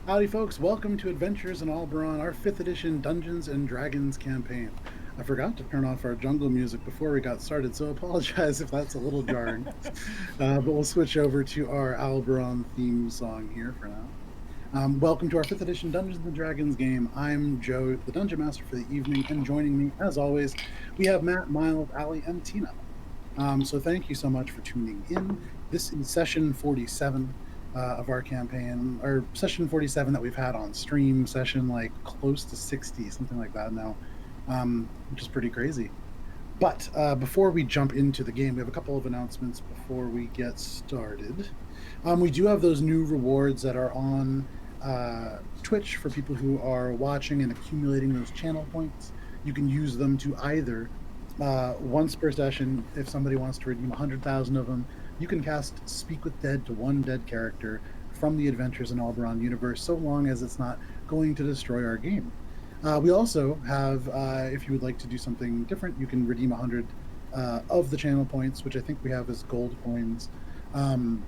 Howdy folks, welcome to Adventures in Alberon, our 5th edition Dungeons & Dragons campaign. I forgot to turn off our jungle music before we got started, so apologize if that's a little jarring. But we'll switch over to our Alberon theme song here for now. Welcome to our 5th edition Dungeons & Dragons game. I'm Joe, the Dungeon Master for the evening, and joining me, as always, we have Matt, Miles, Ali, and Tina. So thank you so much for tuning in. This is session 47 of our campaign, or session 47 that we've had on stream, session like close to 60, something like that now, which is pretty crazy. But before we jump into the game, we have a couple of announcements before we get started. We do have those new rewards that are on Twitch for people who are watching and accumulating those channel points. You can use them to either once per session, if somebody wants to redeem 100,000 of them, you can cast Speak with Dead to one dead character from the Adventures in Alberon universe, so long as it's not going to destroy our game. We also have, if you would like to do something different, you can redeem 100 of the channel points, which I think we have as gold coins, and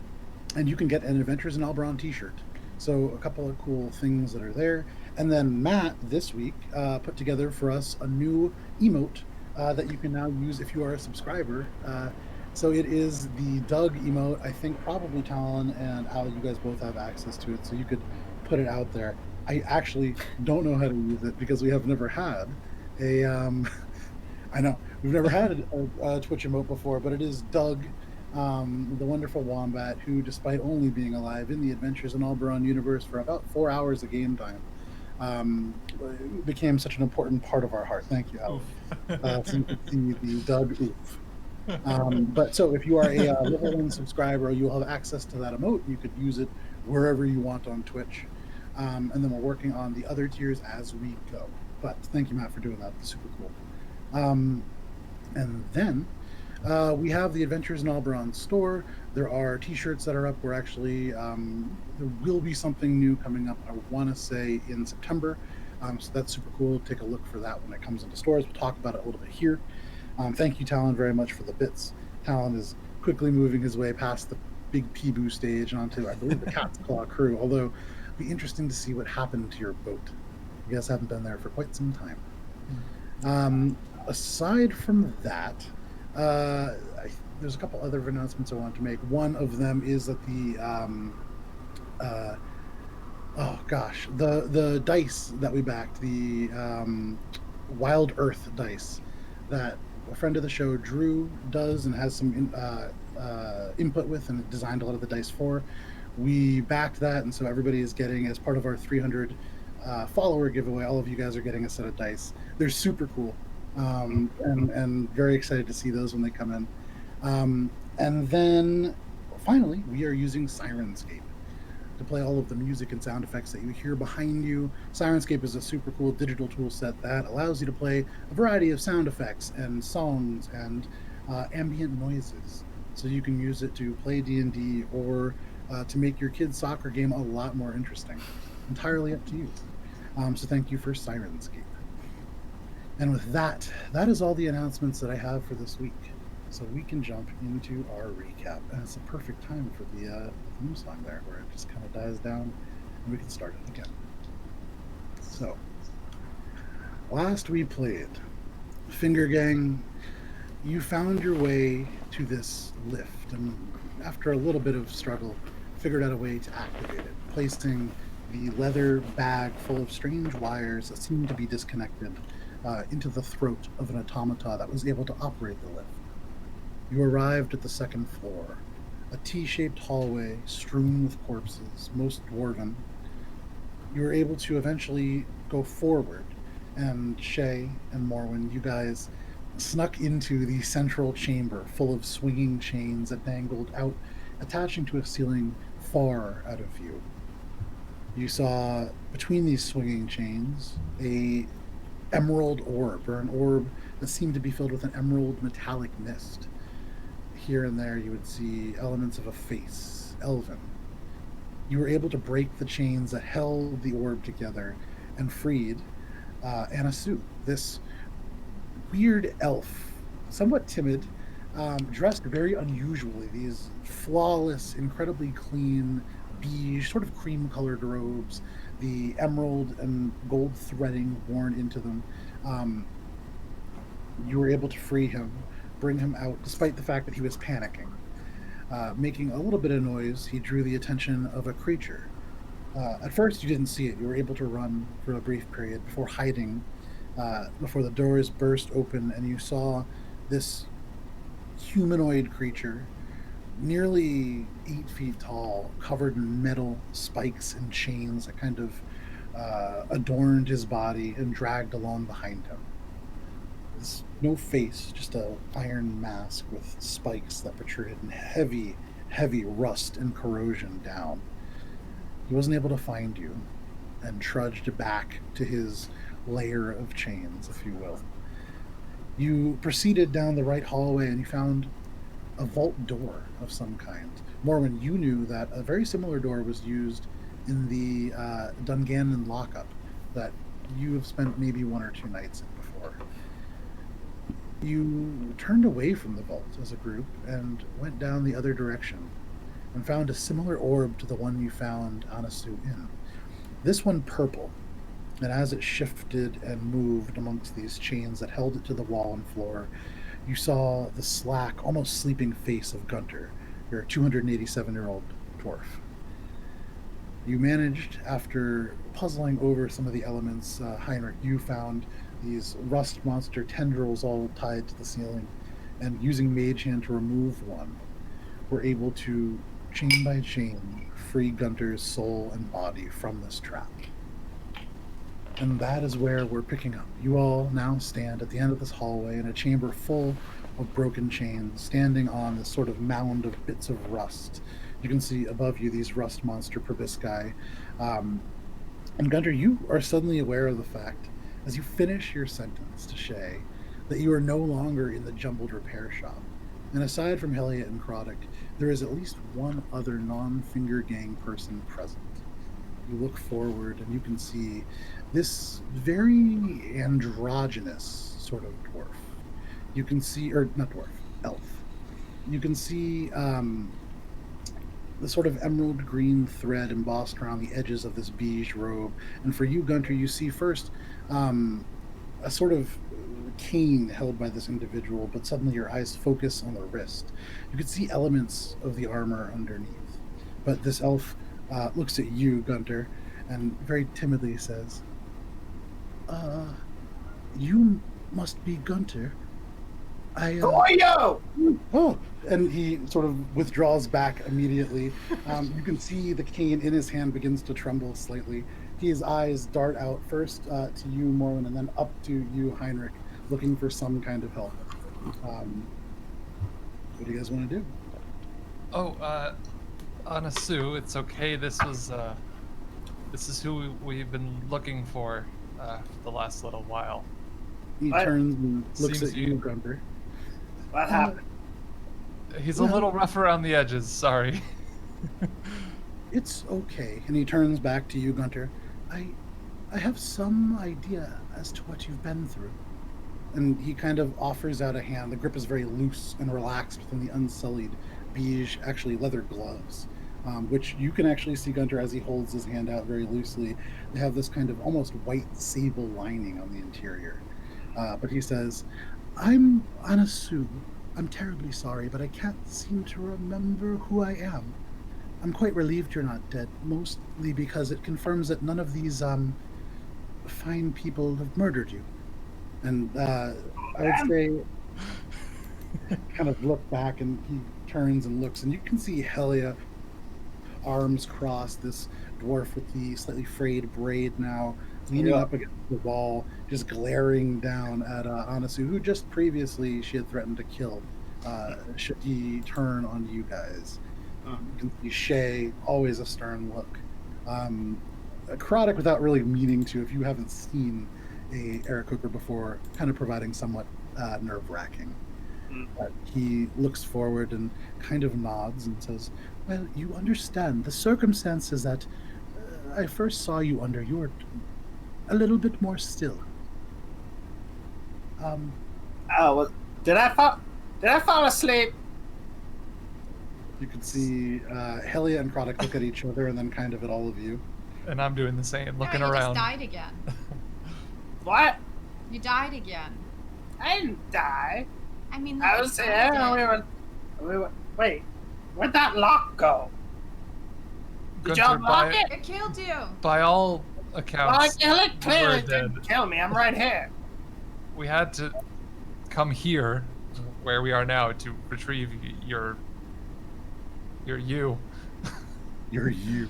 you can get an Adventures in Alberon t-shirt. So a couple of cool things that are there. And then Matt, this week, put together for us a new emote that you can now use if you are a subscriber. So it is the Doug emote. I think probably Talon and Al, you guys both have access to it, so you could put it out there. I actually don't know how to use it because we have never had a, I know, we've never had a Twitch emote before, but it is Doug, the wonderful wombat, who, despite only being alive in the Adventures in Alberon universe for about 4 hours of game time, became such an important part of our heart. Thank you, Al. So you can see the Doug oof. But so if you are a level 1 subscriber, you'll have access to that emote. You could use it wherever you want on Twitch. And then we're working on the other tiers as we go. But thank you, Matt, for doing that. It's super cool. And then we have the Adventures in Alberon store. There are t-shirts that are up. We're actually, there will be something new coming up, I want to say, in September. So that's super cool. Take a look for that when it comes into stores. We'll talk about it a little bit here. Thank you, Talon, very much for the bits. Talon is quickly moving his way past the big Peeboo stage onto, I believe, the Cat's Claw crew, although it'd be interesting to see what happened to your boat. You guys haven't been there for quite some time. Aside from that, there's a couple other announcements I want to make. One of them is that the dice that we backed, the Wild Earth dice that a friend of the show, Drew, does and has some input with and designed a lot of the dice for. We backed that, and so everybody is getting, as part of our 300 follower giveaway, all of you guys are getting a set of dice. They're super cool, and very excited to see those when they come in. And then finally, we are using Sirenscape to play all of the music and sound effects that you hear behind you. Sirenscape is a super cool digital tool set that allows you to play a variety of sound effects and songs and ambient noises. So you can use it to play D&D or to make your kid's soccer game a lot more interesting. Entirely up to you. So thank you for Sirenscape. And with that, that is all the announcements that I have for this week. So we can jump into our recap. And it's a perfect time for the theme song there, where it just kind of dies down and we can start it again. So, last we played, Finger Gang, you found your way to this lift, and after a little bit of struggle, figured out a way to activate it, placing the leather bag full of strange wires that seemed to be disconnected into the throat of an automata that was able to operate the lift. You arrived at the second floor, a T-shaped hallway strewn with corpses, most dwarven. You were able to eventually go forward, and Shae and Morwen, you guys snuck into the central chamber full of swinging chains that dangled out, attaching to a ceiling far out of view. You saw between these swinging chains a emerald orb, or an orb that seemed to be filled with an emerald metallic mist. Here and there you would see elements of a face, elven. You were able to break the chains that held the orb together and freed Anasui, this weird elf, somewhat timid, dressed very unusually. These flawless, incredibly clean, beige, sort of cream-colored robes the emerald and gold threading worn into them. Um, you were able to free him, bring him out, despite the fact that he was panicking. Making a little bit of noise, he drew the attention of a creature. At first, you didn't see it. You were able to run for a brief period before hiding, before the doors burst open, and you saw this humanoid creature, nearly 8 feet tall, covered in metal spikes and chains that kind of adorned his body and dragged along behind him. There's no face, just a iron mask with spikes that protruded in heavy, heavy rust and corrosion down. He wasn't able to find you and trudged back to his layer of chains, if you will. You proceeded down the right hallway and you found a vault door of some kind. Morwen, you knew that a very similar door was used in the Dungannon lockup that you have spent maybe 1 or 2 nights in before. You turned away from the vault as a group and went down the other direction and found a similar orb to the one you found Anasui in. This one purple, and as it shifted and moved amongst these chains that held it to the wall and floor, you saw the slack, almost sleeping face of Guntir, your 287-year-old dwarf. You managed, after puzzling over some of the elements, Heinrich, you found these rust monster tendrils all tied to the ceiling, and using Mage Hand to remove one, were able to, chain by chain, free Guntir's soul and body from this trap. And that is where we're picking up. You all now stand at the end of this hallway in a chamber full of broken chains, standing on this sort of mound of bits of rust. You can see above you these rust monster proboscis. And Guntir, you are suddenly aware of the fact, as you finish your sentence to Shae, that you are no longer in the jumbled repair shop. And aside from Helia and Krodik, there is at least one other non-finger gang person present. You look forward and you can see this very androgynous sort of dwarf. You can see, or not dwarf, elf. You can see the sort of emerald green thread embossed around the edges of this beige robe. And for you, Guntir, you see first a sort of cane held by this individual, but suddenly your eyes focus on the wrist. You can see elements of the armor underneath. But this elf looks at you, Guntir, and very timidly says, you must be Guntir. Who are you? Oh, and he sort of withdraws back immediately. You can see the cane in his hand begins to tremble slightly. His eyes dart out first to you, Morwen, and then up to you, Heinrich, looking for some kind of help. What do you guys want to do? Oh, Anasui, it's okay. This is who we've been looking for the last little while. He turns and looks at you, Guntir. What happened? He's a little rough around the edges, sorry. It's okay. And he turns back to you, Guntir. I have some idea as to what you've been through. And he kind of offers out a hand. The grip is very loose and relaxed within the unsullied beige, actually leather gloves, which you can actually see Guntir as he holds his hand out very loosely. They have this kind of almost white sable lining on the interior. But he says, I'm Anasui. I'm terribly sorry, but I can't seem to remember who I am. I'm quite relieved you're not dead, mostly because it confirms that none of these fine people have murdered you. And I would say, kind of look back, and he turns and looks, and you can see Helia, arms crossed, this dwarf with the slightly frayed braid now, leaning up against the wall, just glaring down at Anasui, who just previously she had threatened to kill should he turn on you guys. You can see Shae, always a stern look. Krodik, without really meaning to, if you haven't seen a Aarakocra before, kind of providing somewhat nerve-wracking. But he looks forward and kind of nods and says, well, you understand. The circumstances that I first saw you under, you were a little bit more still. Well, did I fall asleep? You can see Helia and Krodik look at each other and then kind of at all of you. And I'm doing the same, looking you around. just died again. What? You died again. I didn't die. I mean, I look, was you there. died. Wait, where'd that lock go? Did you Guntir, unlock it? It killed you. by all Well, accounts, it clearly we're dead. didn't kill me. I'm right here. We had to come here, where we are now, to retrieve your you. You're you.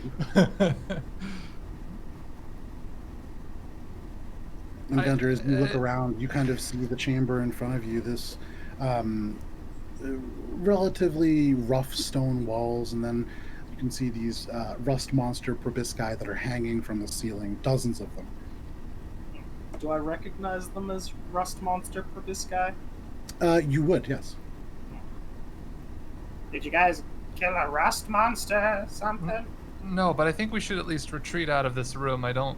And Guntir, as you look around, you kind of see the chamber in front of you. This relatively rough stone walls, and then you can see these rust monster proboscis that are hanging from the ceiling, dozens of them. Do I recognize them as rust monster proboscis? You would, yes. Did you guys kill a rust monster or something? No, but I think we should at least retreat out of this room. I don't,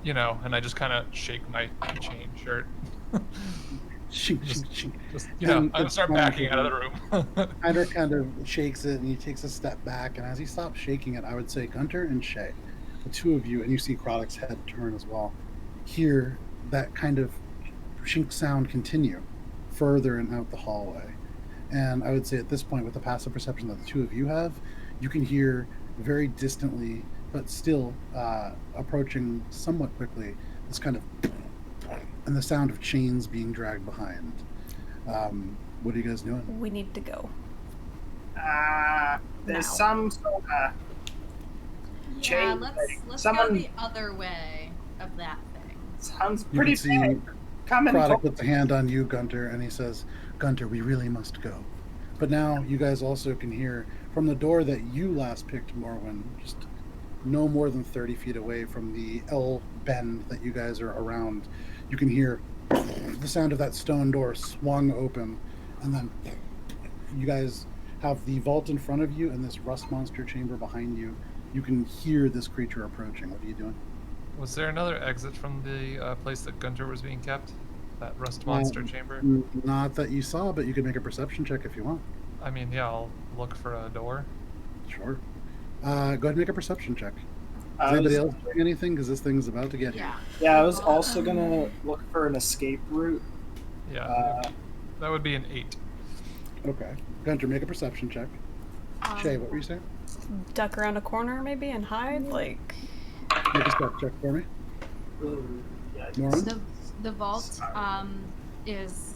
and I just kind of shake my chain shirt. Shink, shink, shink. Just, And I it's start backing out of the room. Heinrich kind of shakes it, and he takes a step back, and as he stops shaking it, I would say Guntir and Shae, the two of you, and you see Krodik's head turn as well, hear that kind of shink sound continue further and out the hallway. And I would say at this point, with the passive perception that the two of you have, you can hear very distantly, but still approaching somewhat quickly, this kind of and the sound of chains being dragged behind. What are you guys doing? We need to go. There's Now. some sort of Yeah, chain let's thing. go Someone the other way of that thing. sounds You pretty can see big. Coming Krodik puts a hand on you, Guntir, and he says, Guntir, we really must go. But now you guys also can hear from the door that you last picked, Morwen, just no more than 30 feet away from the L bend that you guys are around, you can hear the sound of that stone door swung open, and then you guys have the vault in front of you and this rust monster chamber behind you. You can hear this creature approaching. What are you doing? Was there another exit from the place that Guntir was being kept? That rust monster chamber? Not that you saw, but you can make a perception check if you want. I mean, yeah, I'll look for a door. Sure. Go ahead and make a perception check. Is I anybody was- else doing anything? Because this thing's about to get Yeah. Yeah, I was also gonna look for an escape route. Yeah, that would be an 8. you. Okay. Guntir, make a perception check. Shae, what were you saying? Duck around a corner maybe and hide? Like, Make a step check for me. Morwen? The vault is.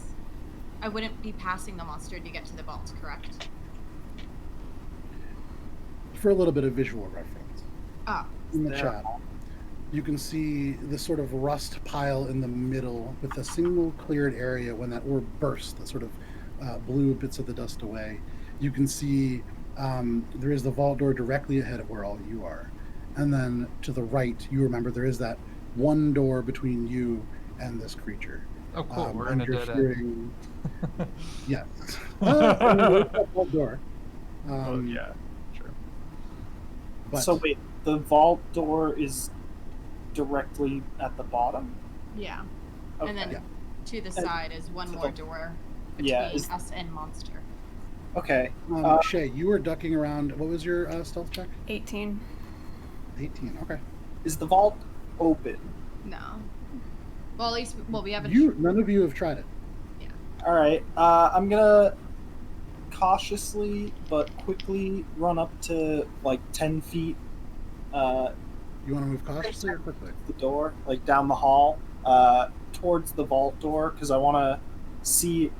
I wouldn't be passing the monster to get to the vault, correct? For a little bit of visual reference. Oh. In the chat, you can see this sort of rust pile in the middle with a single cleared area when that orb bursts, that sort of blew bits of the dust away. You can see there is the vault door directly ahead of where all you are. And then to the right, you remember there is that one door between you and this creature. Oh, cool. We're in and a you're dead end. hearing... Yes. That vault door. Oh, yeah, sure. But So wait, the vault door is directly at the bottom? Yeah. Okay. And then Yeah. to the And- side is one more door between Yeah, is- us and monster. Okay. Shae, you were ducking around. What was your stealth check? 18. 18. Okay. Is the vault open? No. Well, at least we haven't. None of you have tried it. All right. I'm gonna cautiously but quickly run up to like 10 feet. You want to move cautiously or quickly? The door, like down the hall, towards the vault door, because I want to see.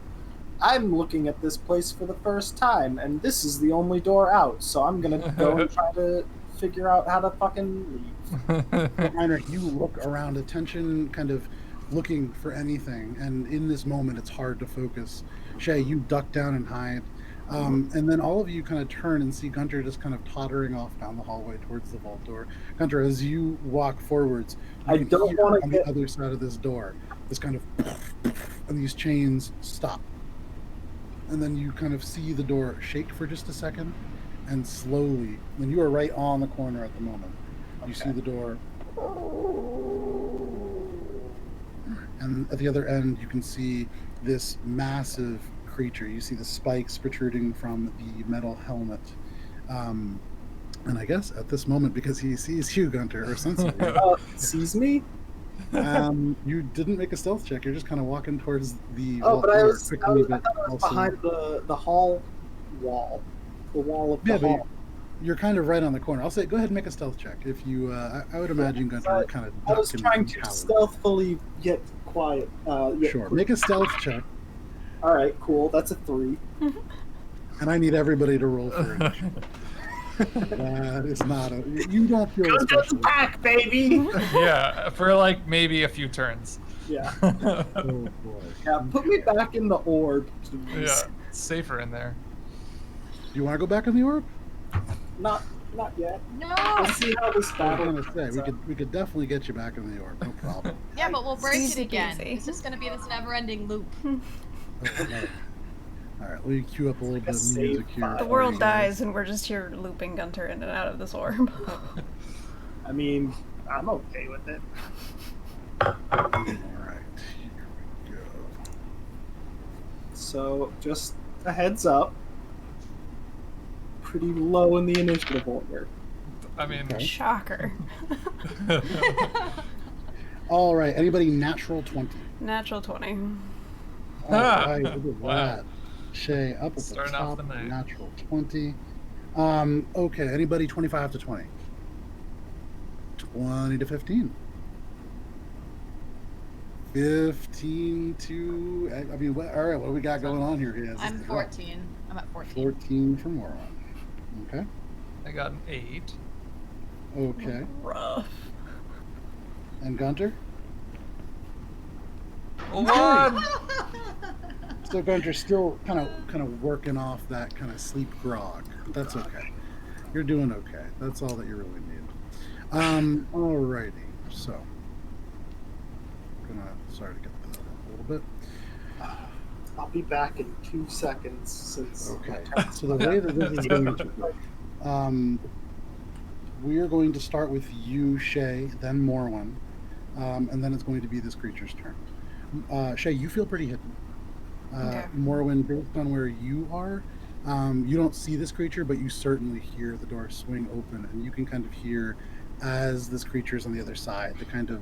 I'm looking at this place for the first time, and this is the only door out. So I'm gonna go and try to figure out how to fucking leave. Heinrich, you look around, attention kind of looking for anything, and in this moment it's hard to focus. Shae, you duck down and hide. And then all of you kind of turn and see Guntir just kind of tottering off down the hallway towards the vault door. Guntir, as you walk forwards, you I can don't hear wanna on get- the other side of this door, this kind of and these chains stop. And then you kind of see the door shake for just a second, and slowly, and you are right on the corner at the moment, you see the door. And at the other end, you can see this massive creature. You see the spikes protruding from the metal helmet. And I guess at this moment, because he sees you, Guntir, or senses you, Sees me? you didn't make a stealth check. You're just kind of walking towards the Oh, vault but I door was quickly, but also behind the hall wall. The wall of the yeah, but hall. you're kind of right on the corner. I'll say, go ahead and make a stealth check. If you, I would imagine Guntir would kind of I duck was and trying to cower. stealthily get quiet. Sure, make a stealth check, Alright, cool. That's a 3. and I need everybody to roll for it. That is not a. You don't feel Go to the especially. pack, baby! Yeah, for like maybe a few turns. Yeah. Oh boy. Yeah, put me back in the orb, please. Yeah, it's safer in there. Do you want to go back in the orb? Not yet. No. Let's see how this I battle was gonna say we could definitely get you back in the orb, no problem. Yeah, but we'll break it Easy again. peasy. It's just gonna be this never-ending loop. All right, let me cue up a little like bit a of save music here. file. The for world you guys. dies, and we're just here looping Guntir in and out of this orb. I mean, I'm okay with it. All right, here we go. So, just a heads up. Pretty low in the initiative order. I mean, Okay. Shocker. All right, anybody natural 20? Natural 20. All right, look at Wow. that. Shae up at the Starting top, off the night. natural 20. Okay, anybody 25 to 20? 20 to 15. 15 to, I mean, what, all right, what do we got going on here, guys? I'm 14. I'm at 14. 14 for Morwen. Okay. I got an 8. Okay. Rough. And Guntir? A 1! So Guntir's still kind of working off that kind of sleep grog. That's okay. You're doing okay. That's all that you really need. Alrighty. So sorry to get that up a little bit. I'll be back in 2 seconds since. Okay. So the way that this is going to go, we are going to start with you, Shae, then Morwen, and then it's going to be this creature's turn. Shae, you feel pretty hidden. Okay. Morwen, based on where you are, you don't see this creature, but you certainly hear the door swing open, and you can kind of hear, as this creature's on the other side, the kind of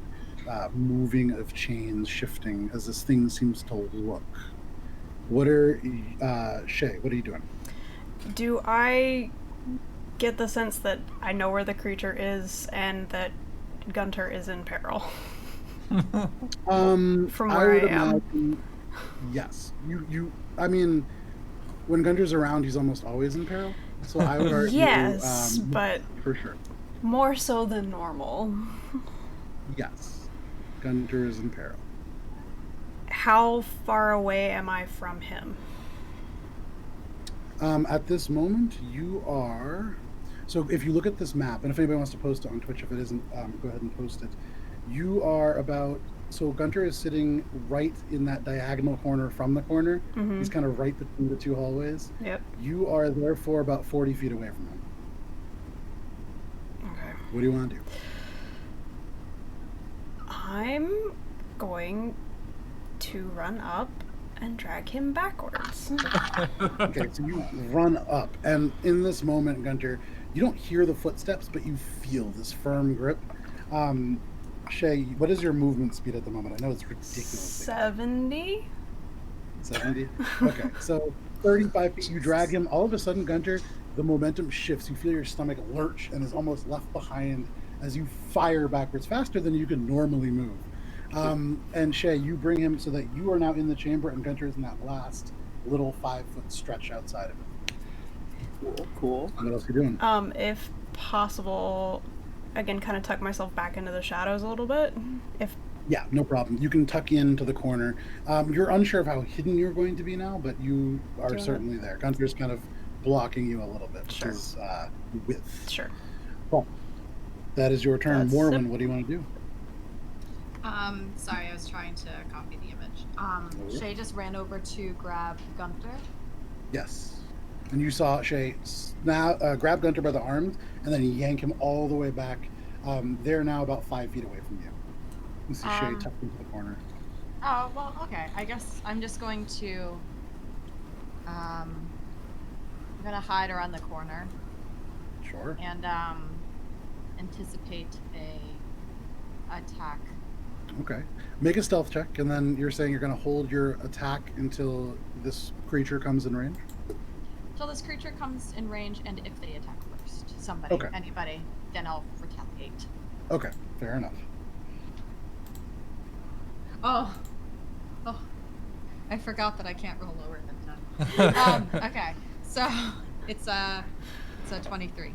moving of chains shifting as this thing seems to look. What are Shae? What are you doing? Do I get the sense that I know where the creature is and that Guntir is in peril? From where I am. Imagine, yes. You. I mean, when Guntir's around, he's almost always in peril. So I would argue, Yes, but for sure, more so than normal. yes, Guntir is in peril. How far away am I from him? At this moment, you are. So if you look at this map, and if anybody wants to post it on Twitch, if it isn't, go ahead and post it. You are about. So Guntir is sitting right in that diagonal corner from the corner. Mhm. He's kind of right between the two hallways. Yep. You are therefore about 40 feet away from him. Okay. What do you want to do? I'm going to run up and drag him backwards. Okay, so you run up, and in this moment, Guntir, you don't hear the footsteps, but you feel this firm grip. Shae, what is your movement speed at the moment? I know it's ridiculous. 70? 70? Okay, so 35 feet, you drag him. All of a sudden, Guntir, the momentum shifts. You feel your stomach lurch and is almost left behind as you fire backwards faster than you can normally move. And Shae, you bring him so that you are now in the chamber, and Guntir is in that last little 5-foot stretch outside of it. Cool. What else are you doing? If possible, again, kind of tuck myself back into the shadows a little bit. If Yeah, no problem. You can tuck into the corner. You're unsure of how hidden you're going to be now, but you are certainly there. Guntir's kind of blocking you a little bit. Sure. Which is, width. Sure. Well, that is your turn. That's Morwen, it. what do you want to do? Sorry, I was trying to copy the image. Shae just ran over to grab Guntir. Yes. And you saw Shae now grab Guntir by the arms and then yank him all the way back. They're now about 5 feet away from you. You see Shae tucked into the corner. Oh, well, okay. I guess I'm just going to... I'm gonna hide around the corner. Sure. and anticipate a attack. Okay. Make a stealth check, and then you're saying you're going to hold your attack until this creature comes in range? Till this creature comes in range, and if they attack first. Somebody, Okay. anybody, then I'll retaliate. Okay, fair enough. Oh, I forgot that I can't roll lower than 10. Okay, so it's a 23.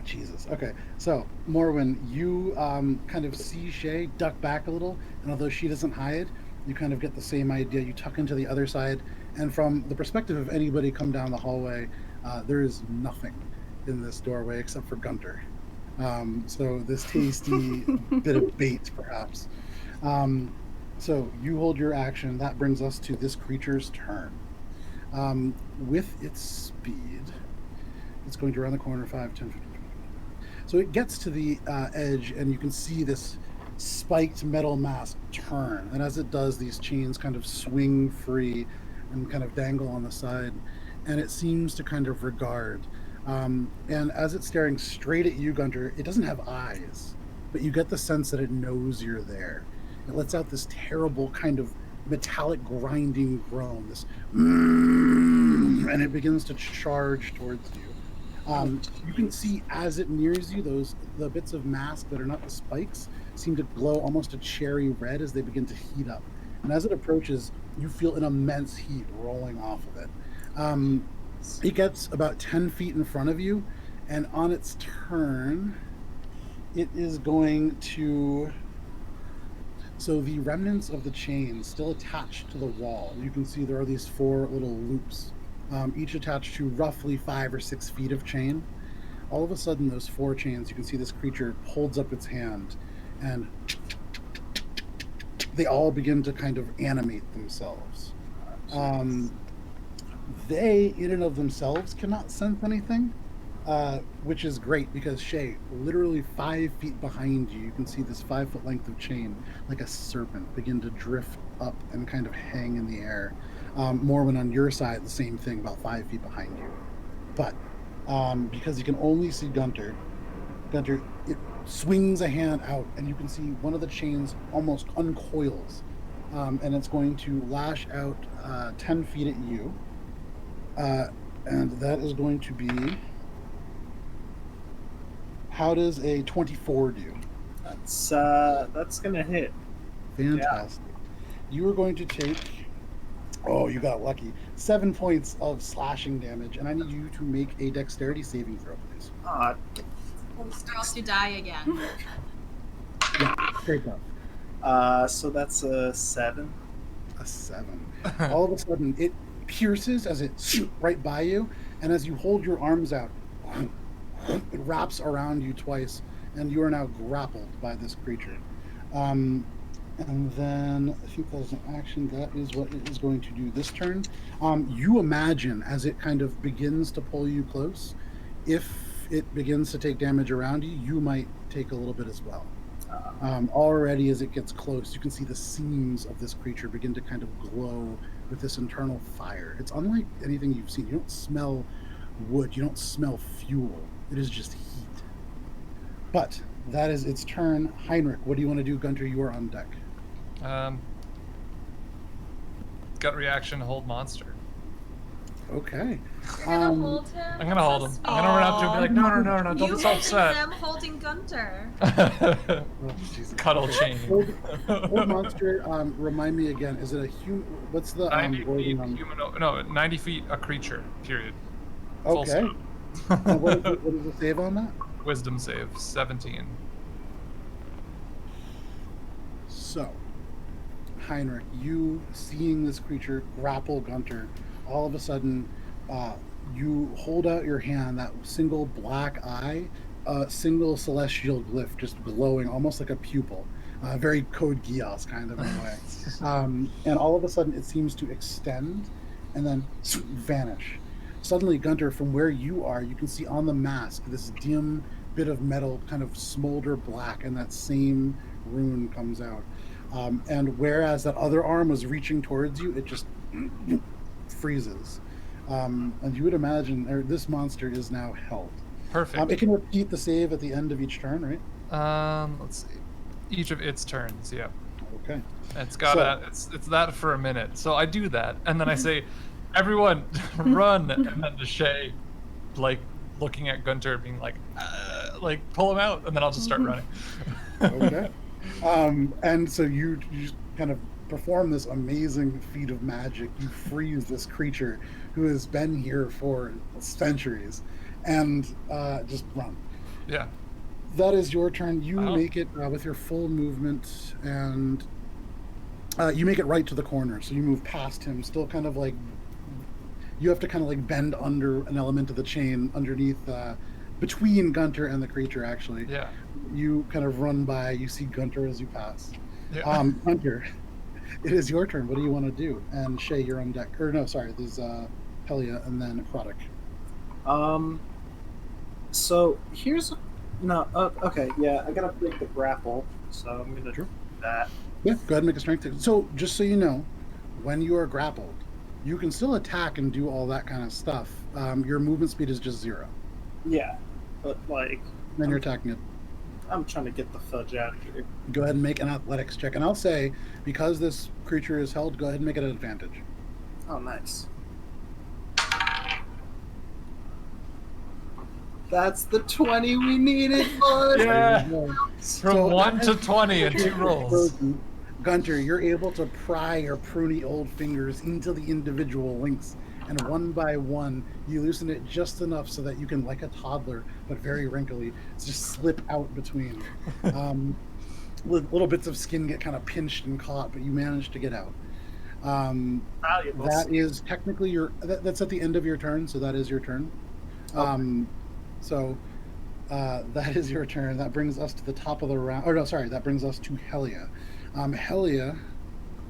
Jesus. Okay. So, Morwen, you kind of see Shae duck back a little, and although she doesn't hide, you kind of get the same idea. You tuck into the other side, and from the perspective of anybody come down the hallway, there is nothing in this doorway except for Guntir. So this tasty bit of bait, perhaps. So you hold your action. That brings us to this creature's turn. With its speed, it's going to run the corner 5, 10, 15. So it gets to the edge, and you can see this spiked metal mask turn. And as it does, these chains kind of swing free and kind of dangle on the side. And it seems to kind of regard. And as it's staring straight at you, Guntir, it doesn't have eyes, but you get the sense that it knows you're there. It lets out this terrible kind of metallic grinding groan, this and it begins to charge towards you. You can see as it nears you, the bits of mask that are not the spikes seem to glow almost a cherry red as they begin to heat up. And as it approaches, you feel an immense heat rolling off of it. It gets about 10 feet in front of you, and on its turn, it is going to... So the remnants of the chain still attached to the wall. You can see there are these 4 little loops, each attached to roughly 5 or 6 feet of chain. All of a sudden, those 4 chains, you can see this creature holds up its hand, and they all begin to kind of animate themselves. They, in and of themselves, cannot sense anything, which is great because Shae, literally 5 feet behind you, you can see this 5-foot length of chain, like a serpent, begin to drift up and kind of hang in the air. Morwen, on your side, the same thing, about 5 feet behind you. But because you can only see Guntir, it swings a hand out, and you can see one of the chains almost uncoils, and it's going to lash out 10 feet at you. And that is going to be... How does a 24 do? That's gonna hit. Fantastic. Yeah. You are going to take... Oh, you got lucky. 7 points of slashing damage, and I need you to make a dexterity saving throw, please. Or else you die again. Yeah, great enough. So that's a 7. A 7. All of a sudden, it pierces as it right by you, and as you hold your arms out, it wraps around you twice, and you are now grappled by this creature. And then I think that is an action. That is what it is going to do this turn. You imagine as it kind of begins to pull you close, if it begins to take damage around you, you might take a little bit as well. Already as it gets close, you can see the seams of this creature begin to kind of glow with this internal fire. It's unlike anything you've seen. You don't smell wood. You don't smell fuel. It is just heat. But that is its turn. Heinrich, what do you want to do? Guntir, you are on deck. Gut reaction, hold monster. Okay. You're gonna hold him? I'm gonna hold him. I'm gonna run up to him and be like, no, don't be so upset. I'm holding Guntir. Oh, Jesus. Cuddle chain. Hold monster, remind me again, is it a human? What's the 90 feet wording on... human, no, 90 feet a creature, period. Full Okay. stop. What is the save on that? Wisdom save, 17. So, Heinrich, you seeing this creature grapple Guntir, all of a sudden, you hold out your hand, that single black eye, single celestial glyph just glowing, almost like a pupil. Very Code Geass kind of in a way. And all of a sudden, it seems to extend and then vanish. Suddenly, Guntir, from where you are, you can see on the mask this dim bit of metal kind of smolder black, and that same rune comes out. And whereas that other arm was reaching towards you, it just freezes. And you would imagine this monster is now held. Perfect. It can repeat the save at the end of each turn, right? Let's see. Each of its turns, yeah. Okay. It's got it's that for a minute. So I do that, and then I say, "Everyone, run!" And then to Shae, like looking at Guntir, being like pull him out, and then I'll just start running. Okay. And so you just kind of perform this amazing feat of magic. You freeze this creature who has been here for centuries, and just run. Yeah. That is your turn. You make it with your full movement, and you make it right to the corner. So you move past him, still kind of like you have to kind of like bend under an element of the chain underneath, between Guntir and the creature. Actually, Yeah. You kind of run by. You see Guntir as you pass. Yeah. Guntir, it is your turn. What do you want to do? And Shae, you're on deck. Or no, sorry, there's Helia and then Necrotic. So here's okay, yeah, I gotta break the grapple, so I'm gonna do that. Yeah, go ahead and make a strength check. So just so you know, when you are grappled, you can still attack and do all that kind of stuff. Your movement speed is just 0. Yeah, but like Then you're attacking it. I'm trying to get the fudge out of here. Go ahead and make an athletics check. And I'll say, because this creature is held, go ahead and make it an advantage. Oh, nice. That's the 20 we needed, boys. Yeah. From 1 to as 20 in 2 rolls. Guntir, you're able to pry your pruny old fingers into the individual links, and one by one, you loosen it just enough so that you can, like a toddler, but very wrinkly, just slip out between. Little bits of skin get kind of pinched and caught, but you manage to get out. That is technically that's at the end of your turn, so that is your turn. So that is your turn. That brings us to the top of the round. Oh no, sorry, that brings us to Helia. Helia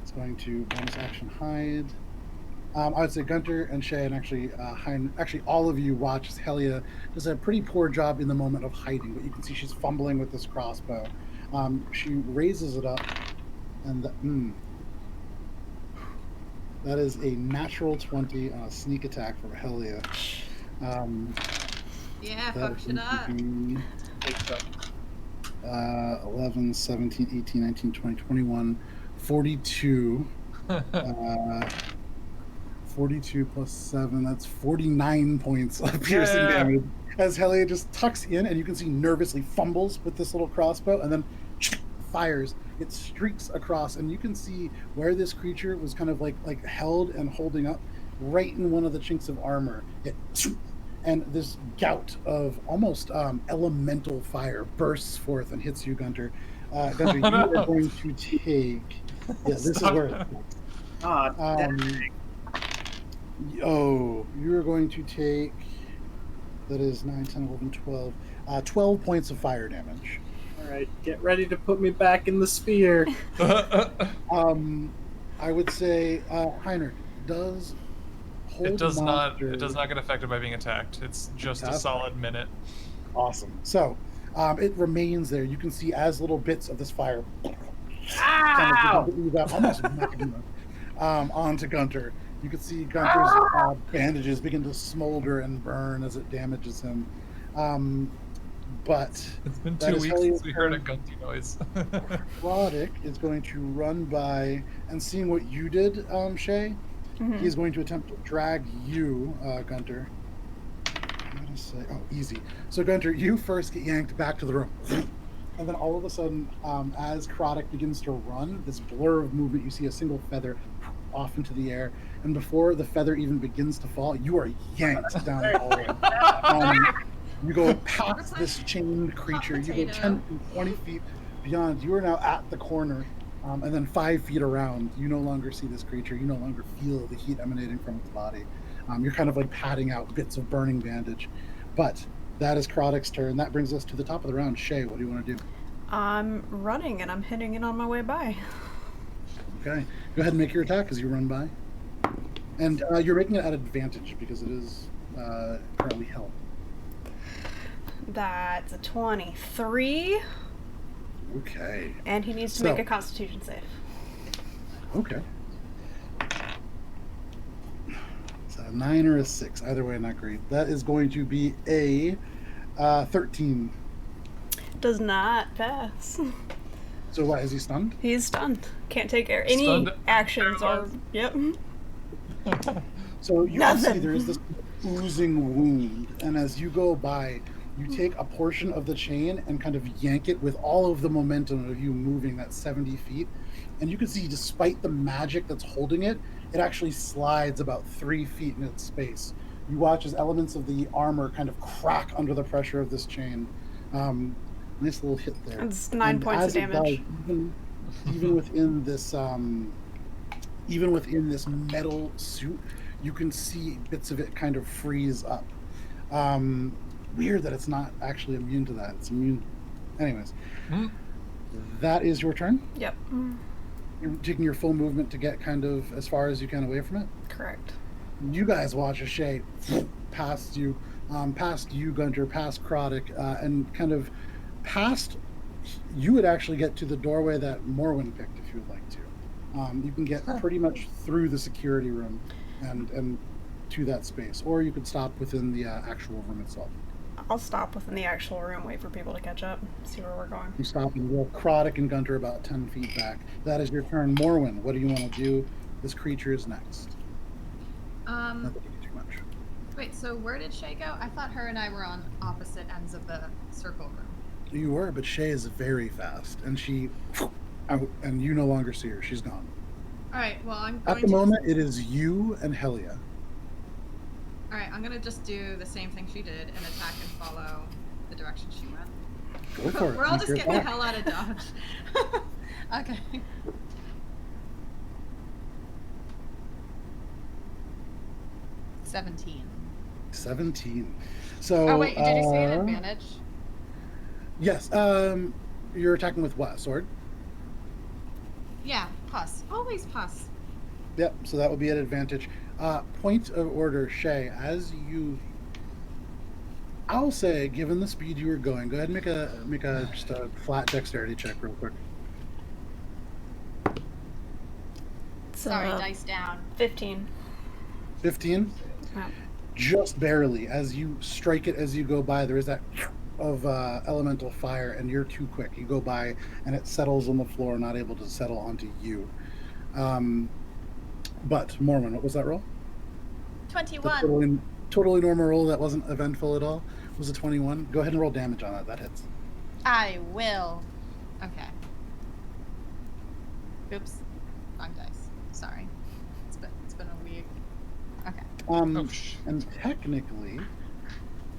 is going to bonus action hide. I would say Guntir and Shae, and actually all of you watch as Helia does a pretty poor job in the moment of hiding, but you can see she's fumbling with this crossbow. She raises it up, and that is a natural 20 on a sneak attack from Helia. Yeah, fuck shit up. 11, 17, 18, 19, 20, 21, 42. 42 plus 7, that's 49 points of piercing damage. As Helia just tucks in, and you can see nervously fumbles with this little crossbow, and then fires. It streaks across, and you can see where this creature was kind of like held and holding up, right in one of the chinks of armor. And this gout of almost elemental fire bursts forth and hits you, Guntir. Guntir, you are going to take. Yeah, this is where. You're going to take. That is 9, 10, 11, 12. 12 points of fire damage. All right, get ready to put me back in the sphere. I would say Heinrich does. It does not get affected by being attacked. It's just a solid minute. Awesome. So it remains there. You can see as little bits of this fire kind of almost onto Guntir. You can see Guntir's bandages begin to smolder and burn as it damages him. But it's been 2 weeks since we heard a Guntir noise. Roddick is going to run by, and seeing what you did, Shae, he's going to attempt to drag you, Guntir. I'm going to say, easy. So Guntir, you first get yanked back to the room. And then all of a sudden, as Roddick begins to run, this blur of movement, you see a single feather off into the air. And before the feather even begins to fall, you are yanked down the hallway. You go past this chained creature. You go 10 feet, 20 feet beyond. You are now at the corner. And then 5 feet around, you no longer see this creature. You no longer feel the heat emanating from its body. You're kind of like patting out bits of burning bandage. But that is Roddick's turn. That brings us to the top of the round. Shae, what do you want to do? I'm running and I'm hitting it on my way by. Okay. Go ahead and make your attack as you run by. And you're making it at advantage because it is currently held. That's a 23. Okay. And he needs to make a Constitution save. Okay. It's a 9 or a 6. Either way, not great. That is going to be a 13. Does not pass. So what, is he stunned? He's stunned. Can't take any Stunned. actions or... Yep. So you can see Nothing. there is this oozing wound, and as you go by, you take a portion of the chain and kind of yank it with all of the momentum of you moving that 70 feet. And you can see, despite the magic that's holding it, it actually slides about 3 feet in its space. You watch as elements of the armor kind of crack under the pressure of this chain. Nice little hit there. That's 9 And points of as it damage. does, even within this metal suit, you can see bits of it kind of freeze up. Weird that it's not actually immune to that. It's immune. Anyways, that is your turn. Yep. You're taking your full movement to get kind of as far as you can away from it. Correct. You guys watch as Shae past you, Guntir, past Croddick, and kind of past. You would actually get to the doorway that Morwen picked if you would like to. You can get pretty much through the security room and to that space, or you could stop within the actual room itself. I'll stop within the actual room, wait for people to catch up, see where we're going. You stop and roll Croddick and Guntir about 10 feet back. That is your turn. Morwen, what do you want to do? This creature is next. Not that you do too much. Wait, so where did Shae go? I thought her and I were on opposite ends of the circle room. You were, but Shae is very fast, and she out, and you no longer see her. She's gone. All right, well, I'm going At the to moment, it is you and Helia. All right, I'm gonna just do the same thing she did and attack and follow the direction she went. Go for it. We're all Make just your getting the attack. hell out of Dodge. Okay. $17. 17. So. Oh wait, did you say an advantage? Yes. You're attacking with what? Sword? Yeah, plus. Always plus. Yep. So that would be an advantage. Point of order, Shae. As you, I'll say, given the speed you were going, go ahead and make a just a flat dexterity check real quick. Sorry, dice down. 15. 15. Wow. Just barely. As you strike it, as you go by, there is that of elemental fire, and you're too quick. You go by, and it settles on the floor, not able to settle onto you. But Morwen, what was that roll? 21. Totally normal roll. That wasn't eventful at all. It was a 21. Go ahead and roll damage on that. That hits. I will. Okay. Oops. Wrong dice. Sorry. It's been a week. Okay. And technically,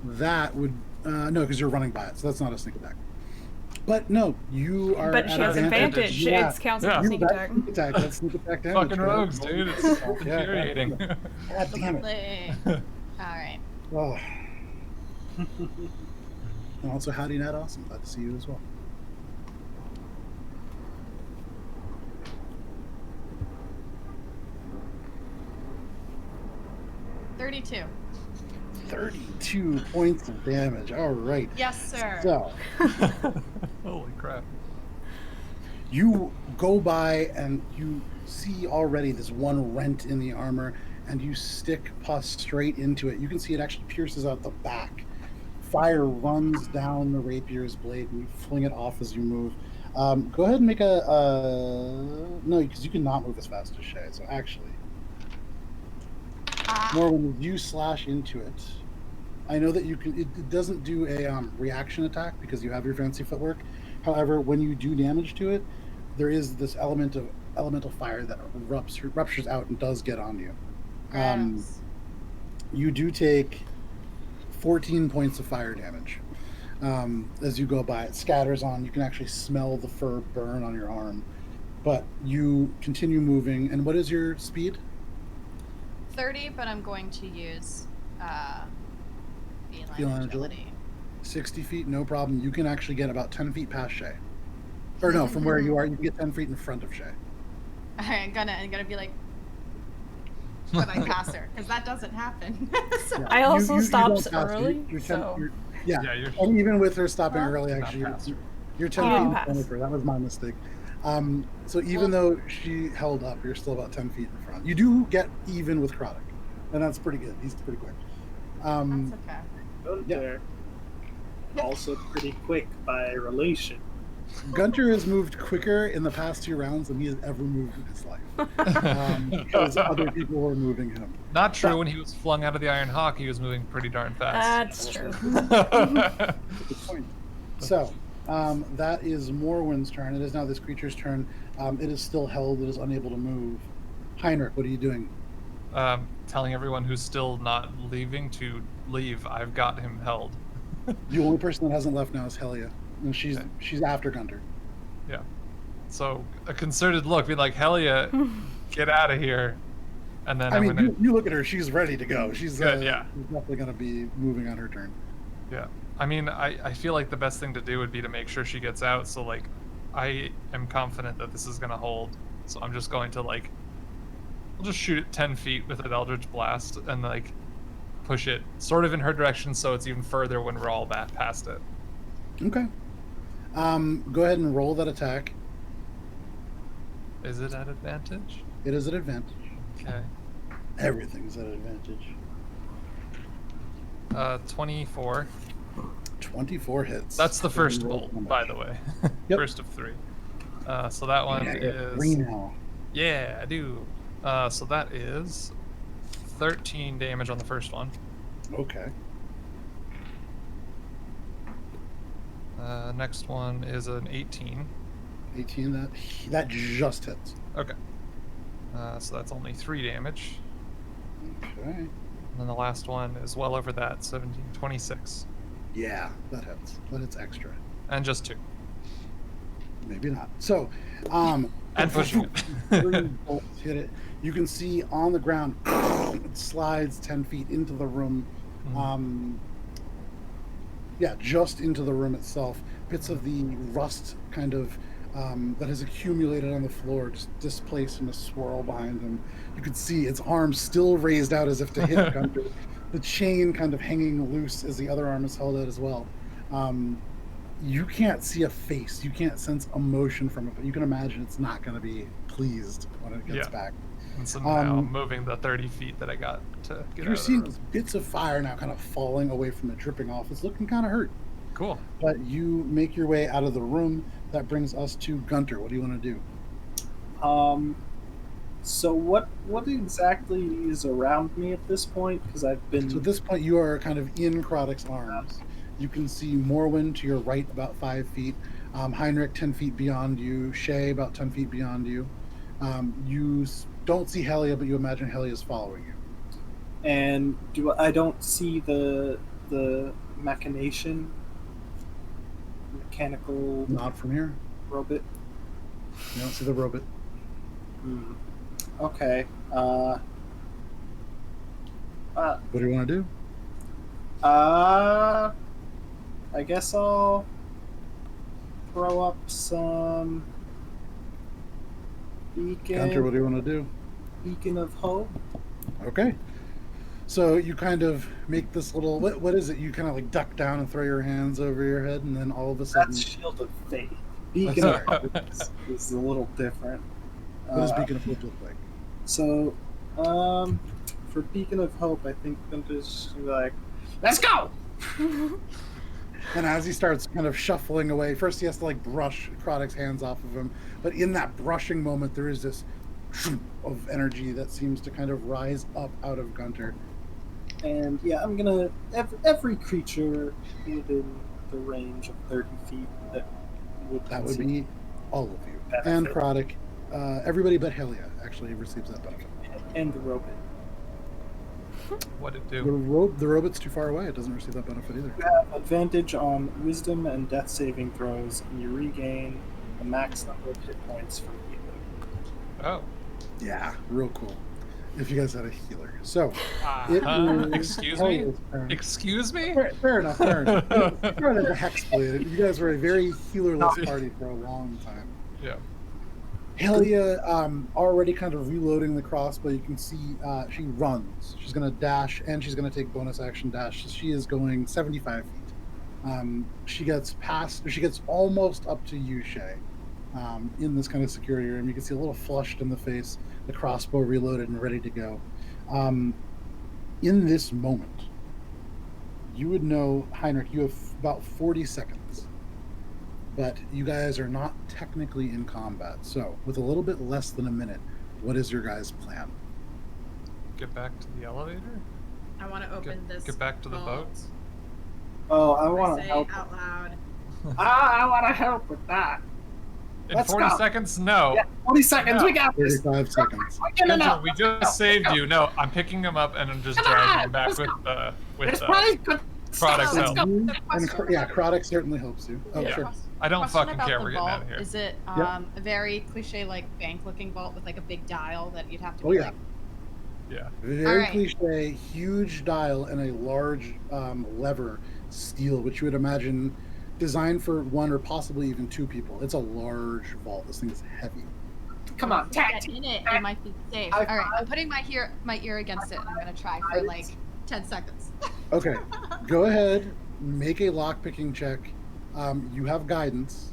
that would no, because you're running by it, so that's not a sneak attack. But no, you are. But at she has advantage. Yeah. It counts Yeah. as a sneak attack. Sneak attack. That's sneak attack damage. Fucking rogues, dude. It's infuriating. God damn it. Lovely. Alright. Oh. And also, howdy, Nat. Awesome. Glad to see you as well. $32. 32 points of damage. All right. Yes, sir. So Holy crap. you go by and you see already this one rent in the armor, and you stick pus straight into it. You can see it actually pierces out the back. Fire runs down the rapier's blade, and you fling it off as you move. Go ahead and make no, because you cannot move as fast as Shae. So actually, more when you slash into it. I know that you can. It doesn't do a reaction attack because you have your fancy footwork. However, when you do damage to it, there is this element of elemental fire that ruptures out and does get on you. Gross. You do take 14 points of fire damage as you go by. It scatters on. You can actually smell the fur burn on your arm, but you continue moving. And what is your speed? 30, but I'm going to use Feline agility. 60 feet, no problem. You can actually get about 10 feet past Shae. Or no, from where you are, you can get 10 feet in front of Shae. Alright, I'm gonna be like when I pass her, because that doesn't happen. So, Yeah. I also You stopped don't pass. early, You're so... yeah. Yeah, And even with her stopping early, Not actually, past her. you're 10 Oh, feet in pass. front of her. That was my mistake. So even though she held up, you're still about 10 feet in front. You do get even with Croddick, and that's pretty good. He's pretty quick. that's okay. Go Yeah. there. also pretty quick by relation. Guntir has moved quicker in the past 2 rounds than he has ever moved in his life. Because other people were moving him. Not true. When he was flung out of the Iron Hawk, he was moving pretty darn fast. That's true. Good point. So, that is Morwen's turn. It is now this creature's turn. It is still held. It is unable to move. Heinrich, what are you doing? Telling everyone who's still not leaving to leave. I've got him held. The only person that hasn't left now is Helia, and she's after Guntir. Yeah. So a concerted look, be like, Helia, get out of here. And then you look at her. She's ready to go. She's good, she's definitely gonna be moving on her turn. Yeah. I mean, I feel like the best thing to do would be to make sure she gets out. So like, I am confident that this is gonna hold. So I'm just going to like, I'll just shoot it 10 feet with an Eldritch Blast and like push it sort of in her direction so it's even further when we're all back past it. Okay. Go ahead and roll that attack. Is it at advantage? It is at advantage. Okay. Everything's at advantage. 24. 24 hits. That's the first bolt, by the way. Yep. First of 3. So that one is... Green now. Yeah, I do. So that is 13 damage on the first one. Okay. Next one is an 18. 18, that just hits. Okay. So that's only 3 damage. Okay. And then the last one is well over that, 17, 26. Yeah, that hits. But it's extra. And just 2. Maybe not. So, And pushing it. 3 bolts hit it. You can see on the ground, it slides 10 feet into the room. Mm-hmm. Just into the room itself. Bits of the rust kind of that has accumulated on the floor, just displaced in a swirl behind him. You can see its arm still raised out as if to hit Guntir. The chain kind of hanging loose as the other arm is held out as well. You can't see a face. You can't sense emotion from it, but you can imagine it's not going to be pleased when it gets back. And so now I'm moving the 30 feet that I got to get You're out seeing of the room. bits of fire now kind of falling away from it, dripping off. It's looking kind of hurt. Cool. But you make your way out of the room. That brings us to Guntir. What do you want to do? So what exactly is around me at this point? Because I've been... So at this point, you are kind of in Krodik's arms. You can see Morwen to your right about 5 feet. Heinrich 10 feet beyond you. Shae about 10 feet beyond you. You don't see Helia, but you imagine Helia is following you. And I don't see the mechanical Not from here. robot? You don't see the robot. Okay. What do you want to do? I guess I'll throw up some Guntir, what do you want to do? beacon of hope. Okay. So you kind of make this little... What is it? You kind of like duck down and throw your hands over your head, and then all of a sudden... That's Shield of Faith. Beacon of Hope is a little different. What does Beacon of Hope look like? So, for Beacon of Hope, I think Gunter's like, let's go! And as he starts kind of shuffling away, first he has to like brush Krodik's hands off of him, but in that brushing moment there is this of energy that seems to kind of rise up out of Guntir. And yeah, I'm gonna... Every creature within the range of 30 feet that would be all of you. benefit. And Krodik. Everybody but Helia actually receives that benefit. And the robot. What'd it The, do? the robot's too far away. It doesn't receive that benefit either. You have advantage on wisdom and death saving throws, and you regain a max number of hit points from healing. Oh. Yeah, real cool. If you guys had a healer. So, it is Excuse me? Helia's turn. Excuse me? Fair enough. Started as a Hexblade. You guys were a very healerless party for a long time. Yeah. Helia, already kind of reloading the crossbow. You can see she runs. She's going to dash, and she's going to take bonus action dash. She is going 75 feet. She gets almost up to you, Shae, in this kind of security room. You can see a little flushed in the face, the crossbow reloaded and ready to go. In this moment, you would know, Heinrich, you have about 40 seconds. But you guys are not technically in combat. So, with a little bit less than a minute, what is your guys' plan? Get back to the elevator? I want to open this. Get back to the boat? Oh, I want to Say help. out loud. I want to help with that. In Let's 40 go. seconds? No. Yeah, 40 seconds. No. We got this. 35 seconds. Guntir, we just saved you. No, I'm picking him up and I'm just dragging him back There's probably good Product's stuff. help. You, The and question yeah, about- Croddock certainly helps you. Oh, Yeah. sure. I don't Question fucking about care. the We're getting out vault. of here. Is it Yeah. a very cliche, like bank-looking vault with like a big dial that you'd have to? Oh, be yeah. like, Yeah. Very Alright. cliche, huge dial and a large lever steel, which you would imagine designed for one or possibly even two people. It's a large vault. This thing is heavy. Come on, If tag I get team. in it, it might be safe. High All right, I'm five. putting my ear against it. And I'm gonna try for like 10 seconds. Okay, go ahead, make a lock-picking check. You have guidance.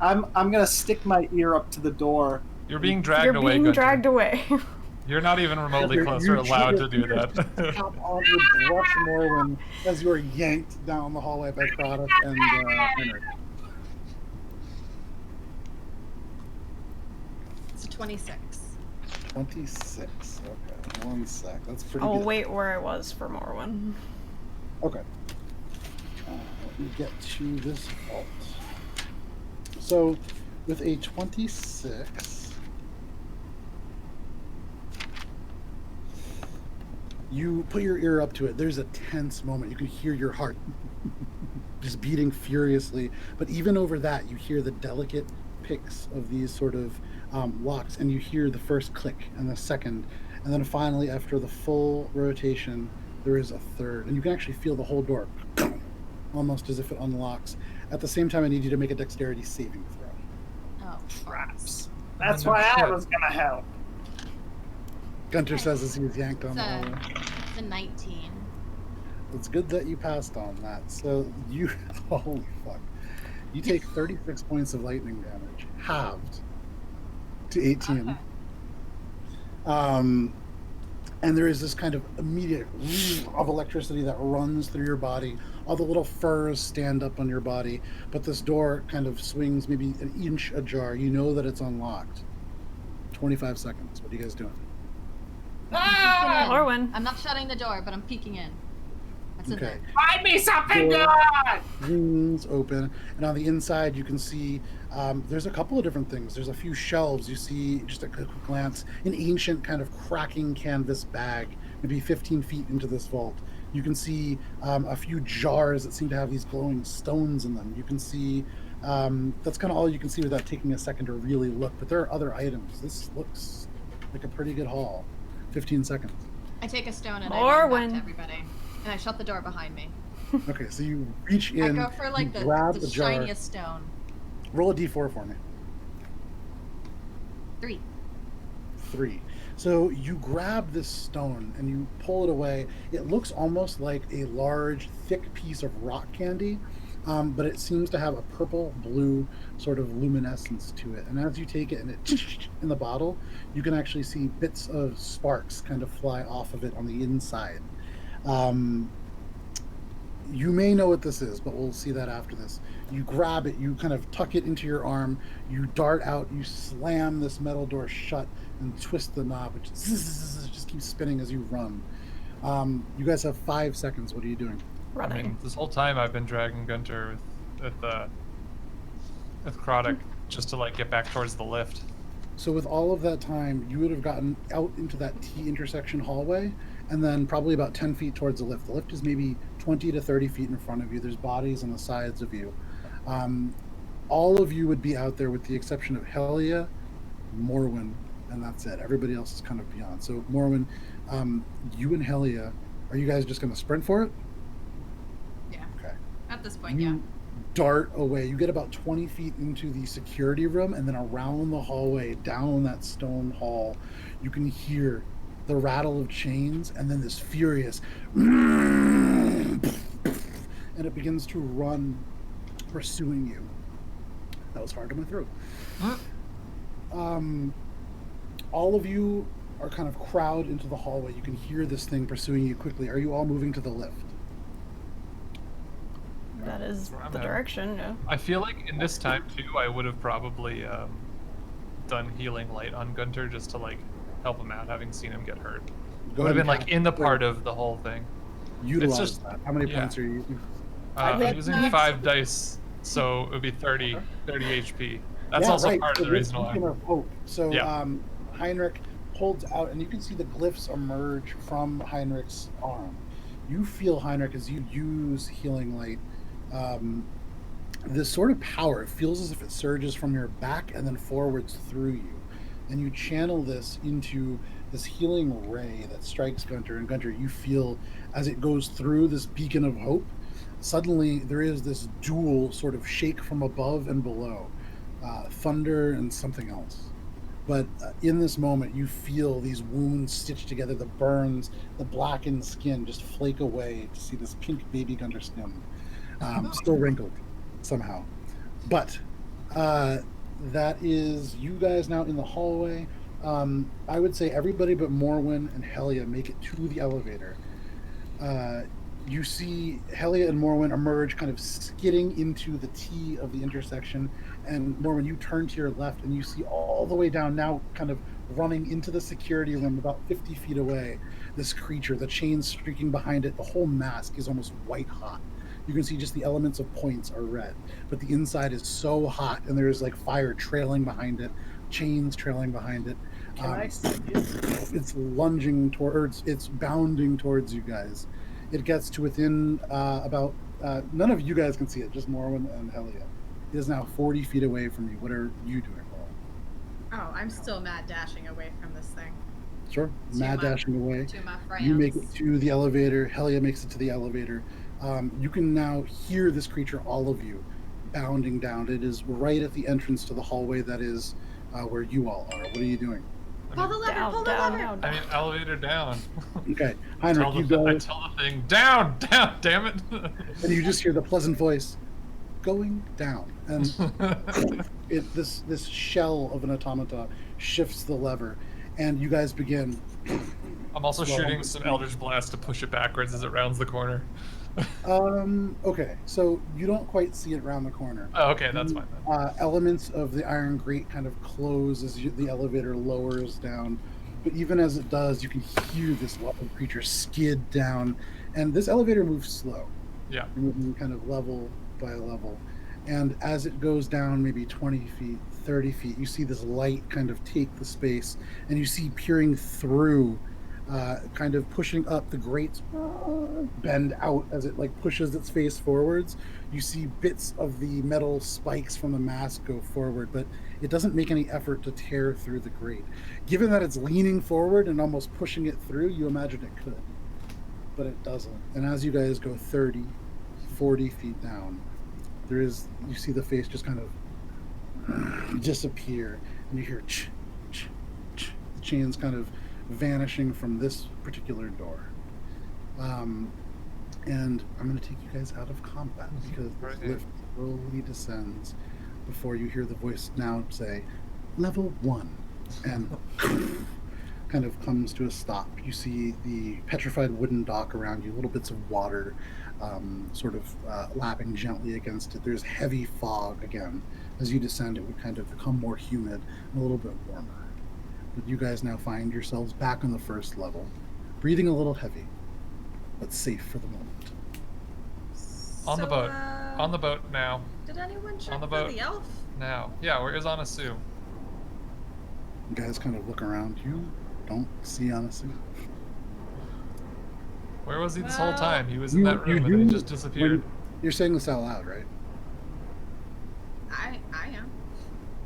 I'm gonna stick my ear up to the door. You're being dragged You're away, being Guntir. dragged away. You're not even remotely You're- close you or allowed to cheer- do that. Jump on your brush Morwen as you are yanked down the hallway by Croddock and Heinrich. It's a 26. 26. Okay, one sec. That's pretty I'll good. wait where I was for Morwen. Okay. Let me get to this vault. So, with a 26, you put your ear up to it. There's a tense moment. You can hear your heart just beating furiously. But even over that, you hear the delicate picks of these sort of locks, and you hear the first click and the second. And then finally, after the full rotation, there is a third. And you can actually feel the whole door almost as if it unlocks. At the same time, I need you to make a dexterity saving throw. Oh, Traps. That's No why I shit. was gonna help. Guntir Okay. says as he was yanked on it's the hallway. it's a 19. It's good that you passed on that. So you, holy fuck, you take 36 points of lightning damage, halved to 18. Okay. And there is this kind of immediate of electricity that runs through your body. All the little furs stand up on your body, but this door kind of swings maybe an inch ajar. You know that it's unlocked. 25 seconds. What are you guys doing? Ah! Morwen. I'm not shutting the door, but I'm peeking in. What's in Okay. there? Find me something Door. good! Rings open, and on the inside you can see there's a couple of different things. There's a few shelves. You see, just a quick glance, an ancient kind of cracking canvas bag, maybe 15 feet into this vault. You can see a few jars that seem to have these glowing stones in them. You can see that's kind of all you can see without taking a second to really look. But there are other items. This looks like a pretty good haul. 15 seconds. I take a stone and I run back Morwen. to everybody. And I shut the door behind me. Okay, so you reach in, I go for like you grab the the jar. shiniest stone. Roll a d4 for me. 3. 3. So you grab this stone and you pull it away. It looks almost like a large, thick piece of rock candy, but it seems to have a purple-blue sort of luminescence to it. And as you take it and it in the bottle, you can actually see bits of sparks kind of fly off of it on the inside. You may know what this is, but we'll see that after this. You grab it, you kind of tuck it into your arm, you dart out, you slam this metal door shut and twist the knob, which just keeps spinning as you run. You guys have 5 seconds. What are you doing? I Running. mean, this whole time I've been dragging Guntir with Croddock just to like get back towards the lift. So with all of that time, you would have gotten out into that T intersection hallway, and then probably about 10 feet towards the lift. The lift is maybe 20 to 30 feet in front of you. There's bodies on the sides of you. All of you would be out there with the exception of Helia, Morwen, and that's it. Everybody else is kind of beyond. So Morwen, you and Helia, are you guys just going to sprint for it? Yeah. Okay. At this point, You yeah. dart away. You get about 20 feet into the security room, and then around the hallway, down that stone hall, you can hear the rattle of chains, and then this furious, and it begins to run, pursuing you. That was hard to my throat. All of you are kind of crowd into the hallway. You can hear this thing pursuing you quickly. Are you all moving to the lift? That is where I'm the at. direction, yeah. I feel like in this time too, I would have probably done healing light on Guntir just to like help him out, having seen him get hurt. Go Would have ahead been and like cast in the it. part of the whole thing. Utilize just- that. How many yeah. points are you using? I'm using 5 dice, so it would be 30 HP. That's Yeah, also right. part So of the this reason why. beacon of hope. So Yeah. Heinrich holds out, and you can see the glyphs emerge from Heinrich's arm. You feel, Heinrich, as you use healing light, this sort of power. It feels as if it surges from your back and then forwards through you. And you channel this into this healing ray that strikes Guntir. And Guntir, you feel as it goes through this beacon of hope, suddenly there is this dual sort of shake from above and below, thunder and something else. But in this moment, you feel these wounds stitched together, the burns, the blackened skin just flake away to see this pink baby Guntir skin, still wrinkled somehow. But that is you guys now in the hallway. I would say everybody but Morwen and Helia make it to the elevator. You see Helia and Morwen emerge kind of skidding into the T of the intersection, and Morwen, you turn to your left and you see all the way down, now kind of running into the security room about 50 feet away, this creature, the chains streaking behind it. The whole mask is almost white hot. You can see just the elements of points are red, but the inside is so hot, and there's like fire trailing behind it, chains trailing behind it. Can I see it? It's lunging towards, it's bounding towards you guys. It gets to within about, none of you guys can see it, just Morwen and Helia. It is now 40 feet away from you. What are you doing, Morwen? Oh, I'm still mad dashing away from this thing. Sure. To Mad my- dashing away. To my friends. You make it to the elevator. Helia makes it to the elevator. You can now hear this creature, all of you, bounding down. It is right at the entrance to the hallway that is where you all are. What are you doing? Pull the lever, Down, pull the down, lever. down, I mean, elevator down. Okay, Heinrich, you I go, tell the thing, down, damn it. and you just hear the pleasant voice, going down. And this shell of an automata shifts the lever, and you guys begin. I'm also Well, shooting some Eldritch Blast to push it backwards as it rounds the corner. Okay, so you don't quite see it around the corner. Oh, okay, that's fine then. Elements of the iron grate kind of close as the elevator lowers down. But even as it does, you can hear this level creature skid down. And this elevator moves slow. Yeah. Moving kind of level by level. And as it goes down maybe 20 feet, 30 feet, you see this light kind of take the space. And you see peering through, kind of pushing up, the grates bend out as it like pushes its face forwards. You see bits of the metal spikes from the mask go forward, but it doesn't make any effort to tear through the grate. Given that it's leaning forward and almost pushing it through, you imagine it could, but it doesn't. And as you guys go 30, 40 feet down, you see the face just kind of disappear, and you hear ch, ch, ch, the chains kind of vanishing from this particular door. And I'm going to take you guys out of combat because Right. the lift slowly descends before you hear the voice now say, level 1, and kind of comes to a stop. You see the petrified wooden dock around you, little bits of water sort of lapping gently against it. There's heavy fog again. As you descend, it would kind of become more humid and a little bit warmer. But you guys now find yourselves back on the first level, breathing a little heavy, but safe for the moment. On the So, boat. On the boat now. Did anyone check On the for boat. the elf? Now. Yeah, where is Anasui? You guys kind of look around. You don't see Anasui. Where was he this whole Well, time? He was in that room and then he just disappeared. You're saying this out loud, right? I am.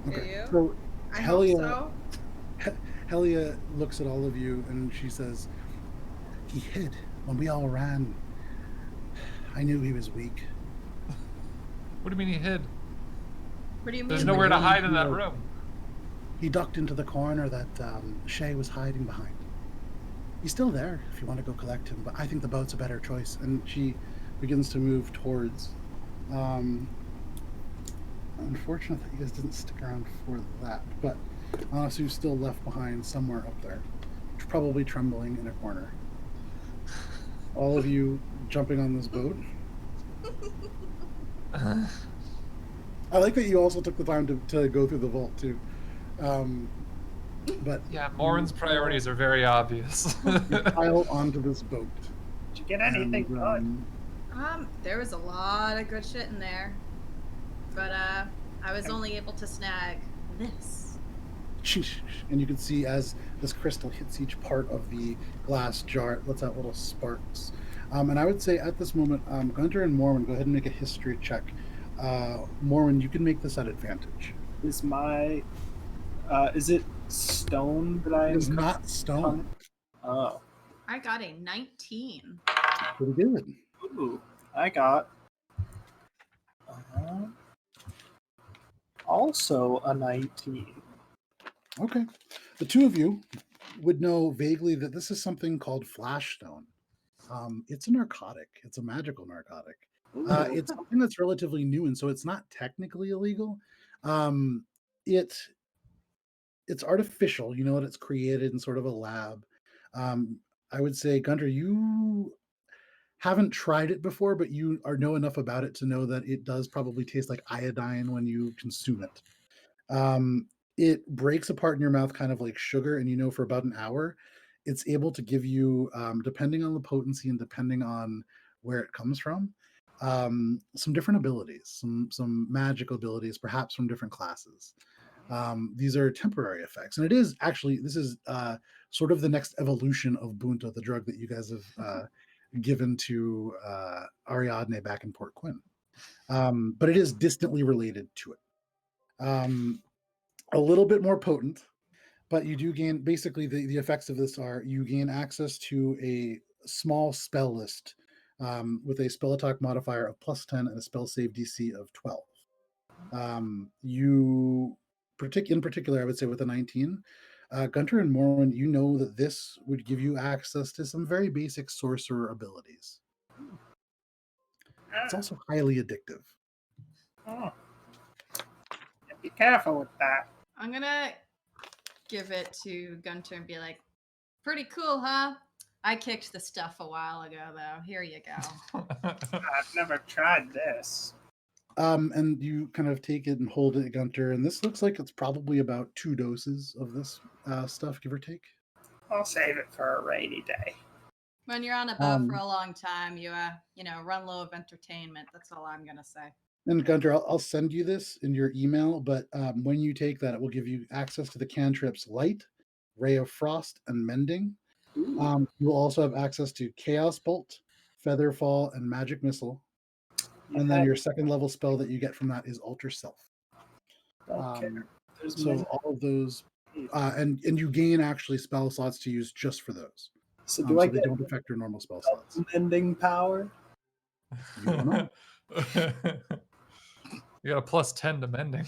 Okay. you? So I Helia, hope so. Helia looks at all of you and she says, he hid when we all ran. I knew he was weak. What do you mean he hid? What do you mean? There's nowhere to really hide in that feel- room. He ducked into the corner that Shae was hiding behind. He's still there if you want to go collect him, but I think the boat's a better choice. And she begins to move towards. Unfortunately, you guys didn't stick around for that, but Anasu's still left behind somewhere up there. probably trembling in a corner. All of you jumping on this boat. I like that you also took the time to go through the vault too. But Yeah, Morwen's priorities are very obvious. you pile onto this boat. Did you get anything good? There was a lot of good shit in there, but I was only able to snag this. And you can see as this crystal hits each part of the glass jar, it lets out little sparks. And I would say at this moment, Guntir and Morwen, go ahead and make a history check. Morwen, you can make this at advantage. Is my is it stone that I? It is not stone. Oh, I got a 19. Pretty good. ooh, I got also a 19. Okay. The two of you would know vaguely that this is something called flash stone. It's a narcotic. It's a magical narcotic. It's something that's relatively new, and so it's not technically illegal. It's artificial. You know what? It's created in sort of a lab. I would say, Guntir, you haven't tried it before, but you know enough about it to know that it does probably taste like iodine when you consume it. It breaks apart in your mouth kind of like sugar, and you know for about an hour, it's able to give you, depending on the potency and depending on where it comes from, some different abilities, some magical abilities, perhaps from different classes. These are temporary effects, and this is sort of the next evolution of Bunta, the drug that you guys have given to Ariadne back in Port Quinn. But it is distantly related to it. A little bit more potent, but you do gain, basically the effects of this are you gain access to a small spell list with a spell attack modifier of +10 and a spell save DC of 12. In particular, I would say with a 19, Guntir and Morwen, you know that this would give you access to some very basic sorcerer abilities. It's also highly addictive. Oh. Be careful with that. I'm gonna give it to Guntir and be like, pretty cool, huh? I kicked the stuff a while ago, though. Here you go. I've never tried this. And you kind of take it and hold it, Guntir, and this looks like it's probably about 2 doses of this stuff, give or take. I'll save it for a rainy day. When you're on a boat for a long time, you run low of entertainment. That's all I'm gonna say. And Guntir, I'll send you this in your email, but when you take that, it will give you access to the cantrips Light, Ray of Frost, and Mending. You will also have access to Chaos Bolt, Feather Fall, and Magic Missile. And then your second level spell that you get from that is Alter Self. So all of those, and you gain actually spell slots to use just for those. So they don't affect your normal spell slots. Mending power? You don't know. You got a +10 to mending.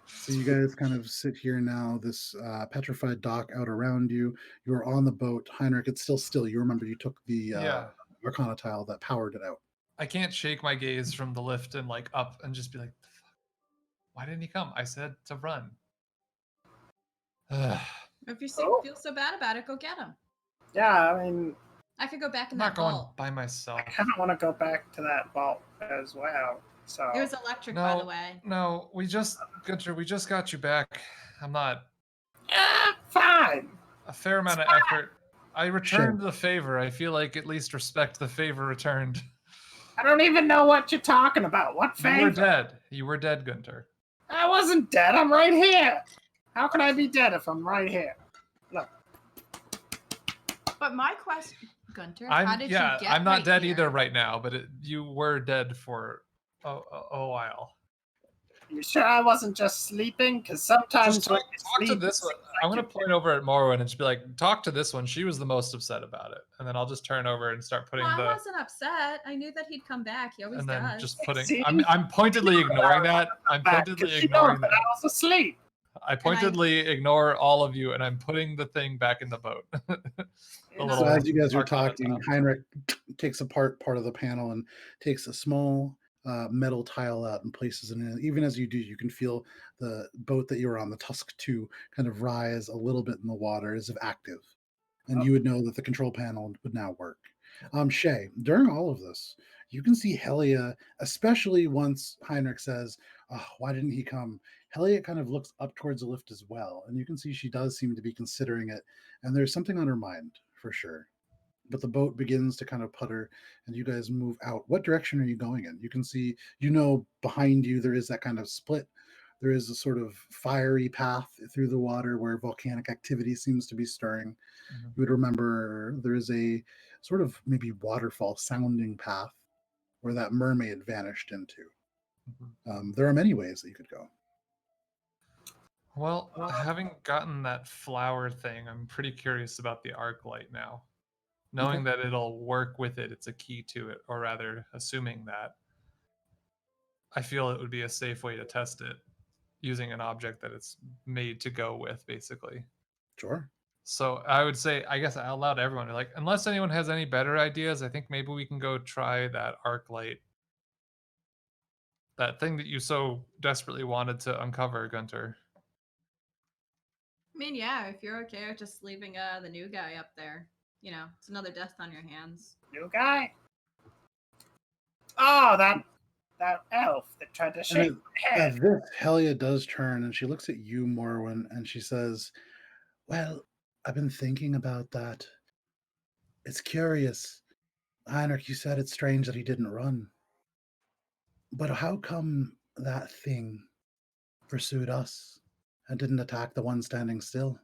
So you guys kind of sit here now, this petrified dock out around you. You're on the boat. Heinrich, it's still still. You remember you took the Arcana tile that powered it out. I can't shake my gaze from the lift and like up and just be like, the fuck? Why didn't he come? I said to run. If you feel so bad about it, go get him. Yeah, I mean, I could go back in I'm that not going vault. by myself. I kind of want to go back to that vault as well. So It was electric, by the way. No, Guntir, we just got you back. I'm not. Fine. A fair amount of effort. I returned the favor. I feel like at least respect the favor returned. I don't even know what you're talking about. What favor? You were dead. You were dead, Guntir. I wasn't dead. I'm right here. How can I be dead if I'm right here? Look. But my question, Guntir, how did you get I'm not right dead here? either right now, but you were dead for a while. You sure I wasn't just sleeping? Because sometimes Just when talk you to sleep, this one. I'm going to point over at Morwen and just be like, talk to this one. She was the most upset about it. And then I'll just turn over and start putting I wasn't upset. I knew that he'd come back. He always and then does. just putting. See? I'm pointedly ignoring that. I'm pointedly ignoring that. I was asleep. I pointedly ignore all of you, and I'm putting the thing back in the boat. So as you guys are talking, Heinrich takes apart part of the panel and takes a small metal tile out and places it in. Even as you do, you can feel the boat that you were on, the Tusk 2, kind of rise a little bit in the water as if active. and you would know that the control panel would now work. Shae, during all of this, you can see Helia, especially once Heinrich says, "Oh, why didn't he come?" Helia kind of looks up towards the lift as well, and you can see she does seem to be considering it, and there's something on her mind for sure. But the boat begins to kind of putter, and you guys move out. What direction are you going in? You can see, behind you there is that kind of split. There is a sort of fiery path through the water where volcanic activity seems to be stirring. Mhm. You would remember there is a sort of maybe waterfall sounding path where that mermaid vanished into. There are many ways that you could go. Well, having gotten that flower thing, I'm pretty curious about the arc light now. Knowing that it'll work with it, it's a key to it, or rather, assuming that, I feel it would be a safe way to test it using an object that it's made to go with, basically. Sure. So I would say, I guess out loud to everyone, like, unless anyone has any better ideas, I think maybe we can go try that arc light. That thing that you so desperately wanted to uncover, Guntir. I mean, yeah, if you're okay with just leaving the new guy up there, it's another death on your hands. New guy? Oh, that elf that tried to shake my At head. this, Helia does turn and she looks at you, Morwen, and she says, "Well, I've been thinking about that. It's curious. Heinrich, you said it's strange that he didn't run. But how come that thing pursued us and didn't attack the one standing still?"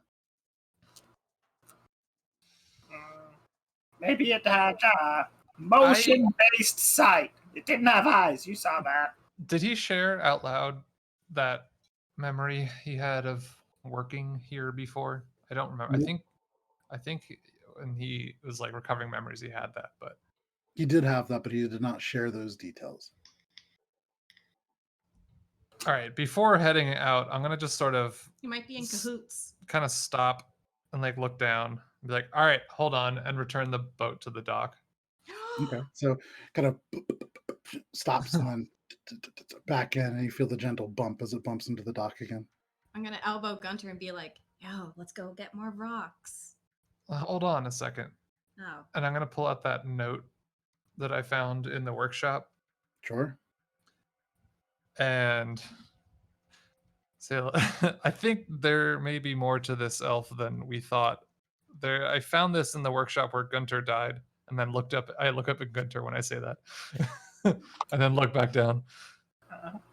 Maybe it had motion-based sight. It didn't have eyes. You saw that. Did he share out loud that memory he had of working here before? I don't remember. I think when he was like recovering memories, he had that, but He did have that, but he did not share those details. all right. Before heading out, I'm gonna just sort of You might be in cahoots. kind of stop and like look down, and be like, "All right, hold on," and return the boat to the dock. Okay, so kind of stops and then back in, and you feel the gentle bump as it bumps into the dock again. I'm gonna elbow Gunter and be like, "Yo, let's go get more rocks." Hold on a second, Oh, and I'm gonna pull out that note that I found in the workshop Sure. and say, I think there may be more to this elf than we thought. I found this in the workshop where Gunter died, and then looked up. I look up at Gunter when I say that, and then look back down,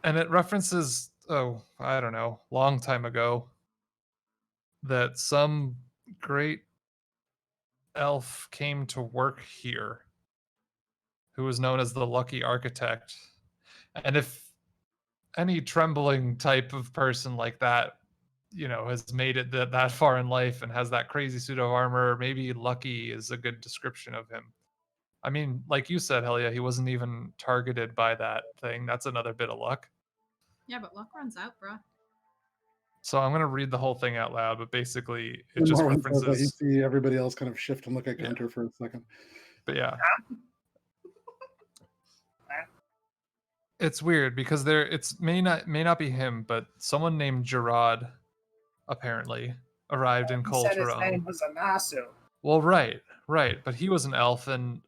and it references, oh, I don't know, long time ago, that some great elf came to work here, who was known as the Lucky Architect, and if any trembling type of person like that, has made it that far in life and has that crazy suit of armor, maybe Lucky is a good description of him. I mean, like you said, Helia, he wasn't even targeted by that thing. That's another bit of luck. yeah, but luck runs out, bro. So I'm gonna read the whole thing out loud, but basically it When just Morwen says that, you references. see everybody else kind of shift and look at Yeah. Gunter for a second. But yeah, it's weird because it's may not be him, but someone named Gerard apparently arrived in He said his Coltrane. name was Anasu. Well, right, but he was an elf, and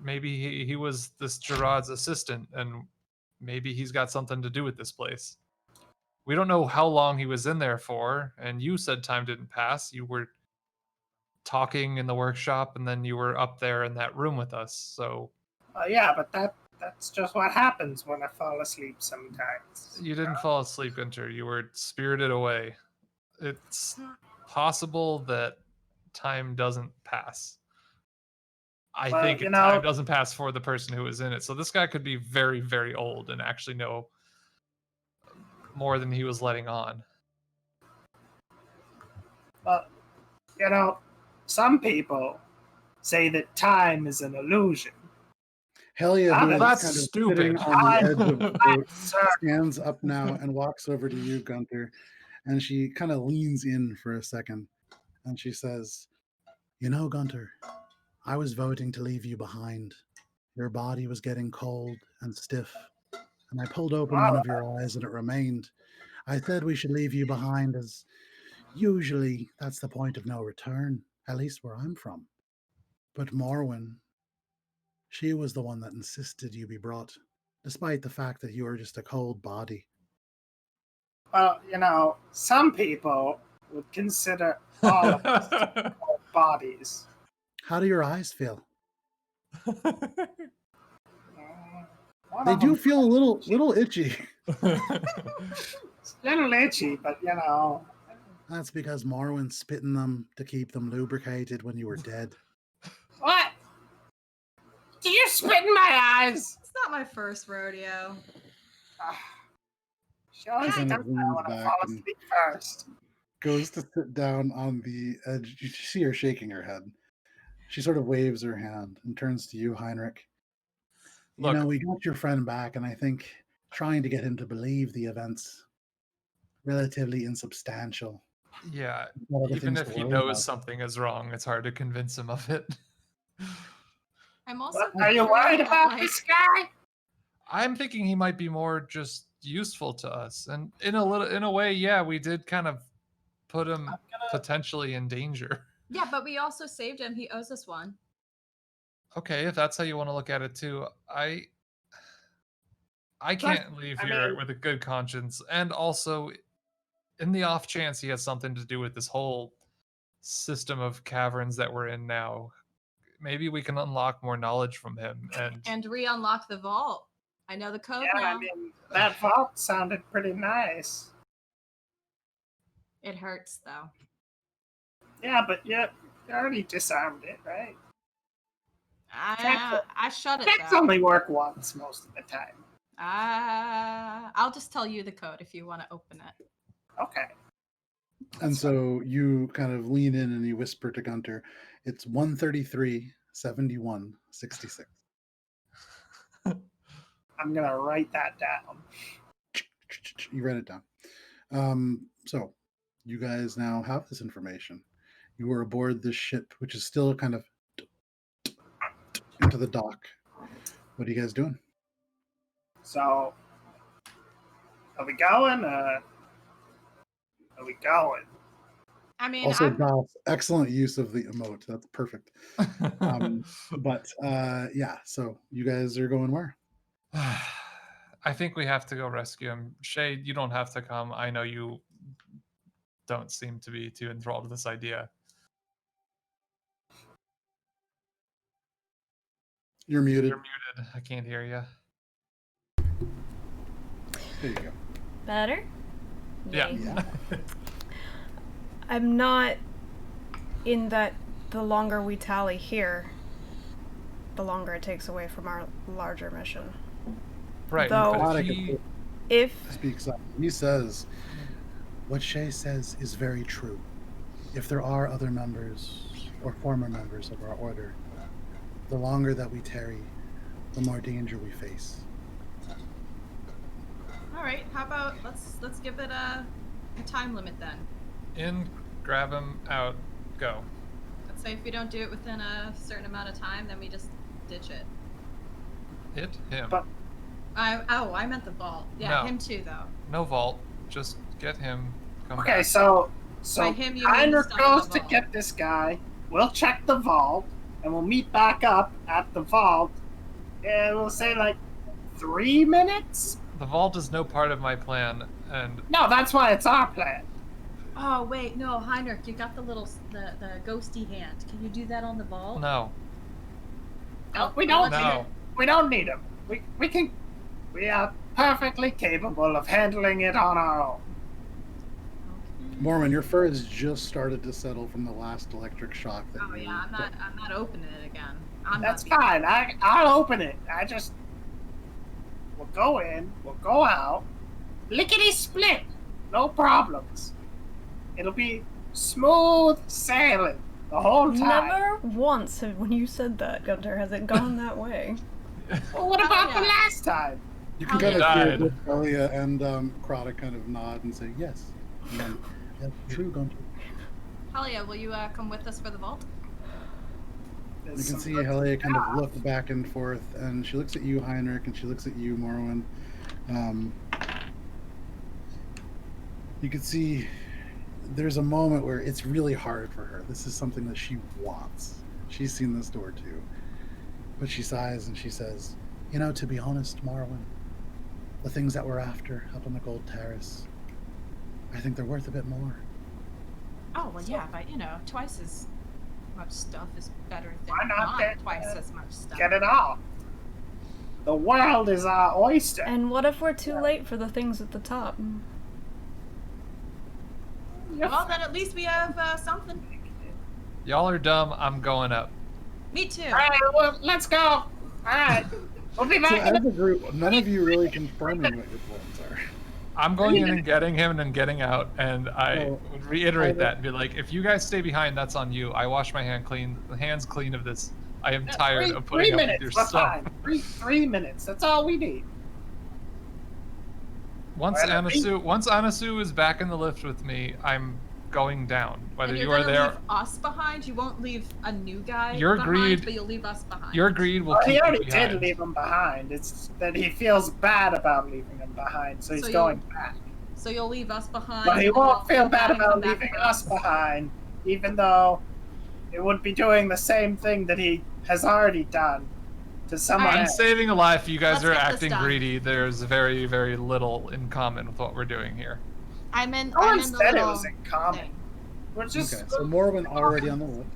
maybe he was this Gerard's assistant, and maybe he's got something to do with this place. We don't know how long he was in there for, and you said time didn't pass. You were talking in the workshop, and then you were up there in that room with us. So Yeah, but that's just what happens when I fall asleep sometimes. you didn't fall asleep, Gunter. You were spirited away. It's possible that time doesn't pass. I Well, think you know- time doesn't pass for the person who was in it. So this guy could be very, very old and actually know more than he was letting on. But, some people say that time is an illusion. Helia, who is That's kind of stupid. sitting on the edge of the boat, Sir, stands up now and walks over to you, Gunter, and she kind of leans in for a second, and she says, Gunter, I was voting to leave you behind. Your body was getting cold and stiff, and I pulled open one of your eyes and it remained. I said we should leave you behind as usually that's the point of no return. at least where I'm from. But Morwen, she was the one that insisted you be brought, despite the fact that you are just a cold body. Well, some people would consider all of us cold bodies. How do your eyes feel? One They of do them- feel a little itchy. It's a little itchy, but That's because Morwen spit in them to keep them lubricated when you were dead. What? Did you spit in my eyes? It's not my first rodeo. She always She does kind that of leans when I back fall and asleep first. goes to sit down on the edge. You see her shaking her head. She sort of waves her hand and turns to you, Heinrich. Look. We got your friend back, and I think trying to get him to believe the events relatively insubstantial. Yeah, Got other even things if to he worry knows about. something is wrong, it's hard to convince him of it. I'm also. What? Are you afraid worried that, about like, this guy? I'm thinking he might be more just useful to us, and in a way, yeah, we did kind of put him potentially in danger. Yeah, but we also saved him. He owes us one. Okay, if that's how you want to look at it too, I can't leave here with a good conscience, and also, in the off chance he has something to do with this whole system of caverns that we're in now, maybe we can unlock more knowledge from him And re-unlock the vault. I know the code Yeah, now. I mean, that vault sounded pretty nice. It hurts though. Yeah, but you already disarmed it, right? I shut it Checks though. only work once most of the time. I'll just tell you the code if you want to open it. Okay. And so you kind of lean in and you whisper to Guntir, it's 133 71 66. I'm going to write that down. You write it down. So you guys now have this information. You are aboard this ship, which is still kind of into the dock. What are you guys doing? So, are we going? Are we going? I mean, Also, I'm, Dolph, excellent use of the emote. That's perfect. But yeah, so you guys are going where? I think we have to go rescue him. Shae, you don't have to come. I know you don't seem to be too enthralled with this idea. You're muted. You're muted. I can't hear you. There you go. Better? Yeah. Yay. Yeah. I'm not in that the longer we tally here, the longer it takes away from our larger mission. Right. Though- But Melodic he, If speaks up. He says, what Shae says is very true. If there are other members or former members of our order, the longer that we tarry, the more danger we face. all right. How about let's give it a time limit then. in, grab him, out, go. Let's say if we don't do it within a certain amount of time, then we just ditch it. Hit him. But- I meant the vault. Yeah, No. him too though. No vault. Just get him. Come Okay, back. so By him, you mean Heinrich stuff in goes the to vault. get this guy. We'll check the vault, and we'll meet back up at the vault. And we'll say like 3 minutes. The vault is no part of my plan, and No, that's why it's our plan. Oh wait, no, Heinrich, you got the ghosty hand. Can you do that on the vault? no. No, we don't. No. We don't need him. We are perfectly capable of handling it on our own. Morwen, your fur has just started to settle from the last electric shock. That Oh you yeah, I'm not opening it again. I'm That's not. fine. I'll open it. We'll go in. We'll go out. Lickety split. No problems. It'll be smooth sailing the whole time. never once when you said that, Guntir, has it gone that way. Well, what about the yeah. last time? You can Hell kind yeah. of hear Died. both Elia and Krata kind of nod and say yes. And then, yeah, true, Gunter. Helia, will you come with us for the vault? You can see Helia kind of look back and forth, and she looks at you, Heinrich, and she looks at you, Morwen. You can see there's a moment where it's really hard for her. This is something that she wants. She's seen this door too. But she sighs and she says, to be honest, Morwen, the things that we're after up on the Gold Terrace, I think they're worth a bit more. Oh, well, yeah, but, twice as much stuff is better than Why not get, twice as much stuff. Get it all. The world is our oyster. And what if we're too late for the things at the top? Well, then at least we have something. Y'all are dumb. I'm going up. Me too. All right, well, let's go. All right. We'll be So back in as a group, none of you really confirming what your plans are. I'm going in and getting him and then getting out, and I Oh, would reiterate that and be like, if you guys stay behind, that's on you. I wash my hands clean of this. I am tired of putting up with your we're stuff. fine. 3 minutes. That's all we need. Once Well, Anasui is back in the lift with me, I'm going down. Whether And you you're are gonna there, leave us behind. You won't leave a new guy Your behind, greed- but you'll leave us behind. your greed will Well, keep he you already behind. did leave him behind. It's that he feels bad about leaving him behind, so he's So going back. So you'll leave us behind. But he and then won't you'll feel bad and come about back leaving for us behind, even though it would be doing the same thing that he has already done to someone I'm else. saving a life. You guys Let's are get this acting done. greedy. There's very, very little in common with what we're doing here. I'm in. No I'm one in the said it little was in common. thing. We're just. Okay, so Morwen already on the lift.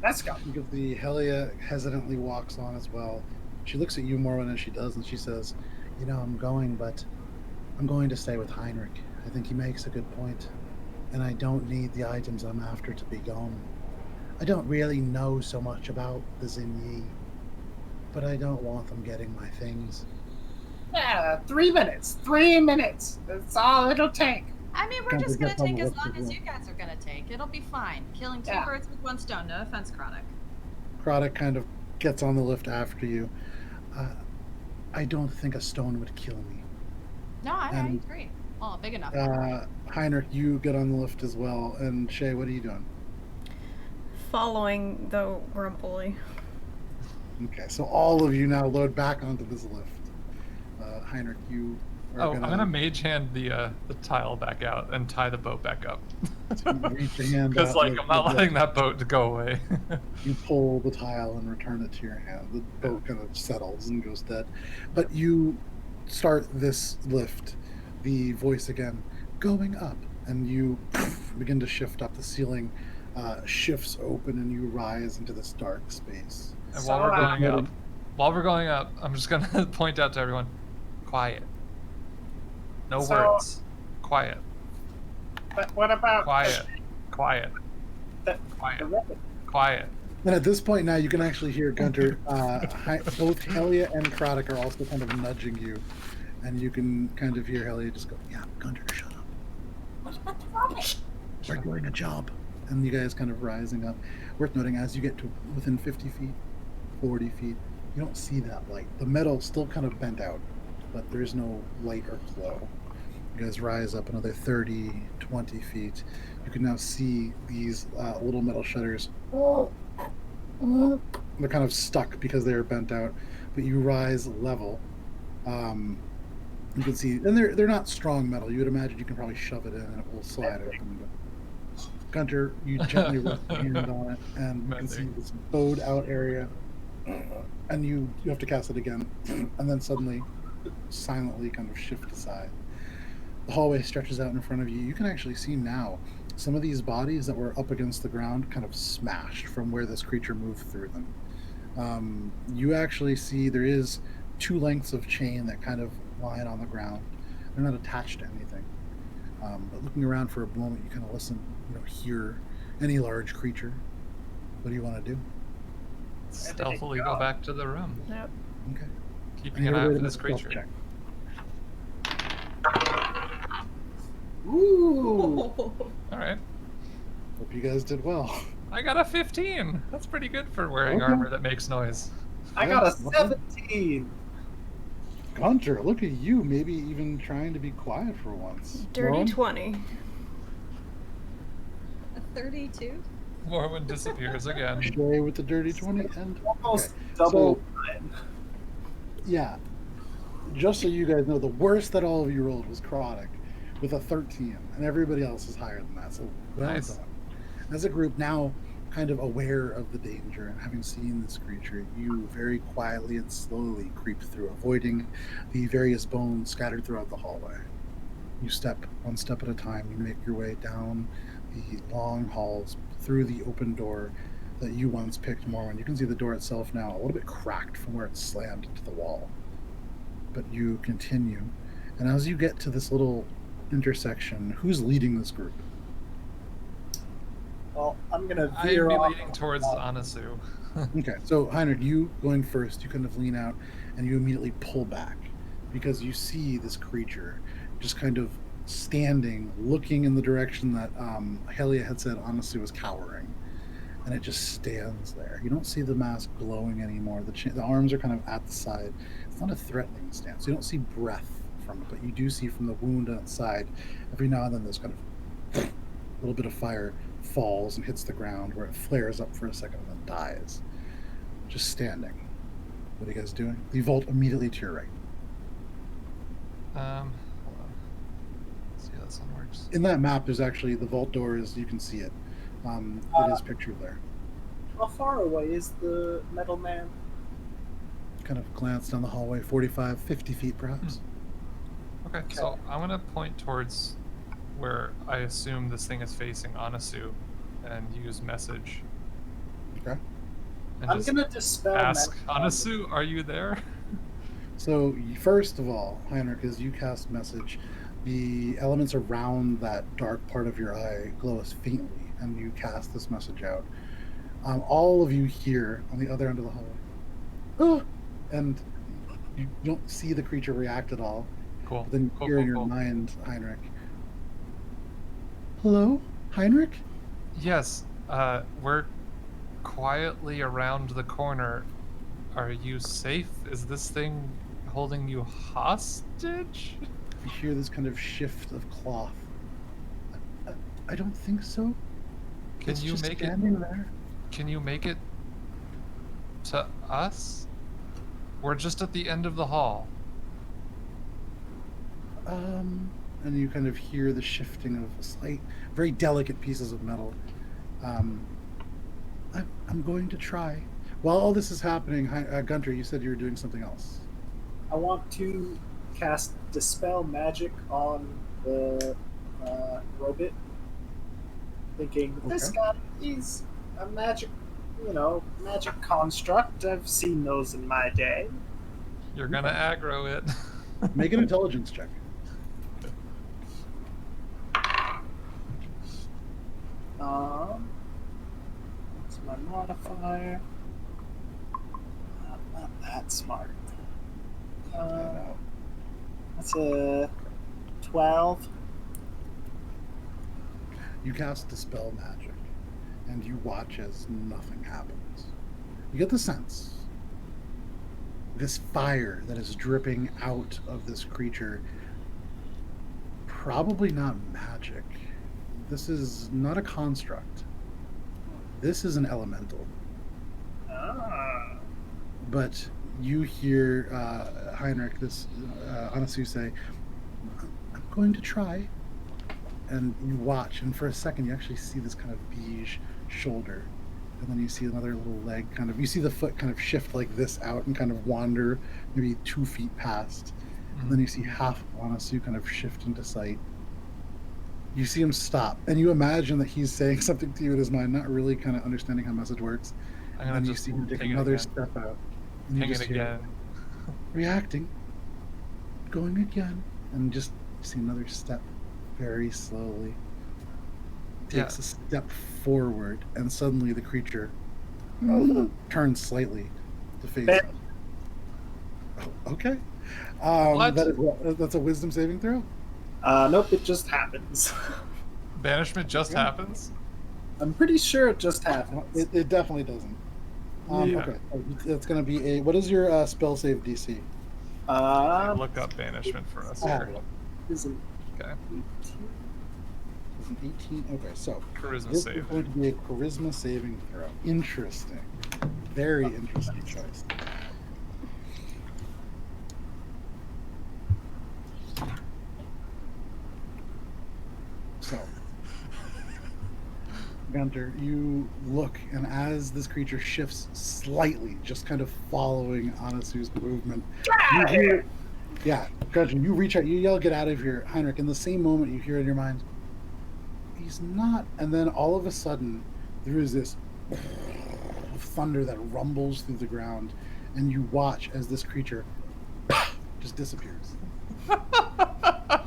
Let's go. Because the Helia hesitantly walks on as well. She looks at you, Morwen, as she does, and she says, I'm going, but I'm going to stay with Heinrich. I think he makes a good point, and I don't need the items I'm after to be gone. I don't really know so much about the Zinyi, but I don't want them getting my things. Yeah, 3 minutes. 3 minutes. That's all it'll take. I mean, we're Can't just gonna forget take the as lift long as as well. you guys are gonna take. It'll be fine. Killing two Yeah. birds with one stone. No offense, Chronic. Craddock kind of gets on the lift after you. I don't think a stone would kill me. No, I And- agree. Oh, big enough. Heinrich, you get on the lift as well. And Shae, what are you doing? Following the Grumpily. Okay, so all of you now load back onto this lift. Heinrich, you are Oh, I'm gonna mage hand the tile back out and tie the boat back up. reach your hand Because out, I'm not letting that boat to go away. You pull the tile and return it to your hand. The boat kind of settles and goes dead. But you start this lift, the voice again, going up, and you begin to shift up. The ceiling shifts open, and you rise into this dark space. And So, while we're going up, I'm just gonna point out to everyone, quiet. No So- words. Quiet. But what about Quiet. Quiet. the Quiet. ribbon? Quiet. And at this point now, you can actually hear Guntir. Both Helia and Craddock are also kind of nudging you, and you can kind of hear Helia just go, "Yeah, Guntir, shut up. What about the rubbish? We're doing a job." And you guys kind of rising up. Worth noting, as you get to within 50 feet, 40 feet, you don't see that light. The metal's still kind of bent out, but there's no light or glow. You guys rise up another 30, 20 feet. You can now see these little metal shutters. They're kind of stuck because they're bent out, but you rise level. You can see, and they're not strong metal. You would imagine you can probably shove it in and it will slide open. Guntir, you gently rest your hand on it, and you can see this bowed out area, and you have to cast it again, and then suddenly, silently kind of shift aside. The hallway stretches out in front of you. You can actually see now some of these bodies that were up against the ground kind of smashed from where this creature moved through them. You actually see there is 2 lengths of chain that kind of line on the ground. They're not attached to anything. But looking around for a moment, you kind of listen, hear any large creature. What do you want to do? Stealthily go back to the room, Yep. Okay. keeping an eye out for this Stealth creature. check. Ooh. All right. Hope you guys did well. I got a 15. That's pretty good for wearing Okay. armor that makes noise. I got a Yeah, 17. Guntir, look at you, maybe even trying to be quiet for once. Dirty Morwen? 20. A 32. Morwen disappears again. Shae with the dirty 20, and Almost okay. double. Yeah. Just so you guys know, the worst that all of you rolled was Chronic, with a 13, and everybody else is higher than that. So well Nice. done. As a group, now kind of aware of the danger and having seen this creature, you very quietly and slowly creep through, avoiding the various bones scattered throughout the hallway. You step one step at a time. You make your way down the long halls through the open door that you once picked, Morwen. You can see the door itself now a little bit cracked from where it's slammed into the wall. But you continue, and as you get to this little intersection, who's leading this group? Well, I'm gonna I'd veer be off. leaning towards Anasui. Okay, so Heinrich, you going first, you kind of lean out and you immediately pull back because you see this creature just kind of standing, looking in the direction that Helia had said Anasui was cowering. And it just stands there. You don't see the mask glowing anymore. The arms are kind of at the side. It's not a threatening stance. You don't see breath from it, but you do see from the wound on its side, every now and then there's kind of a little bit of fire falls and hits the ground where it flares up for a second and then dies. Just standing. What are you guys doing? You vault immediately to your right. Hold on. Let's see how this one works. In that map, there's actually the vault door is, you can see it. It is pictured there. How far away is the metal man? Kind of glance down the hallway, 45, 50 feet perhaps. Okay, so I'm gonna point towards where I assume this thing is facing Anasui and use message. Okay. And I'm just gonna dispel ask magic. Anasui, are you there? So first of all, Heinrich, as you cast message, the elements around that dark part of your eye glow as faintly, and you cast this message out. All of you hear on the other end of the hallway, "Oh!" and you don't see the creature react at all. Cool. But then you Cool, hear in cool, your cool. mind, Heinrich. Hello, Heinrich? Yes, we're quietly around the corner. Are you safe? Is this thing holding you hostage? You hear this kind of shift of cloth. I don't think so. Can It's you just make it? standing there. Can you make it to us? We're just at the end of the hall. And you kind of hear the shifting of slight, very delicate pieces of metal. I'm going to try. While all this is happening, Guntir, you said you were doing something else. I want to cast Dispel Magic on the robot. Thinking, this Okay. guy, he's a magic construct. I've seen those in my day. You're gonna aggro it. Make an intelligence check. What's my modifier? Not that smart. That's a 12. You cast Dispel Magic, and you watch as nothing happens. You get the sense this fire that is dripping out of this creature, probably not magic. This is not a construct. This is an elemental. Ah. But you hear Heinrich, this Anasui say, I'm going to try. And you watch, and for a second you actually see this kind of beige shoulder. And then you see another little leg kind of, you see the foot kind of shift like this out and kind of wander maybe 2 feet past. And then you see half of Anasui kind of shift into sight. You see him stop, and you imagine that he's saying something to you in his mind, not really kind of understanding how message works. I'm And gonna then you just see him take ping it another again. step out. And you Ping just it hear, again. reacting, going again, and just see another step very slowly. Takes a step forward, and suddenly the creature turns slightly to face Bam. up. Oh, okay. What? That's a wisdom saving throw? Nope, it just happens. Banishment just Yeah. happens? I'm pretty sure it just happens. It definitely doesn't. Yeah. Okay, it's going to be a. What is your spell save DC? Look up banishment for us Ah, here. Is it Okay. 18? It's an 18. Okay, so Charisma this save. is going to be a charisma saving throw. Interesting. Very interesting choice. Guntir, you look, and as this creature shifts slightly, just kind of following Anasui's movement, you hear, yeah, Guntir, you reach out, you yell, "Get out of here!" Heinrich, in the same moment, you hear in your mind, "He's not," and then all of a sudden, there is this thunder that rumbles through the ground, and you watch as this creature just disappears.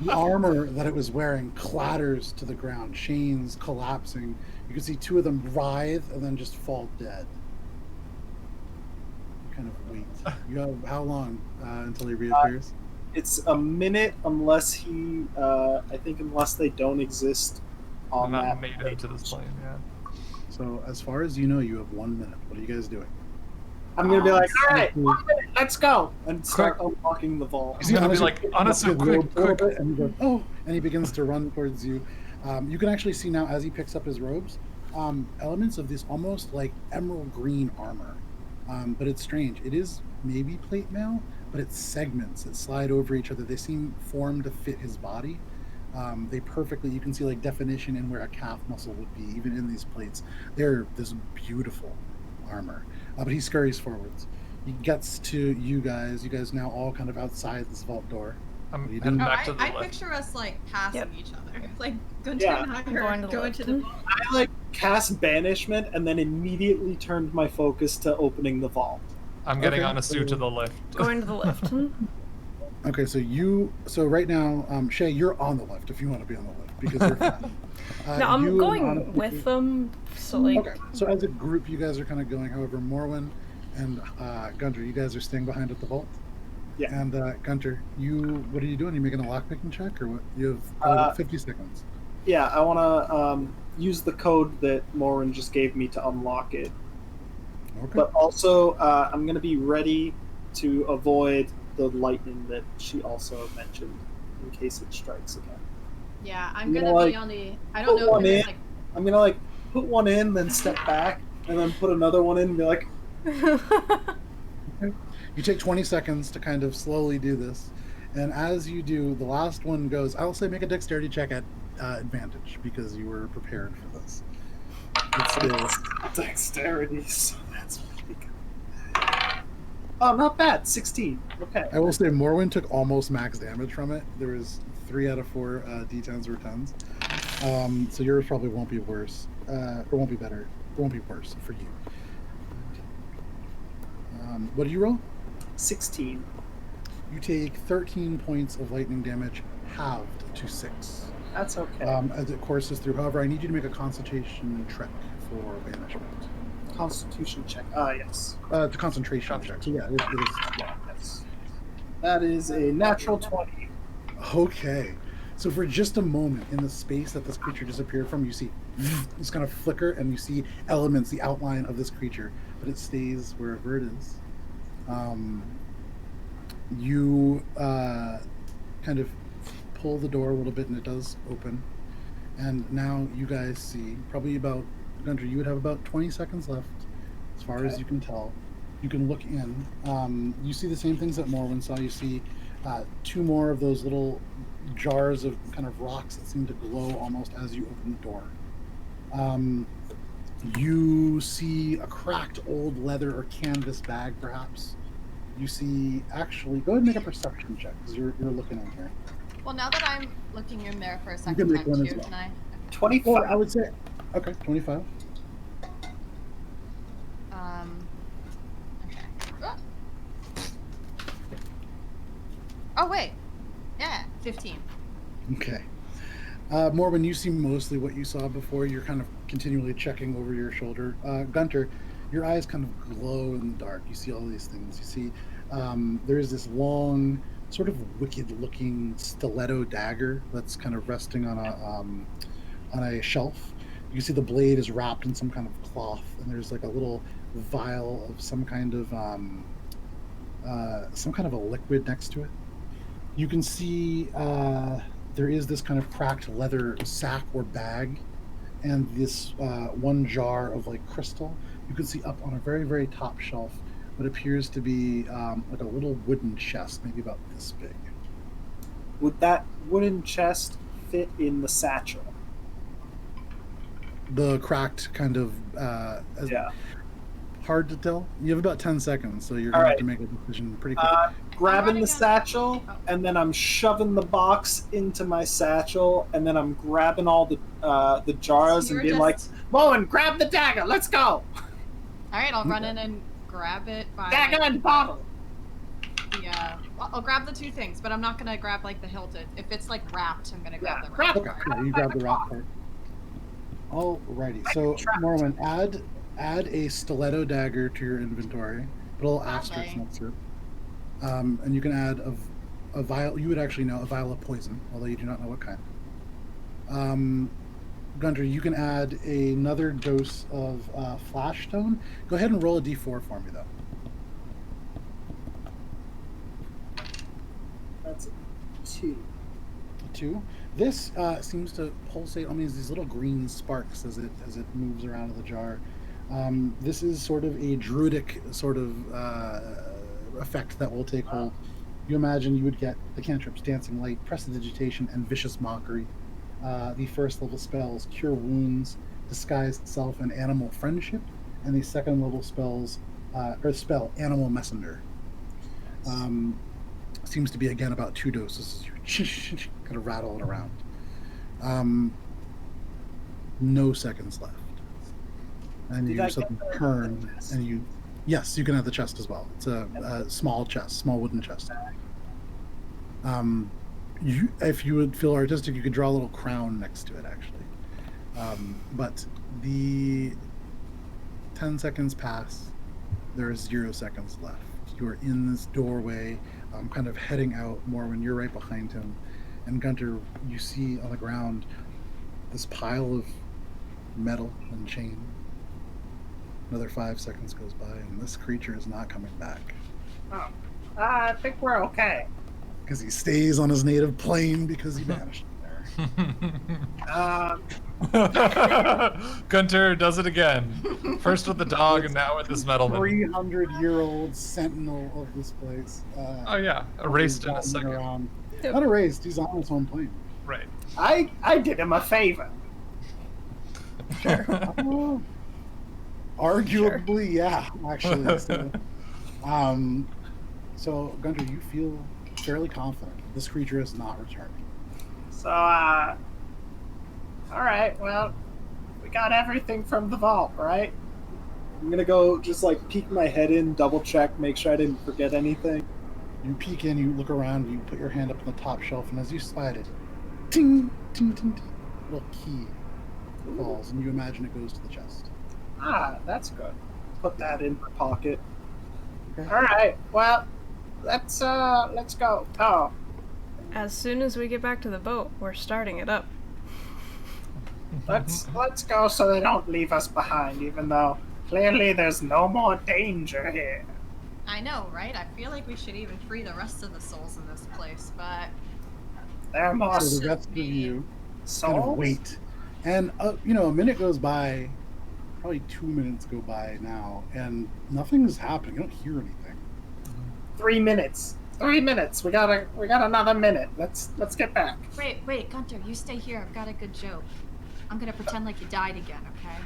The armor that it was wearing clatters to the ground, chains collapsing. You can see two of them writhe and then just fall dead. You kind of wait. You have how long until he reappears? It's a minute unless unless they don't exist on I'm not that made plane. into this plane, yeah. So as far as you know, you have 1 minute. What are you guys doing? I'm gonna be like, all right, 1 minute, let's go, and start unlocking the vault. He's gonna be like, Anasui, quick. And he goes, oh, and he begins to run towards you. You can actually see now as he picks up his robes, elements of this almost like emerald green armor. But it's strange. It is maybe plate mail, but it's segments that slide over each other. They seem formed to fit his body. They perfectly, you can see like definition in where a calf muscle would be, even in these plates. They're this beautiful armor. But he scurries forwards. He gets to you guys. You guys now all kind of outside this vault door. I'm What are you heading doing? back to the I left. picture us like passing Yep. each other, like Guntir Yeah. and I Going are to the going left. to the vault. I like cast banishment and then immediately turned my focus to opening the vault. I'm getting Okay. Anasui to the left. Going to the left. Okay, so right now, Shae, you're on the left if you want to be on the left because you're fast. No, I'm you and going Anasui- with them. So like, Okay, so as a group, you guys are kind of going. However, Morwen and Guntir, you guys are staying behind at the vault. Yeah. And Guntir, what are you doing? Are you making a lockpicking check, or what? You have probably 50 seconds. Yeah, I want to use the code that Morwen just gave me to unlock it. Okay. But also, I'm going to be ready to avoid the lightning that she also mentioned in case it strikes again. Yeah, I'm You gonna know, be like, on the. I don't put know one if in. it's like. I'm going to like put one in, then step back, and then put another one in and be like, You take 20 seconds to kind of slowly do this, and as you do, the last one goes. I'll say make a dexterity check at advantage because you were prepared for this. It's dexterity, so that's pretty good. Oh, not bad. 16. Okay. I will say Morwen took almost max damage from it. There was 3 out of 4 D10s were 10s. So yours probably won't be worse, or won't be better. It won't be worse for you. What do you roll? 16. You take 13 points of lightning damage, halved to 6. That's okay. As it courses through. However, I need you to make a concentration check for banishment. Constitution check. Yes. It's a concentration check. So yeah, it is. Yeah, yes. That is a natural 20. Okay. So for just a moment in the space that this creature disappeared from, you see this kind of flicker, and you see elements, the outline of this creature, but it stays wherever it is. You kind of pull the door a little bit, and it does open. And now you guys see probably about, Guntir, you would have about 20 seconds left, as far as you can tell. You can look in. You see the same things that Morwen saw. You see 2 more of those little jars of kind of rocks that seem to glow almost as you open the door. You see a cracked old leather or canvas bag, perhaps. You see, actually, go ahead and make a perception check because you're looking in here. Well, now that I'm looking in there for a can second make time one too, as well. can I? 25. Well, I would say, okay, 25. Okay. Oh wait. Yeah, 15. Okay. Morwen, you see mostly what you saw before. You're kind of continually checking over your shoulder. Guntir, your eyes kind of glow in the dark. You see all these things. You see there is this long, sort of wicked-looking stiletto dagger that's kind of resting on a shelf. You see the blade is wrapped in some kind of cloth, and there's like a little vial of some kind of a liquid next to it. You can see there is this kind of cracked leather sack or bag, and this one jar of like crystal. You can see up on a very, very top shelf what appears to be like a little wooden chest, maybe about this big. Would that wooden chest fit in the satchel? the cracked kind of Yeah. hard to tell. You have about 10 seconds, so you're All gonna have right. to make a decision pretty quick. Grabbing running the out. satchel, Oh. and then I'm shoving the box into my satchel, and then I'm grabbing all the jars So and you're being like, just- Morwen, grab the dagger, let's go! All right, I'll run in and grab it by Dagger and bottle! I'll grab the two things, but I'm not gonna grab like the hilted. If it's like wrapped, I'm gonna grab Yeah, the grab wrapped Okay, part. yeah, you grab the rock part. Alrighty, so Morwen, add a stiletto dagger to your inventory. Put a little asterisk Okay. next to it. And you can add a vial. You would actually know a vial of poison, although you do not know what kind. Gunter, you can add another dose of flash stone. Go ahead and roll a d4 for me, though. That's 2. 2. This seems to pulsate on these little green sparks as it moves around in the jar. This is sort of a druidic sort of effect that will take hold. You imagine you would get the cantrips Dancing Light, Prestidigitation, and Vicious Mockery. The first level spells Cure Wounds, Disguise Self, and Animal Friendship, and the second level spells spell Animal Messenger. Seems to be again about 2 doses. You kind of rattle it around. No seconds left, and Did you I suddenly get the turn, chest? and you yes, you can have the chest as well. It's a small chest, small wooden chest. You, if you would feel artistic, you could draw a little crown next to it, actually. But the 10 seconds pass. There is 0 seconds left. You are in this doorway, kind of heading out more when you're right behind him. And Gunter, you see on the ground this pile of metal and chain. Another 5 seconds goes by, and this creature is not coming back. Oh. I think we're okay. Because he stays on his native plane because he vanished there. Gunter does it again. First with the dog, and now with this metal man. 300-year-old sentinel of this place. Oh yeah, erased in a wandering second. around. Not erased, he's on his own plane. Right. I did him a favor. Sure. Arguably, yeah, actually. So, Gunter, you feel fairly confident this creature is not returning. So, alright, well, we got everything from the vault, right? I'm gonna go just like peek my head in, double check, make sure I didn't forget anything. You peek in, you look around, you put your hand up on the top shelf, and as you slide it, ting, ting, ting, ting, a little key falls, and you imagine it goes to the chest. Ah, that's good. Put that in my pocket. Okay. Alright, well, let's go. Oh, As soon as we get back to the boat, we're starting it up. let's go so they don't leave us behind, even though clearly there's no more danger here. I know, right? I feel like we should even free the rest of the souls in this place, but There are more So the rest of you kind of souls. wait, and a minute goes by, probably 2 minutes go by now, and nothing's happening. You don't hear anything. 3 minutes. 3 minutes. We got another minute. Let's get back. wait, Gunter, you stay here. I've got a good joke. I'm gonna pretend like you died again, okay?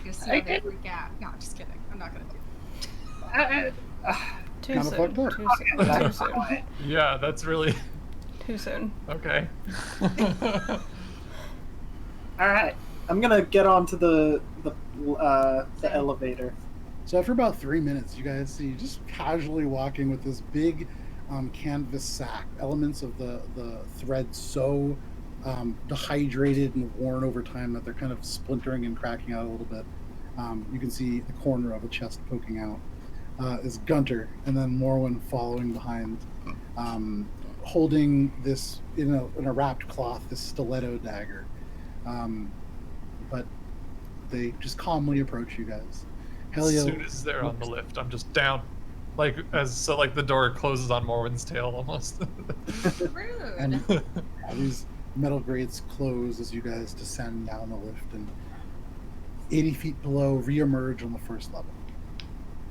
You're gonna see how they freak out. No, I'm just kidding. I'm not gonna do Too Kinda soon. fucked up. Too soon. Too soon. Yeah, that's really Too soon. okay. All right. I'm gonna get onto the elevator. So after about 3 minutes, you guys see just casually walking with this big canvas sack. Elements of the thread so dehydrated and worn over time that they're kind of splintering and cracking out a little bit. You can see the corner of a chest poking out. Is Gunter, and then Morwen following behind, holding this in a wrapped cloth, this stiletto dagger. But they just calmly approach you guys. As soon as they're on the lift, I'm just down. Like the door closes on Morwen's tail almost. it. Rude. And these metal grates close as you guys descend down the lift, and 80 feet below, re-emerge on the first level.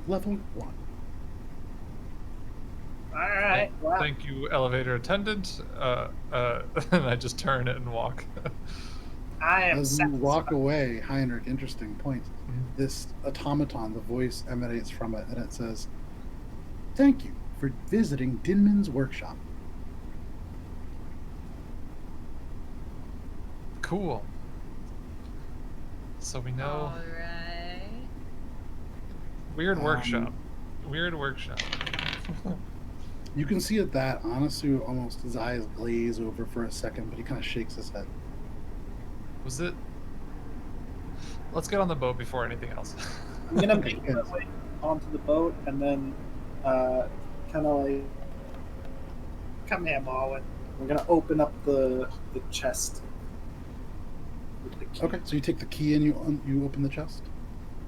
Level 1. All right. Well, Thank you, elevator attendant. And I just turn it and walk. I am As you walk satisfied. away, Heinrich, interesting point. Mhm. This automaton, the voice emanates from it, and it says, "Thank you for visiting Dinman's workshop." Cool. So we know. All right. Weird Um, workshop. Weird workshop. You can see at that, Anasui almost, his eyes glaze over for a second, but he kind of shakes his head. Was it? Let's get on the boat before anything else. I'm gonna Okay, make good. my way onto the boat and then kind of like, come here, Morwen. We're gonna open up the chest with the key. Okay, so you take the key and you open the chest.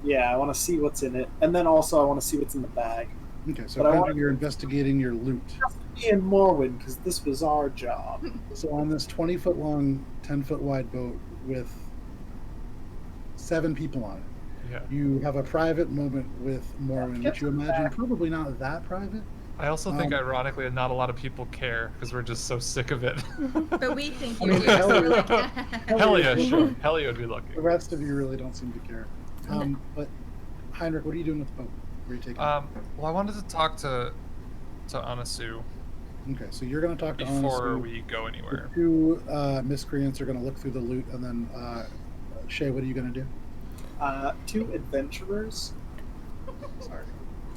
Yeah, I want to see what's in it, and then also I want to see what's in the bag. Okay, so But I kind wanna- of you're investigating your loot. Just me and Morwen, because this was our job. So on this 20-foot long, 10-foot wide boat with 7 people on it, Yeah. you have a private moment with Morwen, Get which you to the imagine back. probably not that private. I also think, Um, ironically, not a lot of people care because we're just so sick of it. But we think I you mean, do. So we're like, Hell yeah, sure. Hell yeah, would be lucky. The rest of you really don't seem to care. But Heinrich, what are you doing with the boat? Where are you taking it? Well, I wanted to talk to Anasui Okay, so you're going to talk to before Anasui. we go The anywhere. 2 miscreants are going to look through the loot, and then Shae, what are you going to do? 2 adventurers. Sorry.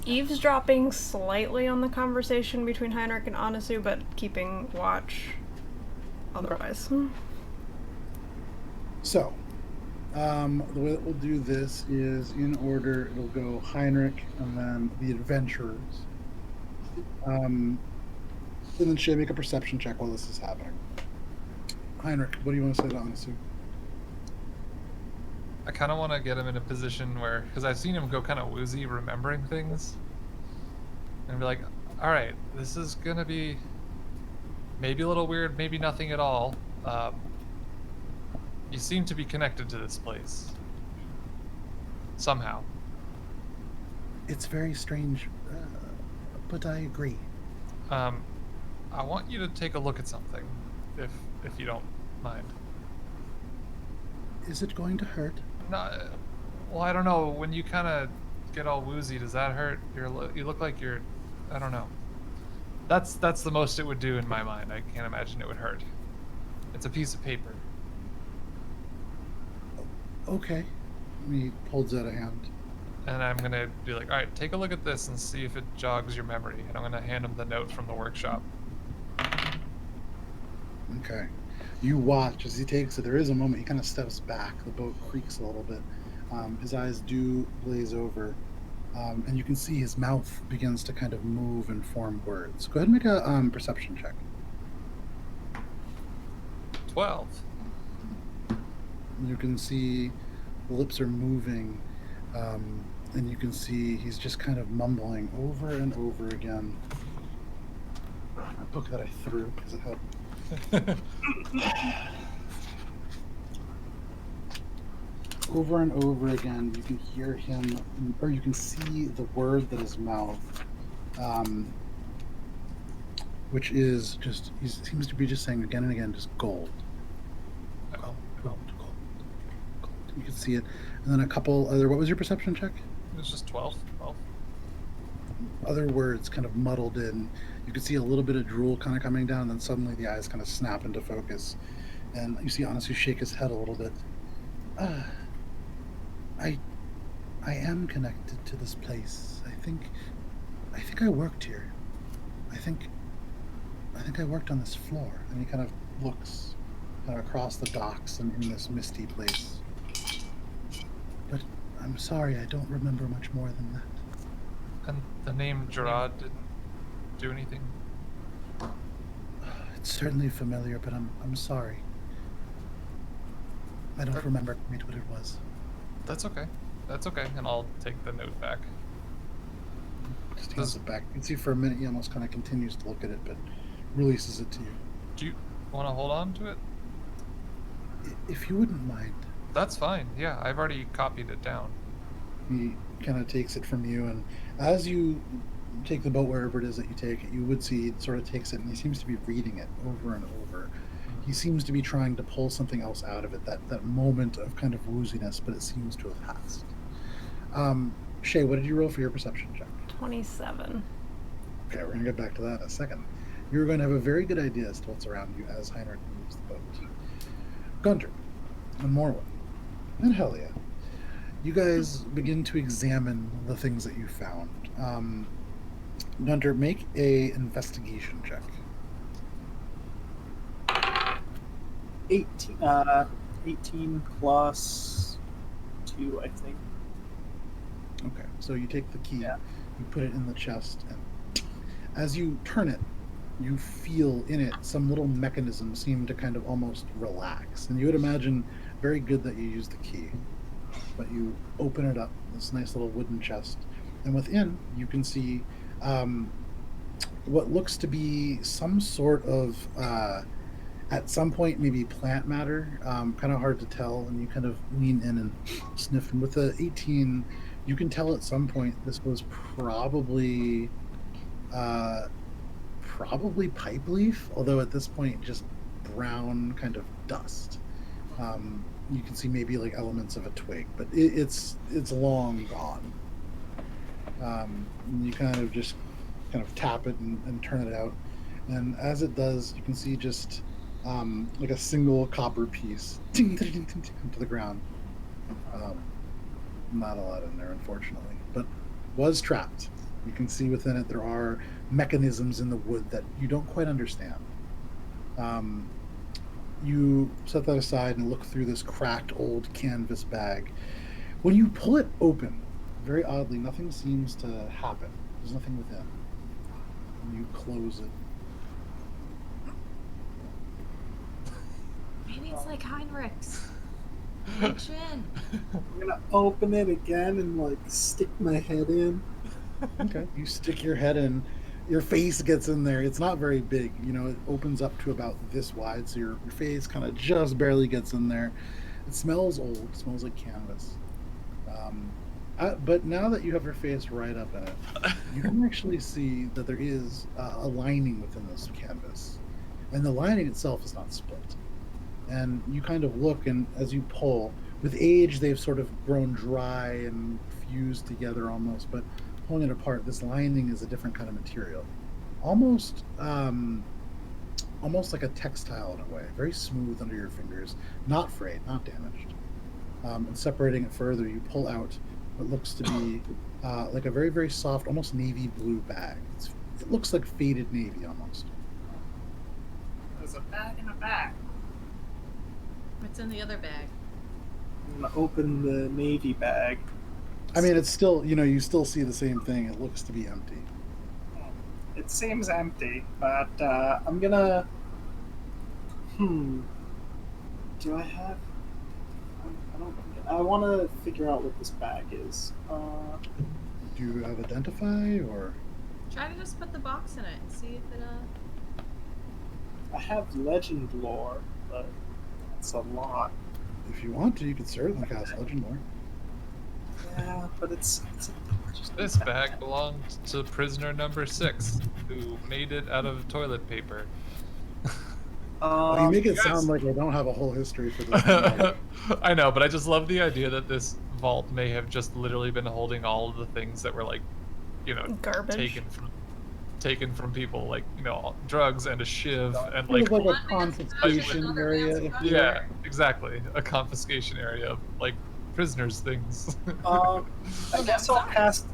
Eavesdropping slightly on the conversation between Heinrich and Anasui, but keeping watch otherwise. So, the way that we'll do this is in order. It'll go Heinrich and then the adventurers. And then Shae, make a perception check while this is happening. Heinrich, what do you want to say to Anasui? I kind of want to get him in a position where, because I've seen him go kind of woozy remembering things, and be like, all right, this is going to be maybe a little weird, maybe nothing at all. You seem to be connected to this place. Somehow. It's very strange, but I agree. I want you to take a look at something, if you don't mind. Is it going to hurt? No, well, I don't know. When you kind of get all woozy, does that hurt? You look like you're, I don't know. That's the most it would do in my mind. I can't imagine it would hurt. It's a piece of paper. Okay. He holds out a hand. And I'm gonna be like, all right, take a look at this and see if it jogs your memory. And I'm gonna hand him the note from the workshop. Okay. You watch as he takes it. There is a moment he kind of steps back. The boat creaks a little bit. His eyes do glaze over. And you can see his mouth begins to kind of move and form words. Go ahead and make a perception check. 12. You can see the lips are moving. And you can see he's just kind of mumbling over and over again. A book that I threw because it had over and over again. You can hear him, or you can see the word that is mouthed, which is just, he seems to be just saying again and again, just gold. Gold, gold, gold, gold. You can see it. And then a couple other, what was your perception check? It was just 12. 12. Other words kind of muddled in. You can see a little bit of drool kind of coming down, and then suddenly the eyes kind of snap into focus. And you see Anasui shake his head a little bit. I am connected to this place. I think I worked here. I think I worked on this floor. And he kind of looks kind of across the docks and in this misty place. But I'm sorry, I don't remember much more than that. And the name Gerard didn't do anything? It's certainly familiar, but I'm sorry. I don't remember quite what it was. That's okay. That's okay. And I'll take the note back. Just hands it back. You can see for a minute he almost kind of continues to look at it, but releases it to you. Do you want to hold on to it? If you wouldn't mind. That's fine. Yeah, I've already copied it down. He kind of takes it from you, and as you take the boat wherever it is that you take it, you would see he sort of takes it, and he seems to be reading it over and over. he seems to be trying to pull something else out of it, that moment of kind of wooziness, but it seems to have passed. Shae, what did you roll for your perception check? 27. Okay, we're going to get back to that in a second. You're going to have a very good idea as to what's around you as Heinrich moves the boat. Guntir and Morwen and Helia, you guys begin to examine the things that you found. Guntir, make a investigation check. 18 plus 2, I think. Okay, so you take the key, Yeah. you put it in the chest, and as you turn it, you feel in it some little mechanism seem to kind of almost relax. And you would imagine very good that you use the key. But you open it up, this nice little wooden chest, and within you can see what looks to be some sort of, at some point, maybe plant matter, kind of hard to tell, and you kind of lean in and sniff. And with the 18, you can tell at some point this was probably pipe leaf, although at this point just brown kind of dust. You can see maybe like elements of a twig, but it's long gone. And you kind of just tap it and turn it out, and as it does, you can see just like a single copper piece to the ground. Not a lot in there, unfortunately, but was trapped. You can see within it there are mechanisms in the wood that you don't quite understand. You set that aside and look through this cracked old canvas bag. When you pull it open, very oddly, nothing seems to happen. There's nothing within. When you close it, Maybe it's like Heinrich's. Reach in. I'm gonna open it again and like stick my head in. okay, you stick your head in, your face gets in there. It's not very big, it opens up to about this wide, so your face kind of just barely gets in there. It smells old, it smells like canvas. But now that you have your face right up in it, you can actually see that there is a lining within this canvas, and the lining itself is not split. And you kind of look, and as you pull, with age they've sort of grown dry and fused together almost, but pulling it apart, this lining is a different kind of material, almost like a textile in a way, very smooth under your fingers, not frayed, not damaged. And separating it further, you pull out what looks to be like a very, very soft, almost navy blue bag. It looks like faded navy almost. There's a bag in a bag. What's in the other bag? I'm gonna open the navy bag. I mean, it's still, you still see the same thing. It looks to be empty. It seems empty, but I'm gonna. Do I have? I don't. I want to figure out what this bag is. Do you have identify or? Try to just put the box in it and see if it I have legend lore, but it's a lot. If you want to, you could certainly cast Legend Lore. Yeah, but it's This bag belonged to prisoner number 6, who made it out of toilet paper. You make it guys- sound like I don't have a whole history for this. I know, but I just love the idea that this vault may have just literally been holding all of the things that were like, Garbage. taken from people, like drugs and a shiv and Kind like of like a confiscation area. If you yeah, exactly, a confiscation area of like prisoners' things. I guess I'll cast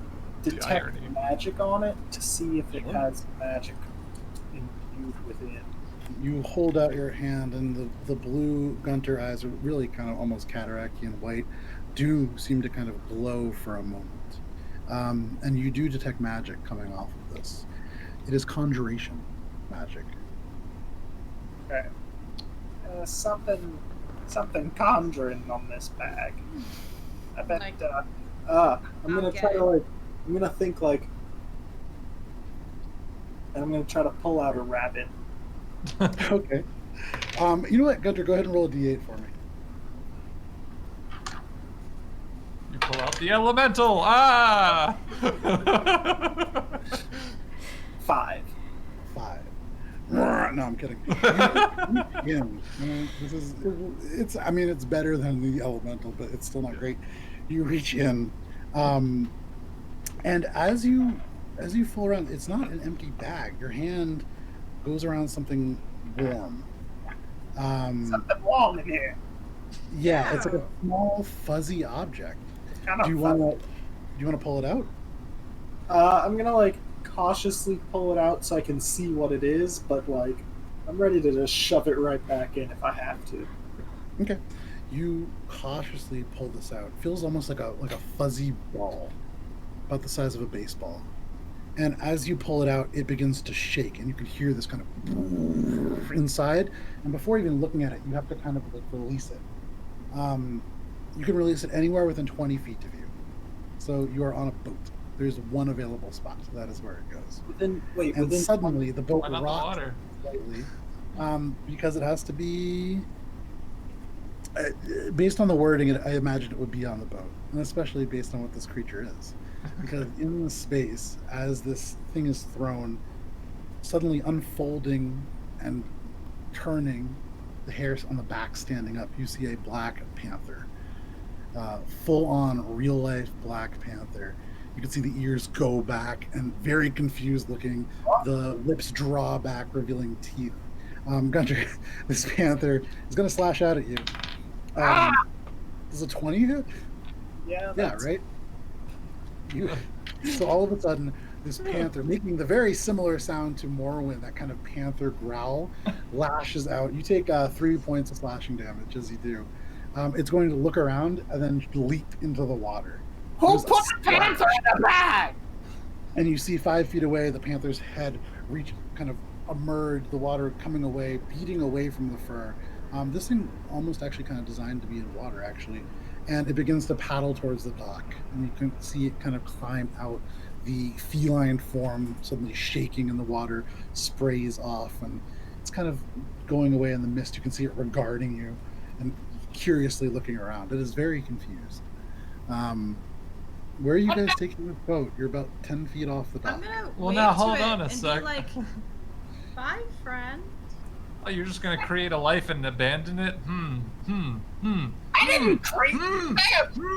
The detect irony. magic on it to see if it has magic imbued within. You hold out your hand, and the blue Guntir eyes are really kind of almost cataracty and white, do seem to kind of glow for a moment. And you do detect magic coming off of this. It is conjuration magic. Okay. Something conjuring on this bag. I bet. Like- I'm gonna try to like. I'm gonna think like. And I'm gonna try to pull out a rabbit. Okay. You know what, Guntir, go ahead and roll a d8 for me. You pull out the elemental. Ah! 5. 5. No, I'm kidding. It's better than the elemental, but it's still not great. You reach in, and as you fool around, it's not an empty bag. Your hand goes around something warm. Something warm in here. Yeah, it's like a small fuzzy object. It's kind of Do you want to pull it out? I'm gonna like cautiously pull it out so I can see what it is, but like I'm ready to just shove it right back in if I have to. Okay. You cautiously pull this out. It feels almost like a fuzzy ball, about the size of a baseball. And as you pull it out, it begins to shake, and you can hear this kind of inside. And before even looking at it, you have to kind of like release it. You can release it anywhere within 20 feet of you. So you are on a boat. There's one available spot. So that is where it goes. Within suddenly the boat Why not the rocks water? slightly, because it has to be. Based on the wording, I imagine it would be on the boat, and especially based on what this creature is. Because in the space, as this thing is thrown, suddenly unfolding and turning, the hairs on the back standing up, you see a black panther. Full-on, real-life black panther. You can see the ears go back and very confused looking. The lips draw back, revealing teeth. Guntir, this panther is going to slash out at you. Does a 20 hit? Yeah, right? So all of a sudden, this panther, making the very similar sound to Morwen, that kind of panther growl, lashes out. You take 3 points of slashing damage as you do. It's going to look around and then leap into the water. Who put the panther in the bag? And you see 5 feet away, the panther's head kind of emerge, the water coming away, beating away from the fur. This thing almost actually kind of designed to be in water, actually. And it begins to paddle towards the dock. And you can see it kind of climb out. The feline form suddenly shaking in the water, sprays off, and it's kind of going away in the mist. You can see it regarding you and curiously looking around. It is very confused. Where are you guys taking the boat? You're about 10 feet off the dock. I'm gonna Well, wave now to hold it on a and sec. Be like, bye, friend. Oh, you're just gonna create a life and abandon it? I didn't create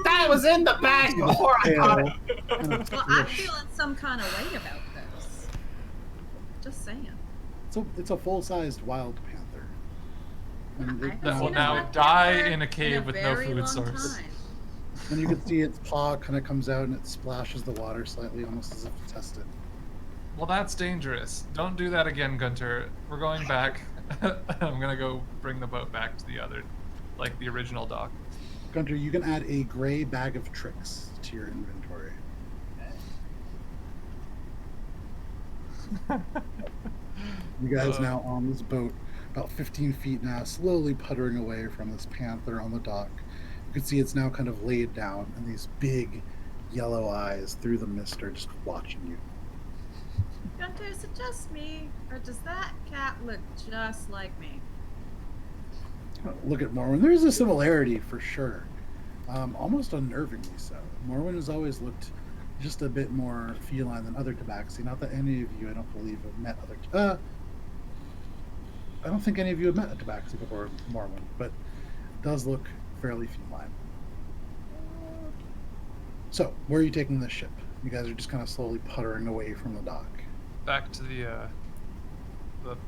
that was in the bag before I got it. Well, I'm feeling some kind of way about this. Just saying. It's a full-sized wild panther. And I it- haven't That will seen a now wild die panther in a cave with no very food long source. time. And you can see its paw kind of comes out and it splashes the water slightly, almost as if to test it. Well, that's dangerous. Don't do that again, Guntir. We're going back. I'm gonna go bring the boat back to the other, like the original dock. Guntir, you can add a gray bag of tricks to your inventory. You guys now on this boat, about 15 feet now, slowly puttering away from this panther on the dock. You can see it's now kind of laid down, and these big yellow eyes through the mist are just watching you. Gunter, is it just me, or does that cat look just like me? Look at Morwen. There's a similarity for sure. Almost unnervingly so. Morwen has always looked just a bit more feline than other tabaxi. Not that any of you, I don't believe, have met other... I don't think any of you have met a tabaxi before Morwen, but it does look fairly feline. So, where are you taking this ship? You guys are just kind of slowly puttering away from the dock. Back to the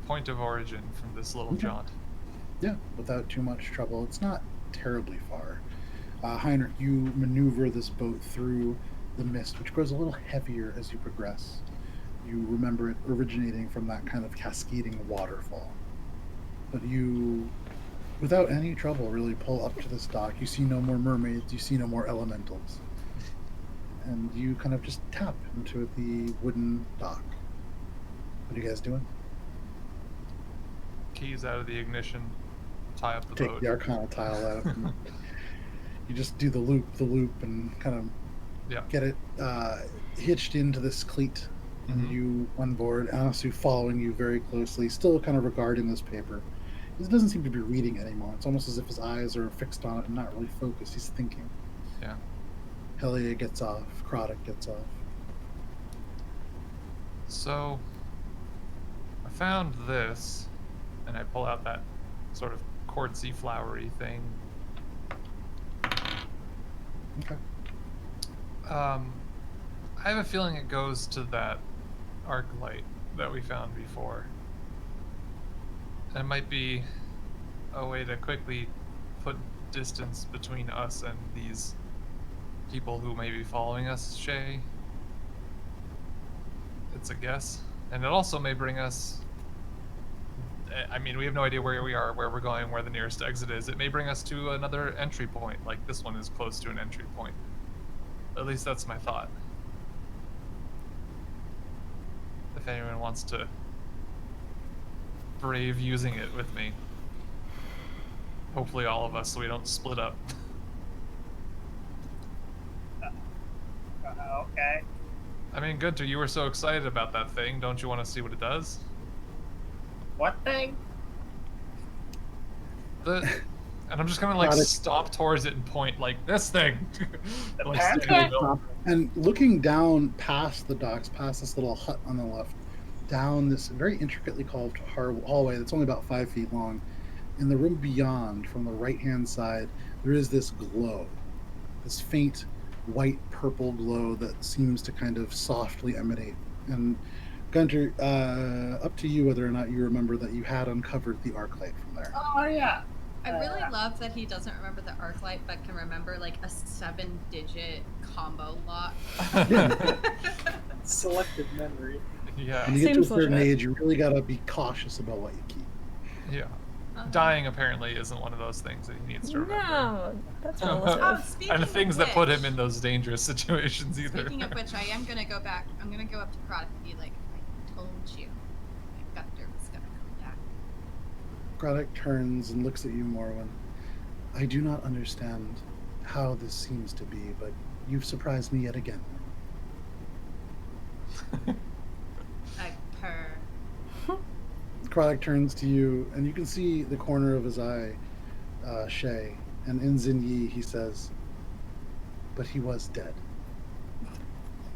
point of origin from this little Okay. jaunt. Yeah, without too much trouble. It's not terribly far. Heinrich, you maneuver this boat through the mist, which grows a little heavier as you progress. You remember it originating from that kind of cascading waterfall. But you, without any trouble, really pull up to this dock. You see no more mermaids, you see no more elementals. And you kind of just tap into the wooden dock. What are you guys doing? Keys out of the ignition, tie up the Take boat. the Arcana tile out. And you just do the loop, and kind of Yeah. get it hitched into this cleat. And Mhm. you on board, Anasui following you very closely, still kind of regarding this paper. He doesn't seem to be reading anymore. It's almost as if his eyes are fixed on it and not really focused. He's thinking. Yeah. Helia gets off. Croddock gets off. So, I found this. and I pull out that sort of quartzy, flowery thing. Okay. I have a feeling it goes to that arc light that we found before. It might be a way to quickly put distance between us and these people who may be following us, Shae. It's a guess. And it also may bring us... I mean, we have no idea where we are, where we're going, where the nearest exit is. It may bring us to another entry point, like this one is close to an entry point. At least that's my thought. If anyone wants to brave using it with me. Hopefully all of us, so we don't split up. Okay. I mean, Guntir, you were so excited about that thing. Don't you want to see what it does? What thing? And I'm just gonna like Got it. stomp towards it and point like this thing. The Like, panther? stand in the middle. And looking down past the docks, past this little hut on the left, down this very intricately carved hallway that's only about 5 feet long, in the room beyond, from the right-hand side, there is this glow, this faint white purple glow that seems to kind of softly emanate. And Guntir, up to you whether or not you remember that you had uncovered the arc light from there. Oh yeah. I really love that he doesn't remember the arc light, but can remember like a 7-digit combo lock. Selective memory. Yeah. When you get to a Seems certain legit. age, you really gotta be cautious about what you keep. Yeah. Dying apparently isn't one of those things that he needs to remember. No, that's Oh, relative. speaking And of things that put him which- in those dangerous situations either. Speaking of which, I am gonna go back. I'm gonna go up to Croddick and be like, I told you, Guntir was gonna come back. Croddick turns and looks at you, Morwen. I do not understand how this seems to be, but you've surprised me yet again. I purr. Croddick turns to you, and you can see the corner of his eye, Shae. And in Zinyi, he says, "But he was dead."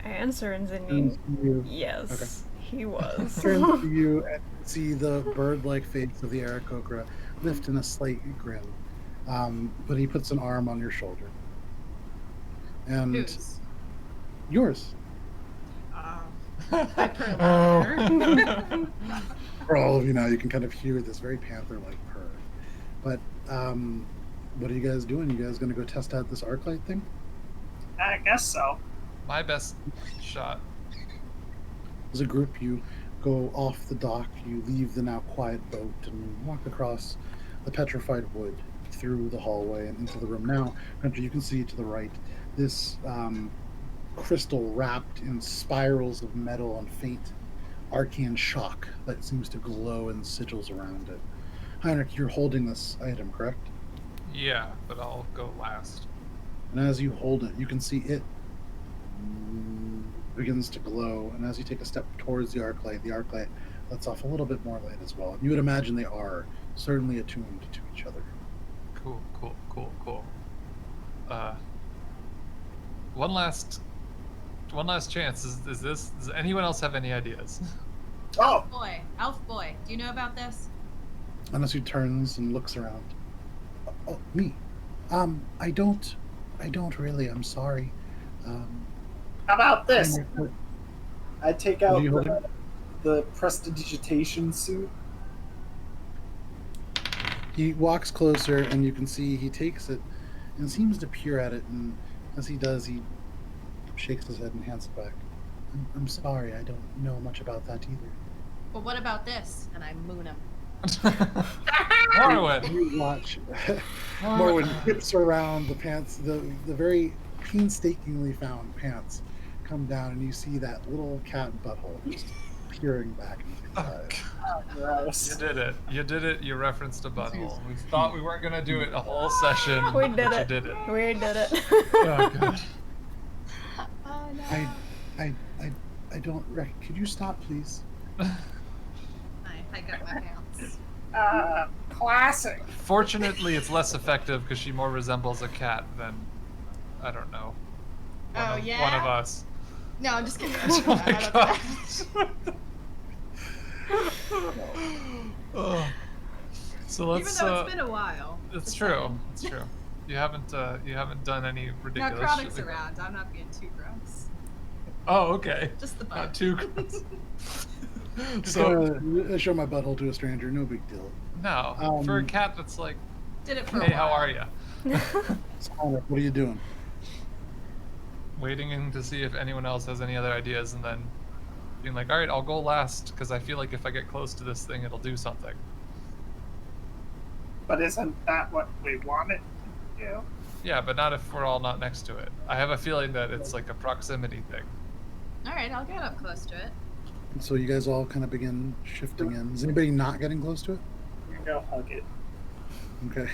I answer in Turns Zinni. to you, Yes, he was. turns to you and see the bird-like face of the Aarakocra lift in a slight grin. But he puts an arm on your shoulder. And Who's? yours. I purr louder. For all of you now, you can kind of hear this very panther-like purr. But what are you guys doing? You guys going to go test out this arc light thing? I guess so. My best shot. As a group, you go off the dock, you leave the now quiet boat, and walk across the petrified wood through the hallway and into the room. Now, Guntir, you can see to the right this crystal wrapped in spirals of metal and faint arcane shock that seems to glow in sigils around it. Heinrich, you're holding this item, correct? Yeah, but I'll go last. And as you hold it, you can see it begins to glow. And as you take a step towards the arc light lets off a little bit more light as well. You would imagine they are certainly attuned to each other. Cool. One last chance. Does anyone else have any ideas? Oh, Elf boy, do you know about this? Anasui turns and looks around. Oh, me? I don't really. I'm sorry. how about this? Heinrich, I take What out are you holding? the prestidigitation suit. He walks closer, and you can see he takes it and seems to peer at it. And as he does, he shakes his head and hands it back. I'm sorry. I don't know much about that either. Well, what about this? And I moon him. Morwen. You watch Morwen whips around the pants, the very painstakingly found pants come down, and you see that little cat butthole just peering back into his eyes. Oh, gross. You did it. You referenced a butthole. We thought we weren't gonna do it a whole session. We did but it. You did it. We did it. Oh god. Oh no. I don't could you stop, please? I hike up my pants. Classic. Fortunately, it's less effective because she more resembles a cat than, I don't know. Oh, One yeah? of us. No, I'm just kidding. Oh my I don't god. Oh. So let's. Even though it's been a while. It's just true. saying. It's true. You haven't done any Now ridiculous. Chronic's shit like that. around. I'm not being too gross. Oh, okay. Just the butt. Not too gross. Just So gonna show my butthole to a stranger. No big deal. no, for a cat that's like, Did it for a hey, how while. are you? So, Heinrich, what are you doing? Waiting in to see if anyone else has any other ideas, and then being like, all right, I'll go last because I feel like if I get close to this thing, it'll do something. But isn't that what we wanted to do? Yeah, but not if we're all not next to it. I have a feeling that it's like a proximity thing. All right, I'll get up close to it. And so you guys all kind of begin shifting in. Is anybody not getting close to it? You go hug it. Okay.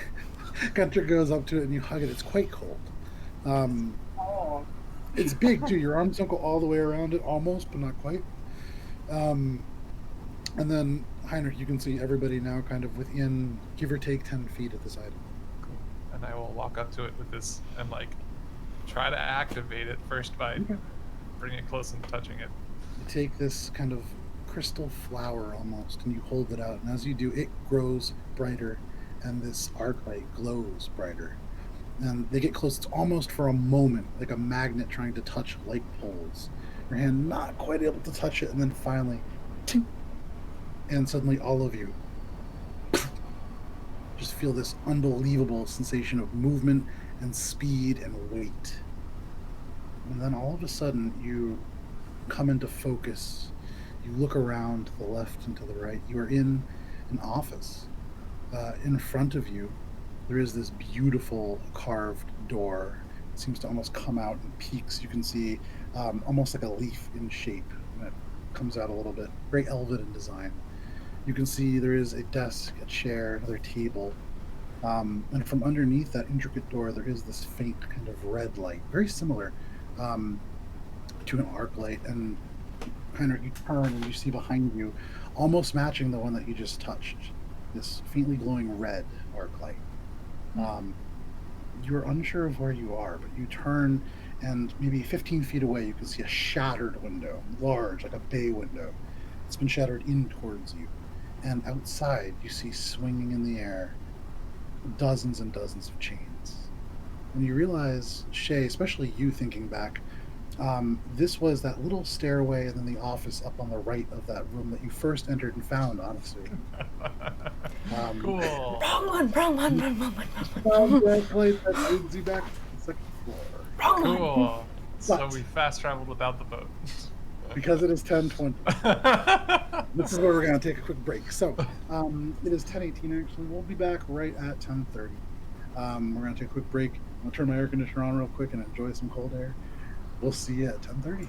Guntir goes up to it and you hug it. It's quite cold. Oh. It's big too. Your arms don't go all the way around it, almost, but not quite. And then Heinrich, you can see everybody now kind of within, give or take 10 feet of this item. Cool. And I will walk up to it with this and like try to activate it first by Okay. bringing it close and touching it. You take this kind of crystal flower almost, and you hold it out. And as you do, it grows brighter, and this arc light glows brighter. And they get close. It's almost for a moment like a magnet trying to touch light poles. Your hand not quite able to touch it, and then finally, tink, and suddenly all of you just feel this unbelievable sensation of movement and speed and weight. And then all of a sudden, you come into focus. You look around to the left and to the right. You are in an office. In front of you, there is this beautiful carved door. It seems to almost come out in peaks. You can see almost like a leaf in shape. And it comes out a little bit. Very elven in design. You can see there is a desk, a chair, another table. And from underneath that intricate door, there is this faint kind of red light. Very similar to an arc light. And Heinrich, you turn and you see behind you, almost matching the one that you just touched, this faintly glowing red arc light. You're unsure of where you are, but you turn and maybe 15 feet away you can see a shattered window, large, like a bay window. It's been shattered in towards you. And outside you see swinging in the air dozens and dozens of chains. And you realize, Shae, especially you thinking back, this was that little stairway and then the office up on the right of that room that you first entered and found, honestly. Cool. Wrong one. That place that leads you back to the second floor. Wrong one. Cool. So But- we fast traveled without the boat. Because it is 10:20. This is where we're going to take a quick break. So it is 10:18 actually. We'll be back right at 10:30. We're going to take a quick break. I'll turn my air conditioner on real quick and enjoy some cold air. We'll see you at 10:30.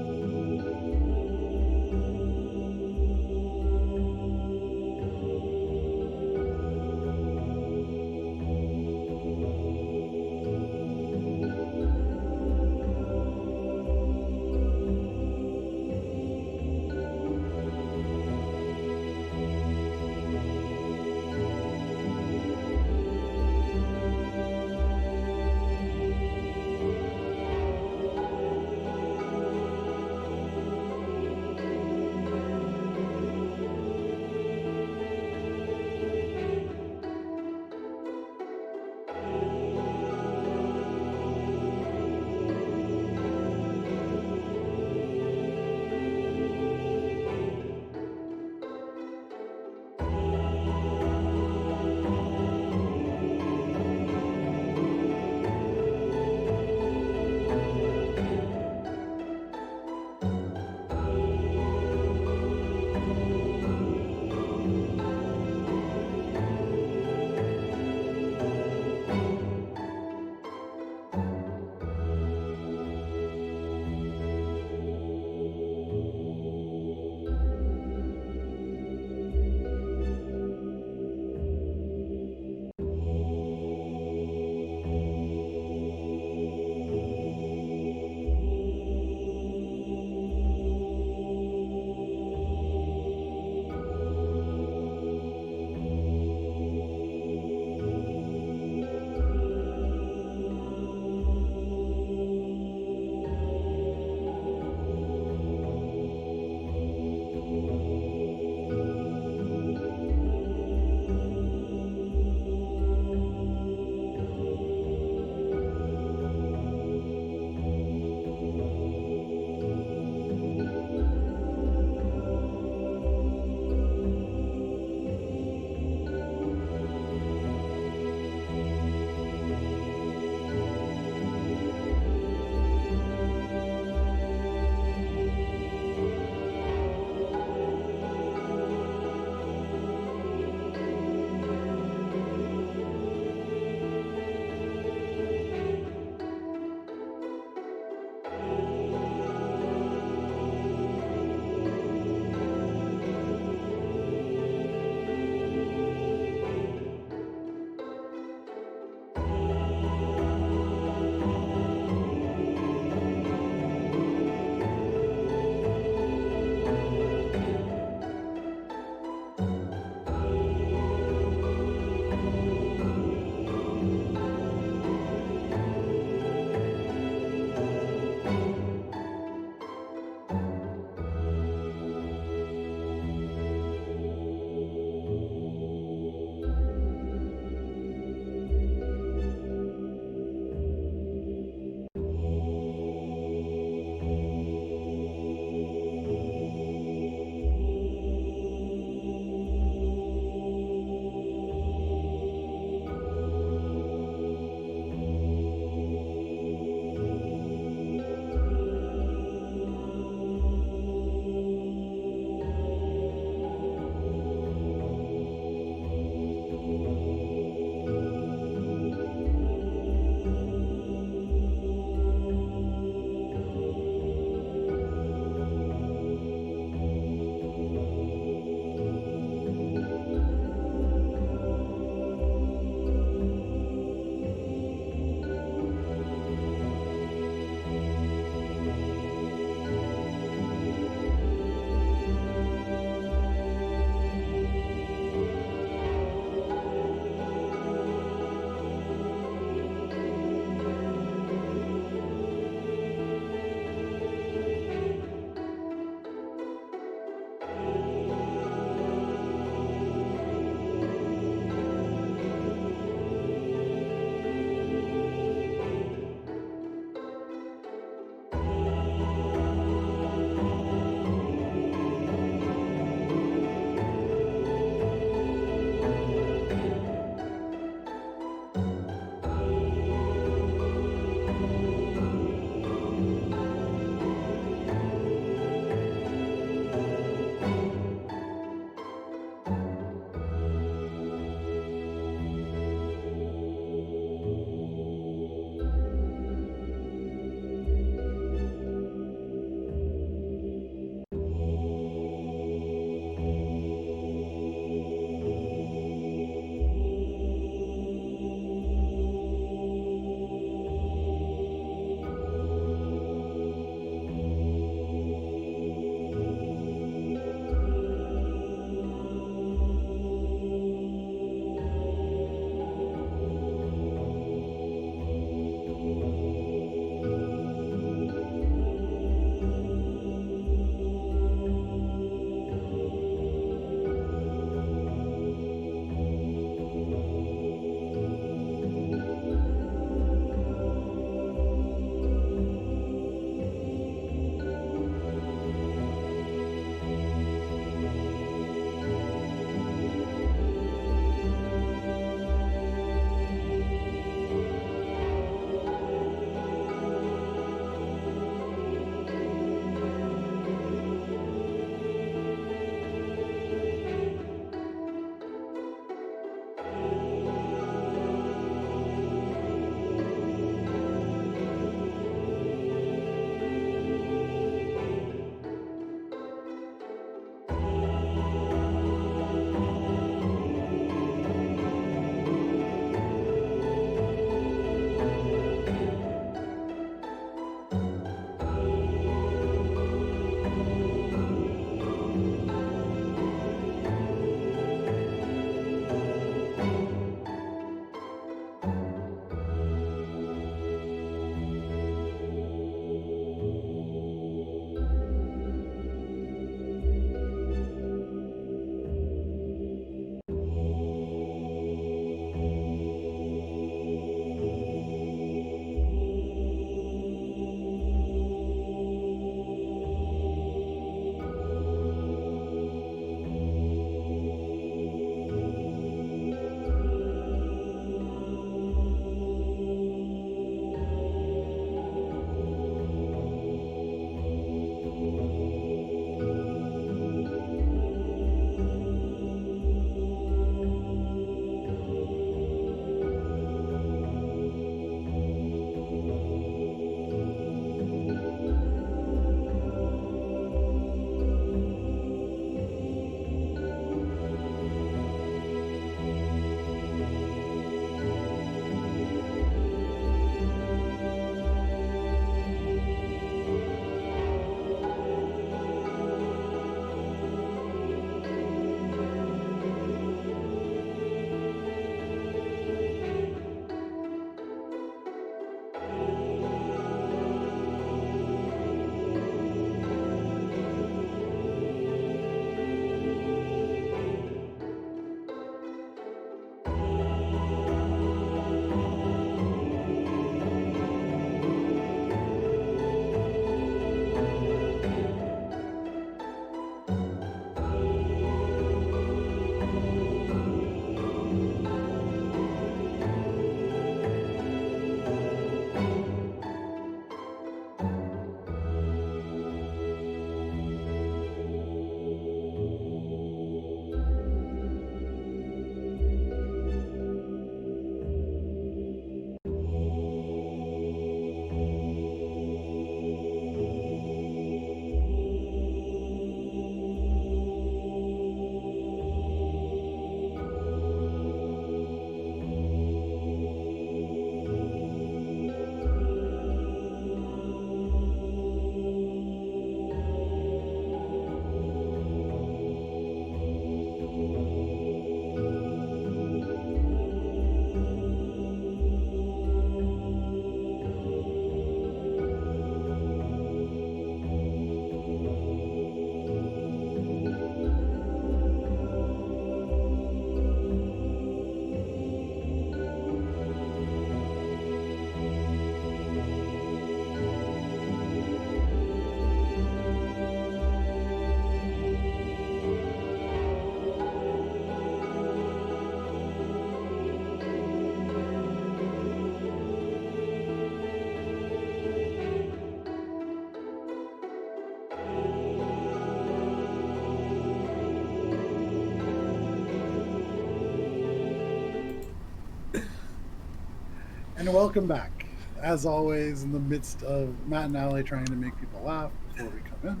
And welcome back. As always, in the midst of Matt and Allie trying to make people laugh before we come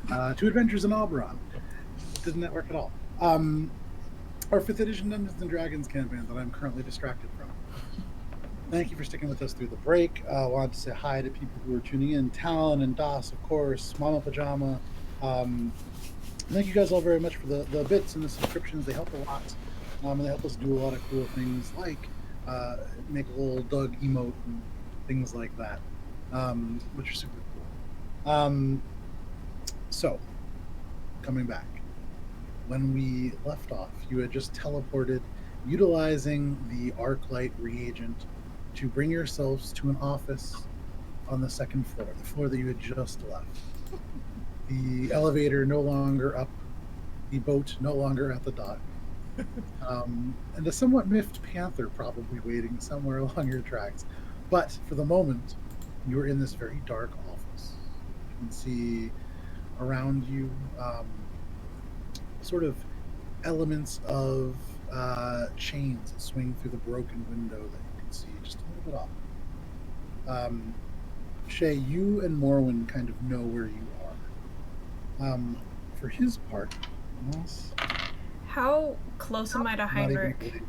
in, to Adventures in Alberon. It didn't work at all. Our 5th edition Dungeons & Dragons campaign that I'm currently distracted from. Thank you for sticking with us through the break. I wanted to say hi to people who are tuning in. Talon and Das, of course, Mama Pajama. Thank you guys all very much for the bits and the subscriptions. They help a lot. And they help us do a lot of cool things like make a little Doug emote and things like that, which are super cool. So, coming back. When we left off, you had just teleported, utilizing the Arclight reagent to bring yourselves to an office on the 2nd floor, the floor that you had just left. The elevator no longer up, the boat no longer at the dock, and a somewhat miffed panther probably waiting somewhere along your tracks. But for the moment, you are in this very dark office. You can see around you sort of elements of chains that swing through the broken window that you can see just a little bit off. Shae, you and Morwen kind of know where you are. For his part, How close am I to Heinrich?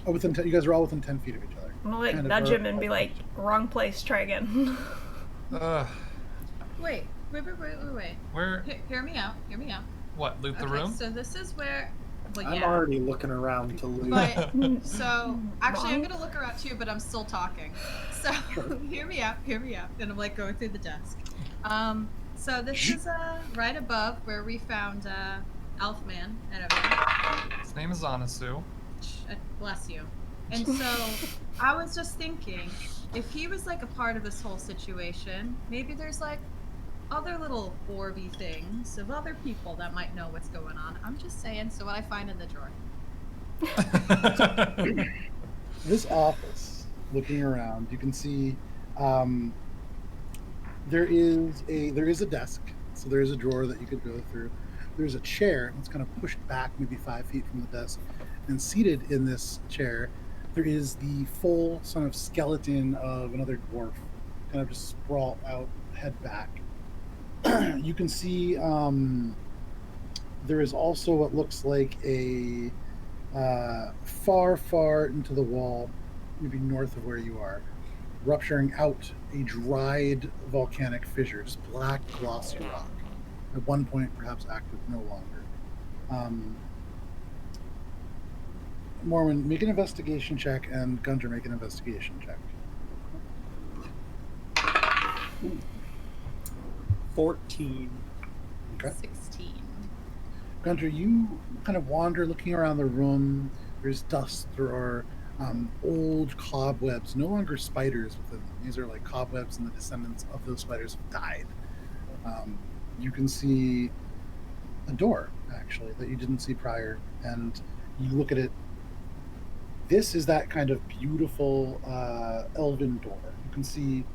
Oh, within you guys are all within 10 feet of each other. I'm gonna like nudge him and be like, "Wrong place. Try again." Wait. Where? Hear me out. What? Loot the Okay, room? so this is where. Well, I'm yeah. already looking around to loot. But so actually, I'm gonna look around too, but I'm still talking. So hear me out, and I'm like going through the desk. So this is right above where we found Elfman and everything. His name is Anasui. Bless you. And so I was just thinking, if he was like a part of this whole situation, maybe there's like other little orby things of other people that might know what's going on. I'm just saying. So what I find in the drawer. This office, looking around, you can see there is a desk, so there is a drawer that you could go through. There's a chair that's kind of pushed back maybe 5 feet from the desk, and seated in this chair, there is the full sort of skeleton of another dwarf, kind of just sprawled out, head back. You can see there is also what looks like a far into the wall, maybe north of where you are, rupturing out a dried volcanic fissure, just black glossy rock. At one point, perhaps active, no longer. Morwen, make an investigation check, and Guntir, make an investigation check. 14. Okay. 16. Guntir, you kind of wander looking around the room. There's dust. There are old cobwebs, no longer spiders within them. These are like cobwebs, and the descendants of those spiders have died. You can see a door, actually, that you didn't see prior, and you look at it. This is that kind of beautiful elven door. You can see,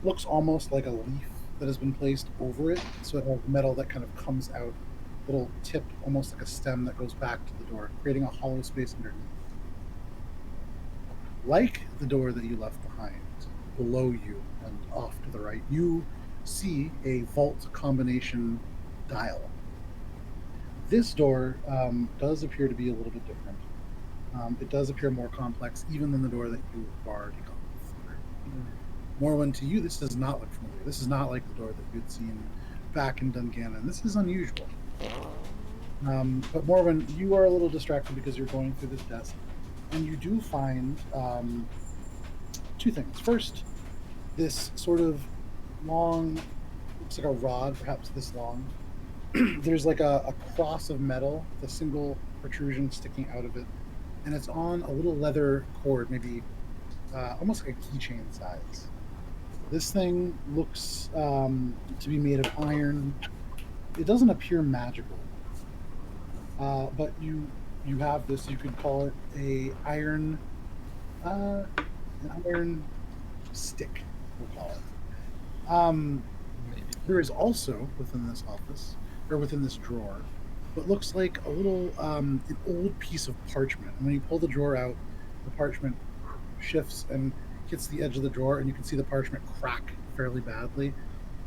looks almost like a leaf that has been placed over it, so it has metal that kind of comes out, little tip, almost like a stem that goes back to the door, creating a hollow space underneath. Like the door that you left behind, below you and off to the right, you see a vault combination dial. This door does appear to be a little bit different. It does appear more complex even than the door that you've already gone through. Morwen, to you, this does not look familiar. This is not like the door that you'd seen back in Dungannon. This is unusual. But Morwen, you are a little distracted because you're going through this desk, and you do find two things. First, this sort of long, looks like a rod, perhaps this long. There's like a cross of metal, with a single protrusion sticking out of it, and it's on a little leather cord, maybe almost like a keychain size. This thing looks to be made of iron. It doesn't appear magical, but you have this. You could call it an iron stick. We'll call it. Maybe. There is also within this office, or within this drawer, what looks like a little an old piece of parchment. And when you pull the drawer out, the parchment shifts and hits the edge of the drawer, and you can see the parchment crack fairly badly.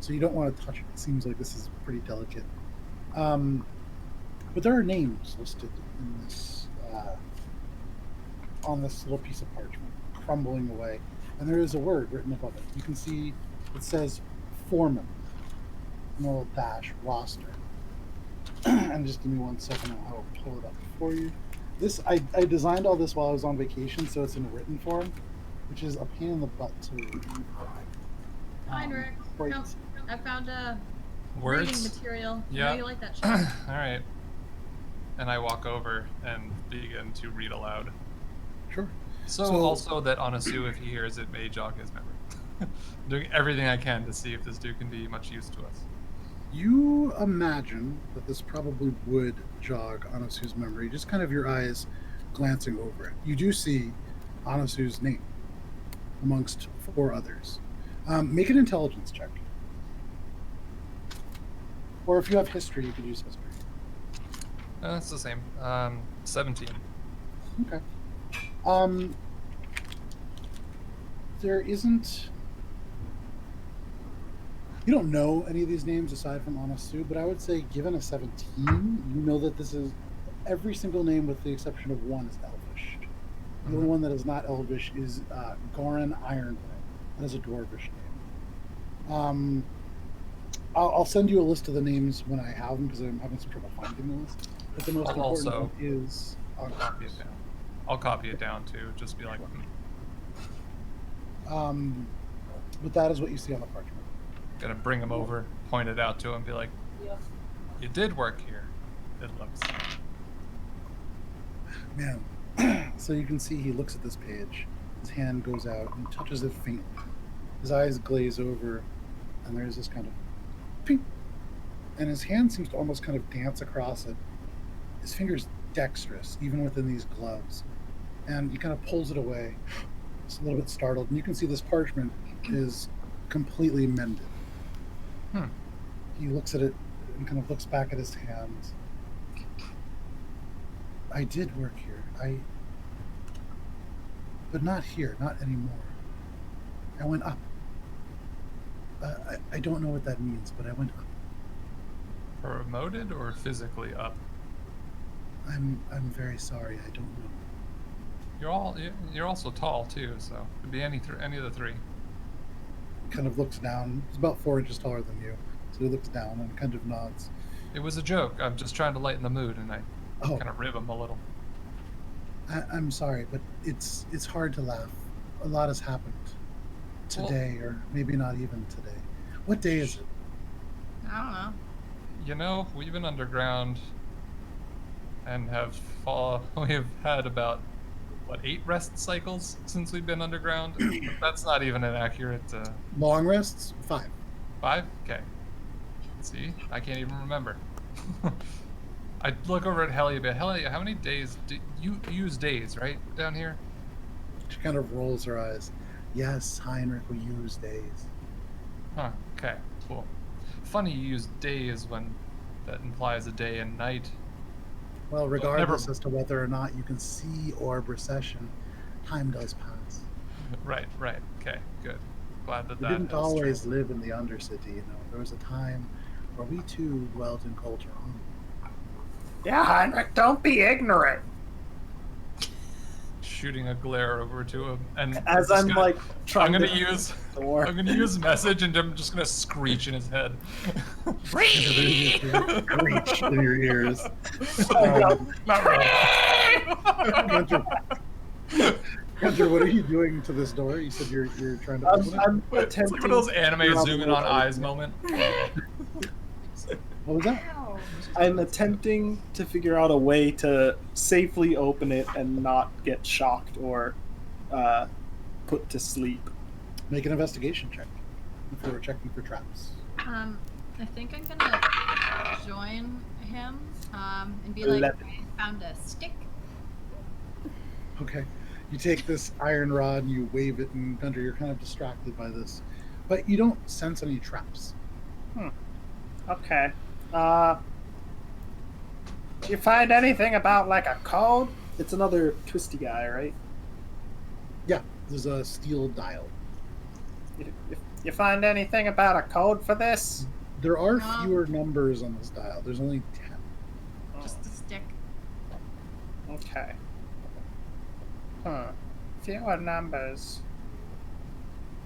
So you don't want to touch it. It seems like this is pretty delicate. But there are names listed in this on this little piece of parchment, crumbling away, and there is a word written above it. You can see it says foreman, an little dash roster. And just give me 1 second, and I'll pull it up for you. This I designed all this while I was on vacation, so it's in written form, which is a pain in the butt to read. Heinrich, Quite- no, I found a reading Words? material. Yeah. I know you like that shit. All right. And I walk over and begin to read aloud. Sure. So also that Anasui, if he hears it, may jog his memory. Doing everything I can to see if this dude can be much use to us. You imagine that this probably would jog Anasu's memory, just kind of your eyes glancing over it. You do see Anasu's name amongst 4 others. Make an intelligence check. Or if you have history, you could use history. It's the same. 17. Okay. There isn't... You don't know any of these names aside from Anasu, but I would say given a 17, you know that this is... Every single name with the exception of one is Elvish. The only one that is not Elvish is Goran Ironwood. That is a Dwarvish name. I'll send you a list of the names when I have them because I'm having some trouble finding the list. But the most I'll important also one is... I'll copy it down. I'll copy it down too. Just be like, But that is what you see on the parchment. gonna bring him over, point it out to him, be like, you did work here. It looks. Man. So you can see he looks at this page. His hand goes out and touches it faintly. His eyes glaze over, and there's this kind of ping. And his hand seems to almost kind of dance across it. His finger's dexterous, even within these gloves. And he kind of pulls it away. It's a little bit startled. And you can see this parchment is completely mended. He looks at it and kind of looks back at his hands. I did work here. But not here, not anymore. I went up. I don't know what that means, but I went up. Promoted or physically up? I'm very sorry. I don't know. You're also tall too, so it could be any of the 3. Kind of looks down. He's about 4 inches taller than you, so he looks down and kind of nods. It was a joke. I'm just trying to lighten the mood, and I Oh, kind of rib him a little. I'm sorry, but it's hard to laugh. A lot has happened today, or maybe not even today. What day is it? I don't know. You know, we've been underground and we've had about 8 rest cycles since we've been underground. That's not even an accurate. Long rests? 5. 5? Okay. See, I can't even remember. I look over at Helia, but Helia, how many days do you use days, right, down here? She kind of rolls her eyes. Yes, Heinrich, we use days. Huh, okay, cool. Funny you use days when that implies a day and night. Well, regardless as to whether or not you can see orb recession, time does pass. Right, okay, good. Glad that We that didn't is always true. live in the Undercity, you know. There was a time where we too dwelt in culture. Yeah, Heinrich, don't be ignorant. Shooting a glare over to him, and As just I'm gonna- like trying I'm to gonna use door. I'm gonna use message, and I'm just gonna screech in his head. Screech in your ears. Not really. Guntir, what are you doing to this door? You said you're trying to open it? I'm It's like one of those anime zoom in on eyes moment. What was that? I'm attempting to figure out a way to safely open it and not get shocked or put to sleep. Make an investigation check if we're checking for traps. I think I'm gonna join him and be like, 11. I found a stick. Okay. You take this iron rod and you wave it, and Guntir, you're kind of distracted by this. But you don't sense any traps. Okay. Do you find anything about like a code? It's another twisty guy, right? Yeah, There's a steel dial. You find anything about a code for this? There are No. fewer numbers on this dial. There's only 10. Just a stick. Okay. Fewer numbers.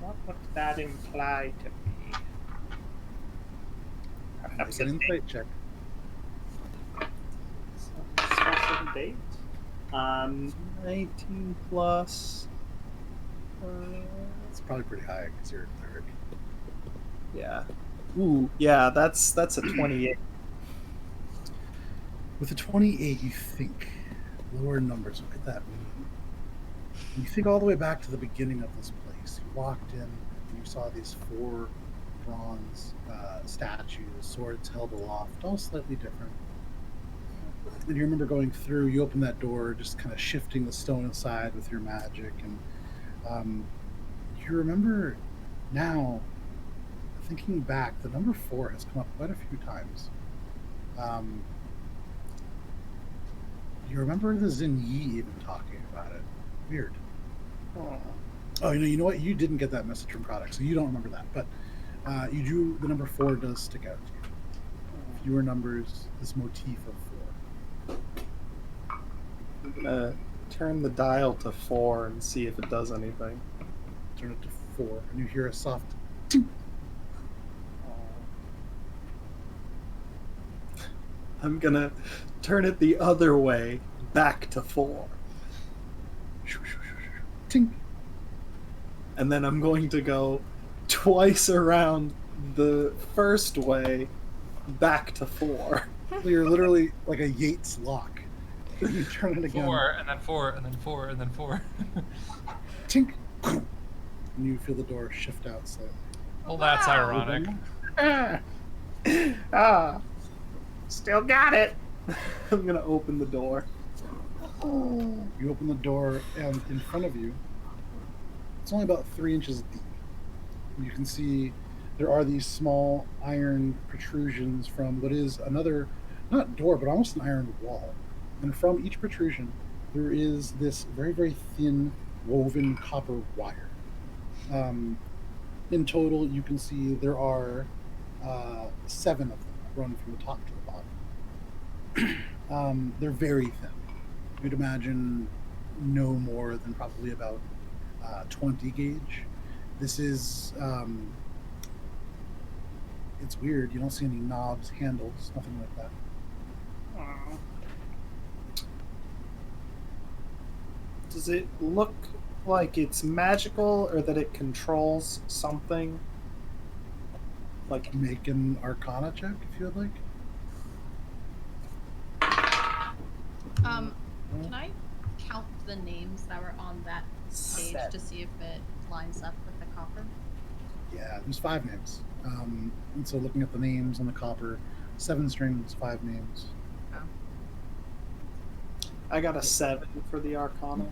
What would that imply to me? Perhaps Make a an insight check. special date. 19 plus. It's probably pretty high because you're a cleric. Yeah. Ooh, yeah. That's a 28. With a 28, you think lower numbers. What could that mean? You think all the way back to the beginning of this place. You walked in and you saw these 4 bronze statues, swords held aloft, all slightly different. And you remember going through, you opened that door, just kind of shifting the stone aside with your magic. And you remember now, thinking back, the number 4 has come up quite a few times. You remember the Zinyi even talking about it. Weird. Oh, you know what? You didn't get that message from Product, so you don't remember that. But you do. The number 4 does stick out to you. Fewer numbers. This motif of 4. I'm gonna turn the dial to 4 and see if it does anything. Turn it to 4, and you hear a soft. I'm gonna turn it the other way, back to 4. Tink. And then I'm going to go twice around the first way, back to 4. So you're literally like a Yates lock. You turn it again. 4, and then 4, and then 4, and then 4. Tink. And you feel the door shift out slightly. Well, that's Wow. ironic. Still got it. I'm gonna open the door. You open the door, and in front of you, it's only about 3 inches deep. You can see there are these small iron protrusions from what is another, not door, but almost an iron wall. And from each protrusion, there is this very, very thin woven copper wire. In total, you can see there are 7 of them that run from the top to the bottom. They're very thin. You'd imagine no more than probably about 20 gauge. This is, it's weird. You don't see any knobs, handles, nothing like that. Does it look like it's magical or that it controls something? Like, Make an Arcana check if you would like. Can I count the names that were on that page to see if it lines up with the copper? Yeah, there's 5 names. And so looking at the names on the copper, 7 strings, 5 names. I got a 7 for the Arcana.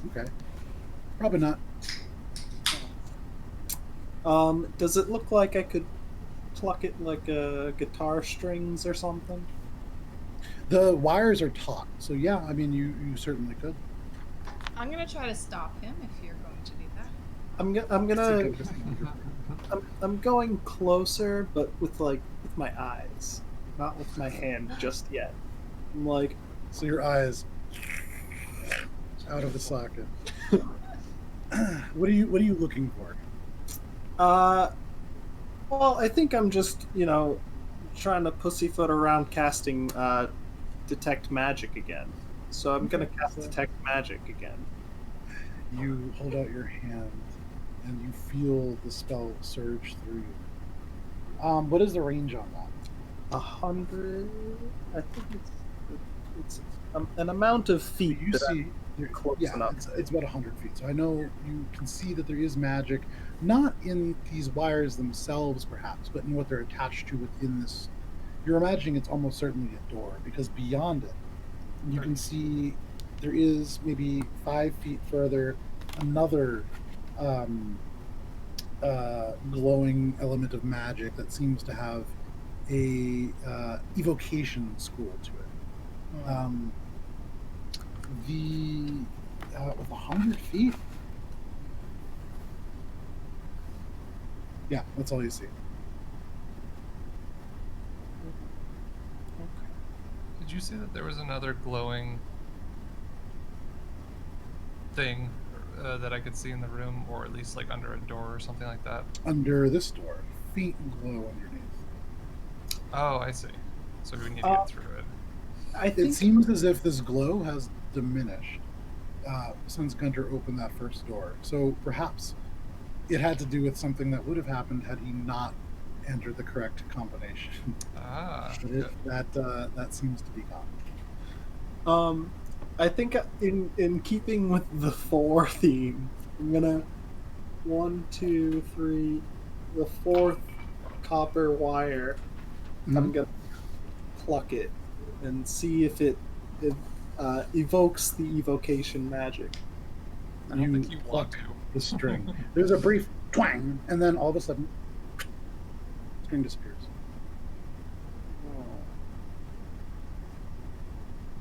Okay. Probably not. Does it look like I could pluck it like guitar strings or something? The wires are taut, so yeah, I mean, you certainly could. I'm gonna try to stop him if you're going to do that. I'm going closer, but with my eyes, not with my hand just yet. I'm like, So your eyes out of the socket. What are you looking for? well, I think I'm just trying to pussyfoot around casting detect magic again. So I'm gonna cast detect magic again. You hold out your hand, and you feel the spell surge through you. What is the range on that? 100. I think it's an amount of feet. You that see, I'm close enough. it's about 100 feet. So I know you can see that there is magic, not in these wires themselves, perhaps, but in what they're attached to within this. You're imagining it's almost certainly a door, because beyond it, you can see there is maybe 5 feet further another glowing element of magic that seems to have a evocation school to it. With 100 feet, Yeah, that's all you see. Did you see that there was another glowing thing that I could see in the room, or at least like under a door or something like that? Under this door, faint glow underneath. Oh, I see. So we need to get through it. I think It seems as if this glow has diminished since Guntir opened that first door. So perhaps it had to do with something that would have happened had he not entered the correct combination. Ah, But that seems to be gone. I think in keeping with the 4 theme, I'm gonna 1, 2, 3, the 4th copper wire. I'm gonna pluck it and see if it evokes the evocation magic. I don't think you want to. The string. There's a brief twang, and then all of a sudden, string disappears.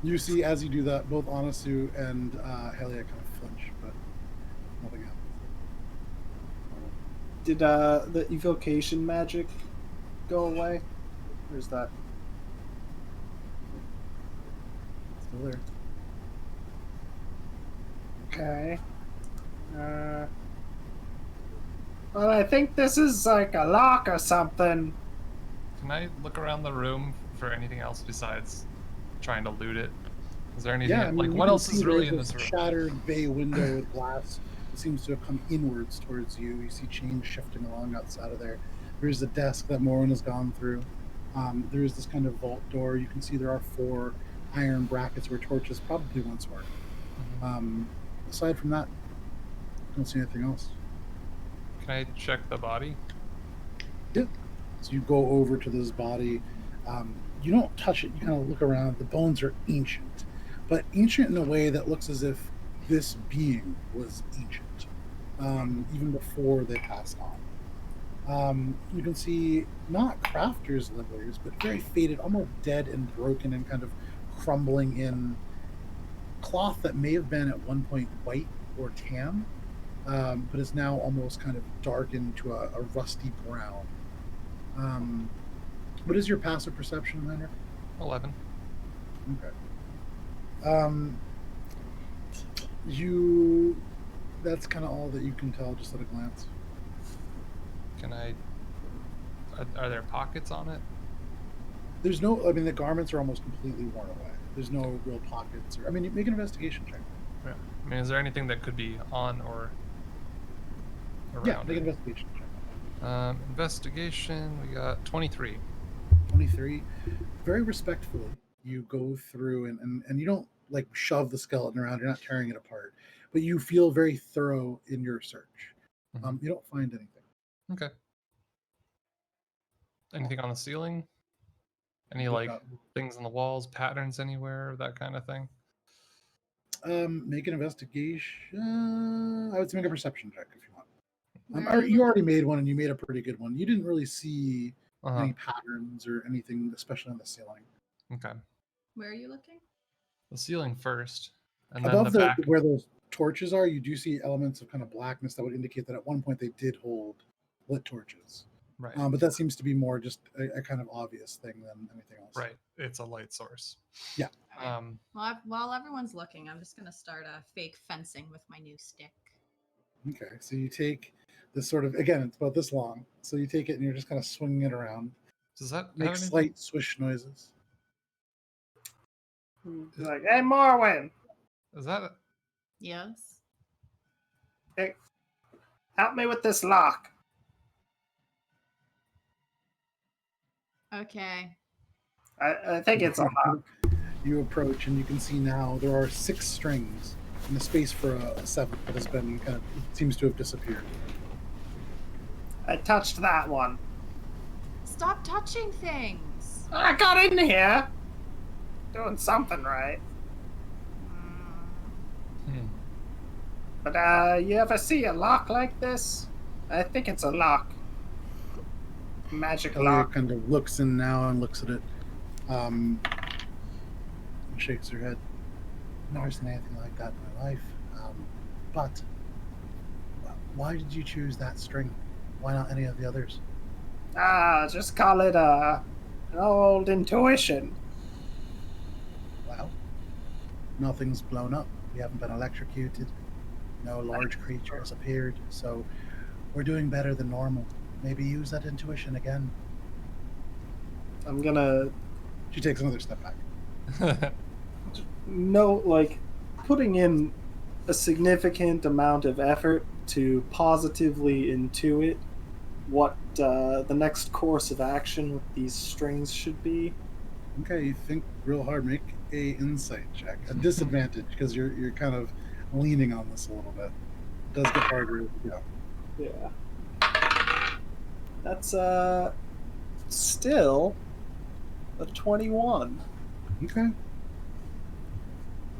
You see, as you do that, both Anasui and Helia kind of flinch, but nothing happens. Did the evocation magic go away? Where's that? Still there. Okay. Well, I think this is like a lock or something. Can I look around the room for anything else besides trying to loot it? Is there anything Yeah, I mean, like you what can else see is really there's in this this room? shattered bay window with glass that seems to have come inwards towards you. You see chains shifting along outside of there. There's a desk that Morwen has gone through. There is this kind of vault door. You can see there are 4 iron brackets where torches probably once were. Aside from that, I don't see anything else. Can I check the body? Yeah. So you go over to this body. You don't touch it. You kind of look around. The bones are ancient, but ancient in a way that looks as if this being was ancient, even before they passed on. You can see not crafters' livers, but very faded, almost dead and broken and kind of crumbling in cloth that may have been at one point white or tan, but is now almost kind of darkened to a rusty brown. What is your passive perception, Heinrich? 11. Okay. That's kind of all that you can tell just at a glance. Can I? Are there pockets on it? There's no. I mean, the garments are almost completely worn away. There's no real pockets. You make an investigation check. Yeah. I mean, is there anything that could be on or around? Yeah, make it? an investigation check. Investigation. We got 23. 23. Very respectfully, you go through and you don't like shove the skeleton around. You're not tearing it apart, but you feel very thorough in your search. Mhm. You don't find anything. Okay. Anything on the ceiling? Any Look like up. things on the walls, patterns anywhere, that kind of thing? Make an investigation. I would say make a perception check if you want. Where are You already made one, and you made a pretty good one. You didn't really see Uh-huh. any patterns or anything, especially on the ceiling. Okay. Where are you looking? The ceiling first, and Above then the back. where those torches are, you do see elements of kind of blackness that would indicate that at one point they did hold lit torches. Right. But that seems to be more just a kind of obvious thing than anything else. Right. It's a light source. Yeah. Well, while everyone's looking, I'm just gonna start a fake fencing with my new stick. Okay. So you take this sort of, again, it's about this long. So you take it and you're just kind of swinging it around. Does that Make have anything? slight swish noises. He's like, hey, Morwen, Is that? Yes. hey, help me with this lock. Okay. I think it's a lock. You approach and you can see now there are 6 strings in the space for a 7th that has been kind of, it seems to have disappeared. I touched that one. Stop touching things. I got in here. Doing something right. But you ever see a lock like this? I think it's a lock. Magic Talia lock. kind of looks in now and looks at it, and shakes her head. Never seen anything like that in my life. But why did you choose that string? Why not any of the others? Just call it an old intuition. Well, nothing's blown up. We haven't been electrocuted. No large creature has appeared, so we're doing better than normal. Maybe use that intuition again. I'm gonna She takes another step back. putting in a significant amount of effort to positively intuit what the next course of action with these strings should be. Okay, you think real hard. Make a insight check. A disadvantage because you're kind of leaning on this a little bit. It does get harder as you go. Yeah. That's still a 21. Okay.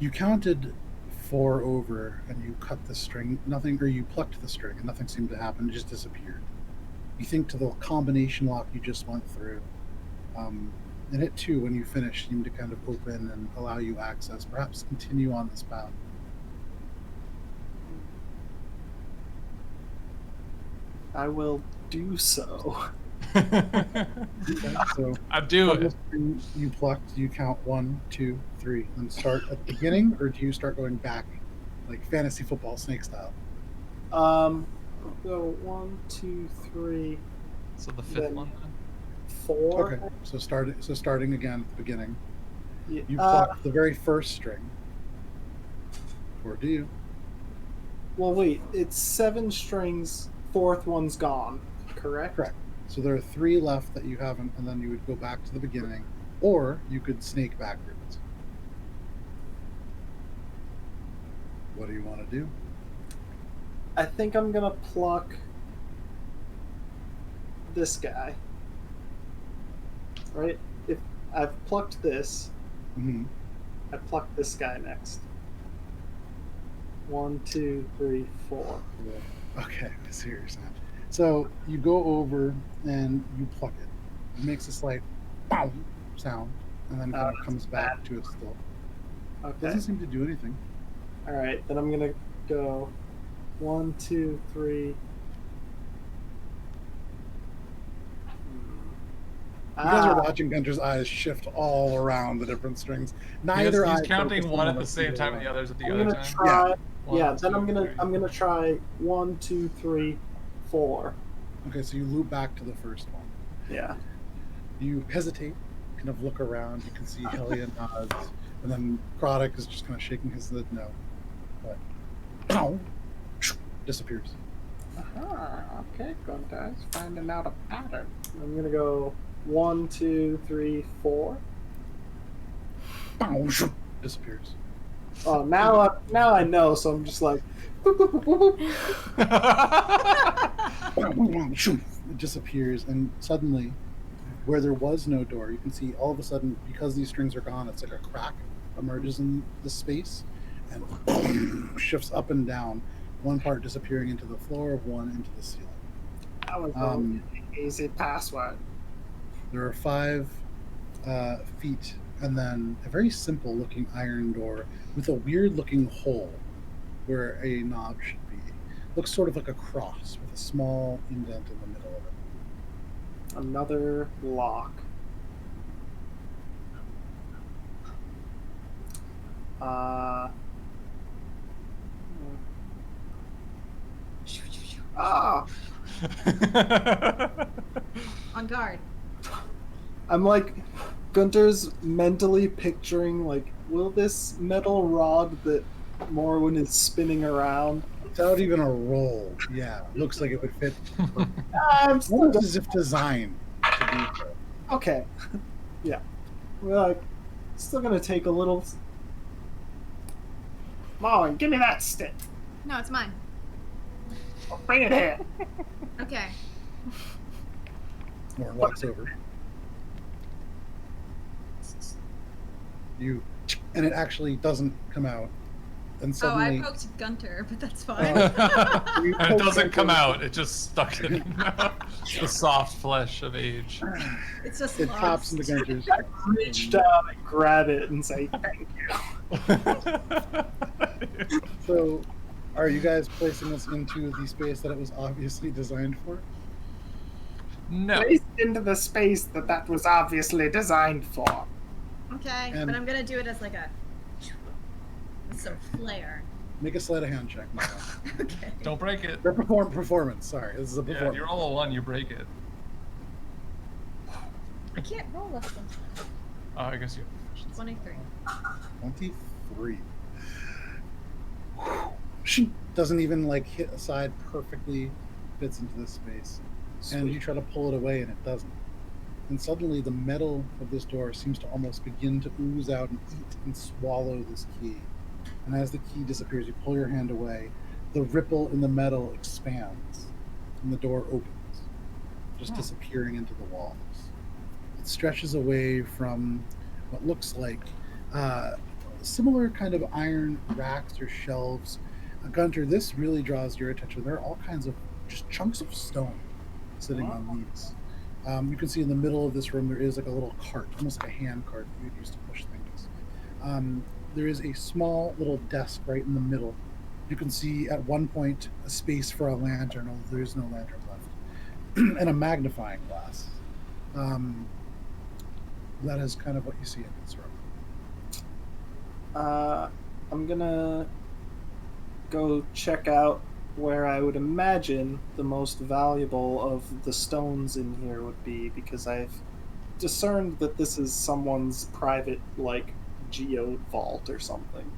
You counted 4 over and you cut the string. Nothing, or you plucked the string and nothing seemed to happen. It just disappeared. You think to the combination lock you just went through. And it too, when you finish, seemed to kind of open and allow you access. Perhaps continue on this path. I will do so. Okay, so I do on it. this string you plucked, you count 1, 2, 3, and start at the beginning, or do you start going back, like fantasy football snake style? Go 1, 2, 3, So the fifth Then- one then? 4. Okay, so starting again at the beginning. Yeah, You pluck the very first string. Or do you? well, wait. It's 7 strings. 4th one's gone. Correct. Correct. So there are 3 left that you haven't, and then you would go back to the beginning, or you could snake backwards. What do you want to do? I think I'm gonna pluck this guy. Right? If I've plucked this, Mm-hmm. I pluck this guy next. 1, 2, 3, 4. Okay, I see what you're saying. So you go over and you pluck it. It makes a slight bow sound, and then kind of that's comes back to its still. Okay. Doesn't seem to do anything. All right. Then I'm gonna go 1, 2, 3. You guys are watching Gunter's eyes shift all around the different strings. Neither He's eye counting focused one on at the same time and the others at the I'm other gonna time. try. One, Yeah. Then two, I'm three. gonna try 1, 2, 3, 4. Okay, so you loop back to the first one. Yeah. You hesitate, kind of look around. You can see Helia nods, and then Krodok is just kind of shaking his head no. But pow, disappears. Okay, Gunter is finding out a pattern. I'm gonna go 1, 2, 3, 4. Pow, disappears. Oh, now I know. So I'm just like, boop, boop, boop, boop. It disappears, and suddenly, where there was no door, you can see all of a sudden, because these strings are gone, it's like a crack emerges in the space and shifts up and down, one part disappearing into the floor, one into the ceiling. That was an easy password. There are 5 feet, and then a very simple looking iron door with a weird looking hole where a knob should be. Looks sort of like a cross with a small indent in the middle of it. Another lock. On guard. I'm like, Gunter's mentally picturing, like, will this metal rod that Morwen is spinning around? Without even a roll, yeah, looks like it would fit. I'm still Almost as if designed to be so. okay. Yeah. We're like, still gonna take a little. Morwen, give me that stick. No, it's mine. Bring it here. Okay. Warren walks over. You, and it actually doesn't come out. And Oh, I suddenly, poked Gunter, but that's fine. you And it poke doesn't come Gunter, out, it just stuck in the soft flesh of age. It's just It lost. pops into Gunter's. Reach down and grab it and say thank you. So, are you guys placing this into the space that it was obviously designed for? No. Placed into the space that was obviously designed for. Okay, And- but I'm gonna do it as like a with some flair. Make a sleight of hand check, Maya. Okay. Don't break it. Or performance. Sorry, this is a Yeah, performance. you roll a 1, you break it. I can't roll less than Oh, I guess you have efficiency. 23. 23. She doesn't even like hit aside perfectly, fits into this space. And you try to pull it away and it doesn't. And suddenly the metal of this door seems to almost begin to ooze out and eat and swallow this key. And as the key disappears, you pull your hand away, the ripple in the metal expands and the door opens, just disappearing into the walls. It stretches away from what looks like similar kind of iron racks or shelves. Guntir, this really draws your attention. There are all kinds of just chunks of stone sitting on these. You can see in the middle of this room there is like a little cart, almost like a hand cart that you'd use to push things. There is a small little desk right in the middle. You can see at one point a space for a lantern, although there is no lantern left, and a magnifying glass. That is kind of what you see in this room. I'm gonna go check out where I would imagine the most valuable of the stones in here would be, because I've discerned that this is someone's private, like, geode vault or something.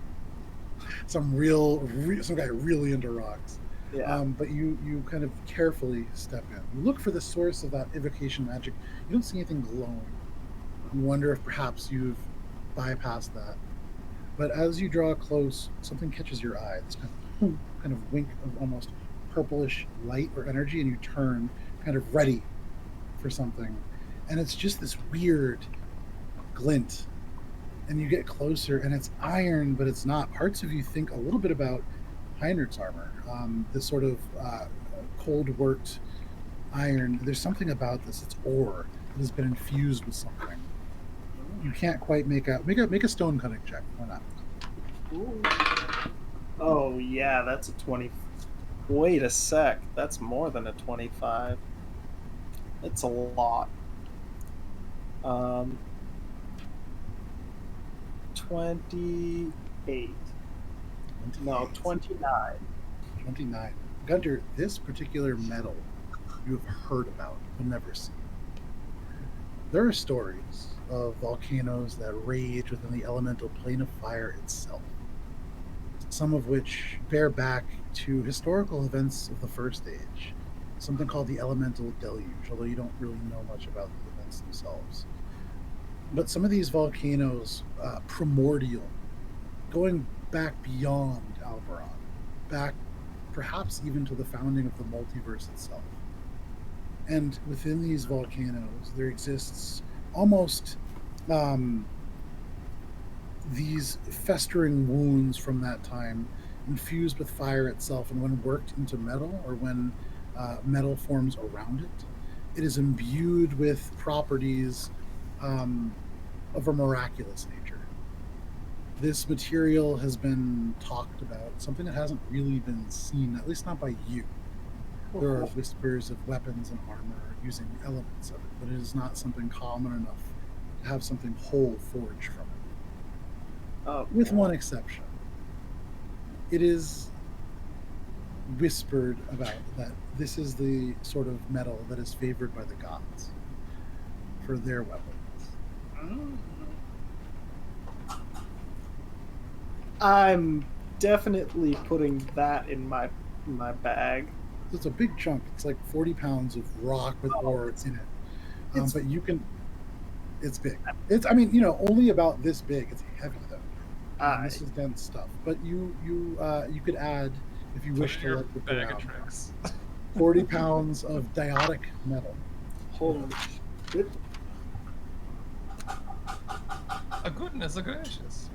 Some guy really into rocks. Yeah. But you kind of carefully step in. You look for the source of that evocation magic. You don't see anything glowing. You wonder if perhaps you've bypassed that. But as you draw close, something catches your eye. This kind of wink of almost purplish light or energy, and you turn, kind of ready for something. And it's just this weird glint. And you get closer, and it's iron, but it's not. Parts of you think a little bit about Heinrich's armor, this sort of cold-worked iron. There's something about this. It's ore that has been infused with something. You can't quite make a stone cutting check. Why not? Ooh. Oh, yeah, that's a 20. Wait a sec. That's more than a 25. That's a lot. 28. No, 29. 29. Guntir, this particular metal you have heard about, but never seen. There are stories of volcanoes that rage within the elemental plane of fire itself, some of which bear back to historical events of the First Age, something called the elemental deluge, although you don't really know much about the events themselves. But some of these volcanoes, primordial, going back beyond Alberon, back perhaps even to the founding of the multiverse itself. And within these volcanoes, there exists almost these festering wounds from that time, infused with fire itself, and when worked into metal, or when metal forms around it, it is imbued with properties of a miraculous nature. This material has been talked about, something that hasn't really been seen, at least not by you. There are whispers of weapons and armor using elements of it, but it is not something common enough to have something whole forged from it. With one exception. It is whispered about that this is the sort of metal that is favored by the gods for their weapons. I'm definitely putting that in my bag. It's a big chunk. It's like 40 pounds of rock with ore in it. But you can... It's big. It's, I mean, only about this big. It's heavy, though. This is dense stuff. But you could add, if you wish to let the bag of tricks. 40 pounds of diotic metal. Holy shit. A goodness gracious.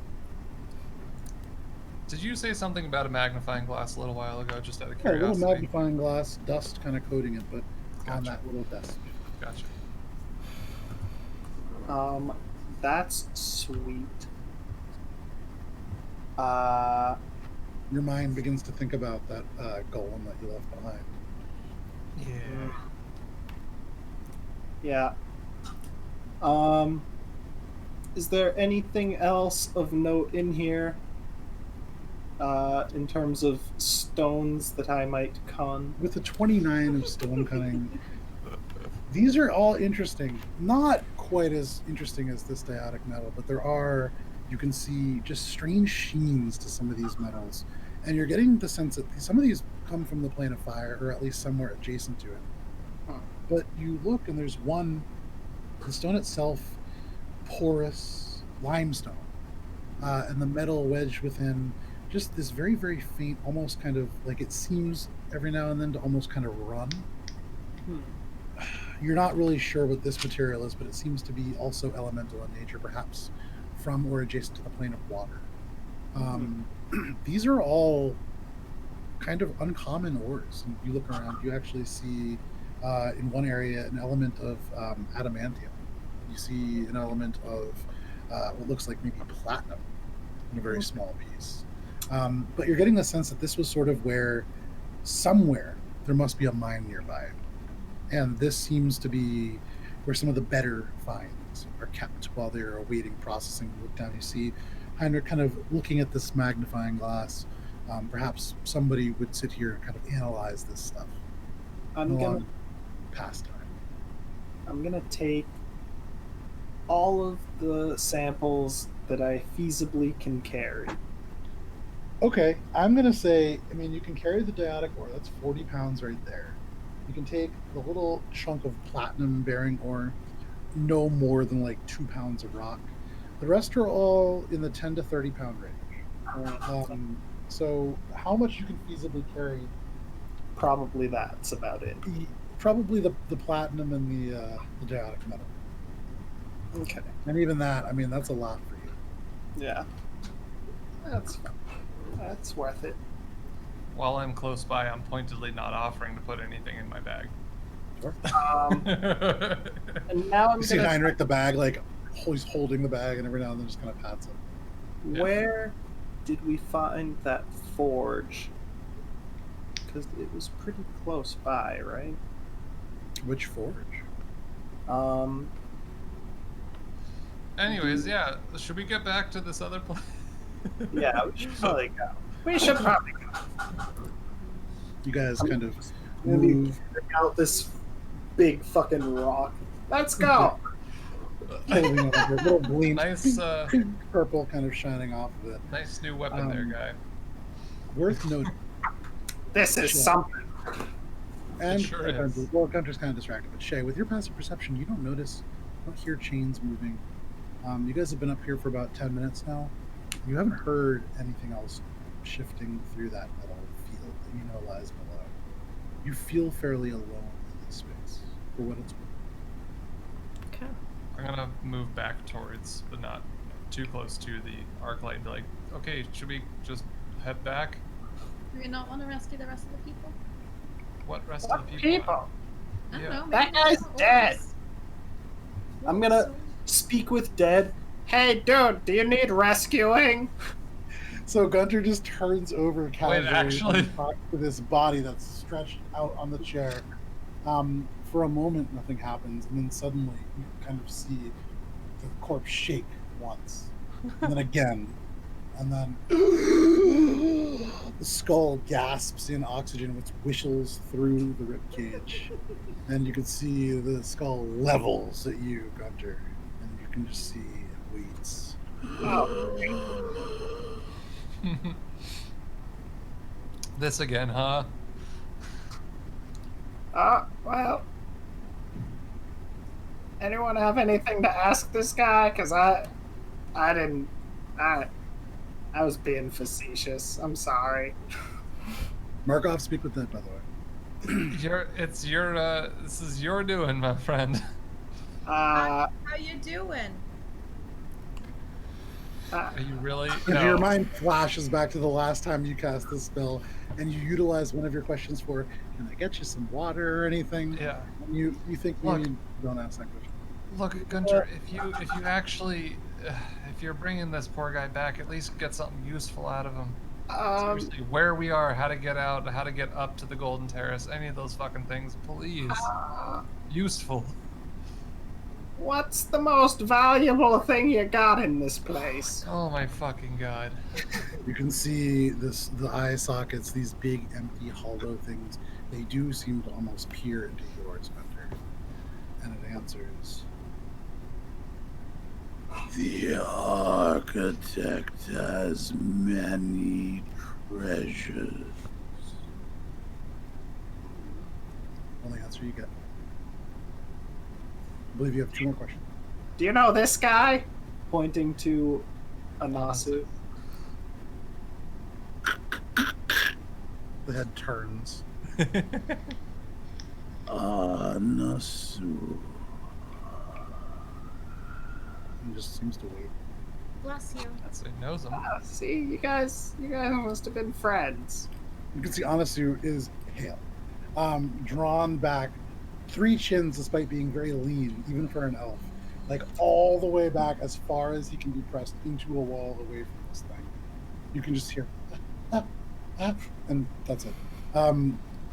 Did you say something about a magnifying glass a little while ago, just out of Yeah, a curiosity? little magnifying glass, dust kind of coating it, but on Gotcha. that little desk. Gotcha. That's sweet. Your mind begins to think about that golem that you left behind. Yeah. Yeah. Is there anything else of note in here? In terms of stones that I might con? With the 29 of stone cutting, these are all interesting. Not quite as interesting as this diotic metal, but there are, you can see just strange sheens to some of these metals. And you're getting the sense that some of these come from the plane of fire, or at least somewhere adjacent to it. Huh. But you look and there's one, the stone itself, porous limestone, and the metal wedged within just this very, very faint, almost kind of like it seems every now and then to almost kind of run. You're not really sure what this material is, but it seems to be also elemental in nature, perhaps from or adjacent to the plane of water. These are all kind of uncommon ores. And you look around, you actually see in one area an element of adamantium. You see an element of what looks like maybe platinum in a very small piece. But you're getting the sense that this was sort of where somewhere there must be a mine nearby. And this seems to be where some of the better finds are kept while they're awaiting processing. You look down, you see Heinrich kind of looking at this magnifying glass. Perhaps somebody would sit here and kind of analyze this stuff. I'm gonna pastime. I'm gonna take all of the samples that I feasibly can carry. Okay, I'm gonna say, I mean, you can carry the diotic ore. That's 40 pounds right there. You can take the little chunk of platinum bearing ore, no more than like 2 pounds of rock. The rest are all in the 10 to 30 pound range. So how much you can feasibly carry? Probably that's about it. Probably the platinum and the diotic metal. Okay. And even that, I mean, that's a lot for you. Yeah. That's worth it. While I'm close by, I'm pointedly not offering to put anything in my bag. Sure. And now I'm You see gonna Heinrich the bag, like he's holding the bag, and every now and then just kind of pats it. Where did we find that forge? Because it was pretty close by, right? Which forge? Anyways, yeah, should we get back to this other place? Yeah, we should probably go. We should probably go. You guys kind of Maybe move. check out this big fucking rock. Let's go. Holding a little gleam, Nice, pink purple kind of shining off of it. nice new weapon there, guy. Worth noting. This is Sure. something. And sure is. well, Gunter's kind of distracted, but Shae, with your passive perception, you don't notice, you don't hear chains moving. You guys have been up here for about 10 minutes now. You haven't heard anything else shifting through that metal field that you know lies below. You feel fairly alone in this space, for what it's worth. Okay. I'm gonna move back towards, but not too close to the arc light and be like, okay, should we just head back? Do you not want to rescue the rest of the people? What rest What of the people? I don't Yeah. know. That maybe guy's there's dead. orders. I'm gonna speak with Dead. Hey, dude, do you need rescuing? So Gunter just turns over casually actually- and talks to this body that's stretched out on the chair. For a moment, nothing happens, and then suddenly you kind of see the corpse shake once, and then again, and then the skull gasps in oxygen, which whistles through the rib cage, and you can see the skull levels at you, Gunter, and you can just see it waits. This again, huh? Well. Anyone have anything to ask this guy? Because I was being facetious. I'm sorry. Markov, speak with that, by the way. This is your doing, my friend. Uh, How you doing? Are you really? If No. your mind flashes back to the last time you cast this spell, and you utilize one of your questions for, "Can I get you some water or anything?" Yeah. And you think Look. maybe don't ask that question. Look, Gunter, if you actually, if you're bringing this poor guy back, at least get something useful out of him. Seriously, where we are, how to get out, how to get up to the Golden Terrace, any of those fucking things, please. Useful. What's the most valuable thing you got in this place? Oh my fucking god. You can see the eye sockets, these big, empty, hollow things. They do seem to almost peer into yours, Guntir. And it answers, the architect has many treasures. Only answer you get. I believe you have 2 more questions. Do you know this guy? Pointing to Anasui. The head turns. Anasui. And just seems to wait. Bless you. That's he knows him. Ah, see, you guys must have been friends. You can see Anasui is pale, drawn back, 3 chins, despite being very lean, even for an elf, like all the way back as far as he can be pressed into a wall away from this thing. You can just hear, and that's it.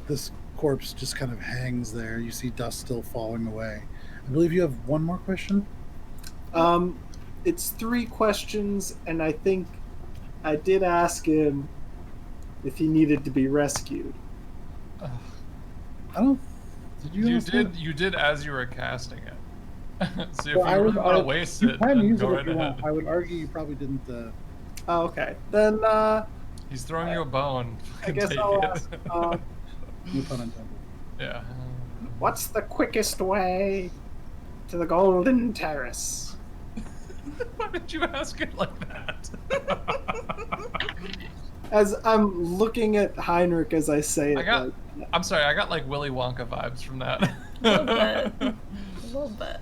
This corpse just kind of hangs there. You see dust still falling away. I believe you have 1 more question. It's 3 questions, and I think I did ask him if he needed to be rescued. Ugh. I don't. Did you? You did as you were casting it. So if Well, you really want to waste you it, can then use go it right if you ahead. want. I would argue you probably didn't. Oh, okay. Then, He's throwing you a bone. I guess Take I'll it. ask, No pun intended. Yeah. what's the quickest way to the Golden Terrace? Why did you ask it like that? As I'm looking at Heinrich as I say it, I'm sorry, I got like Willy Wonka vibes from that. A little bit.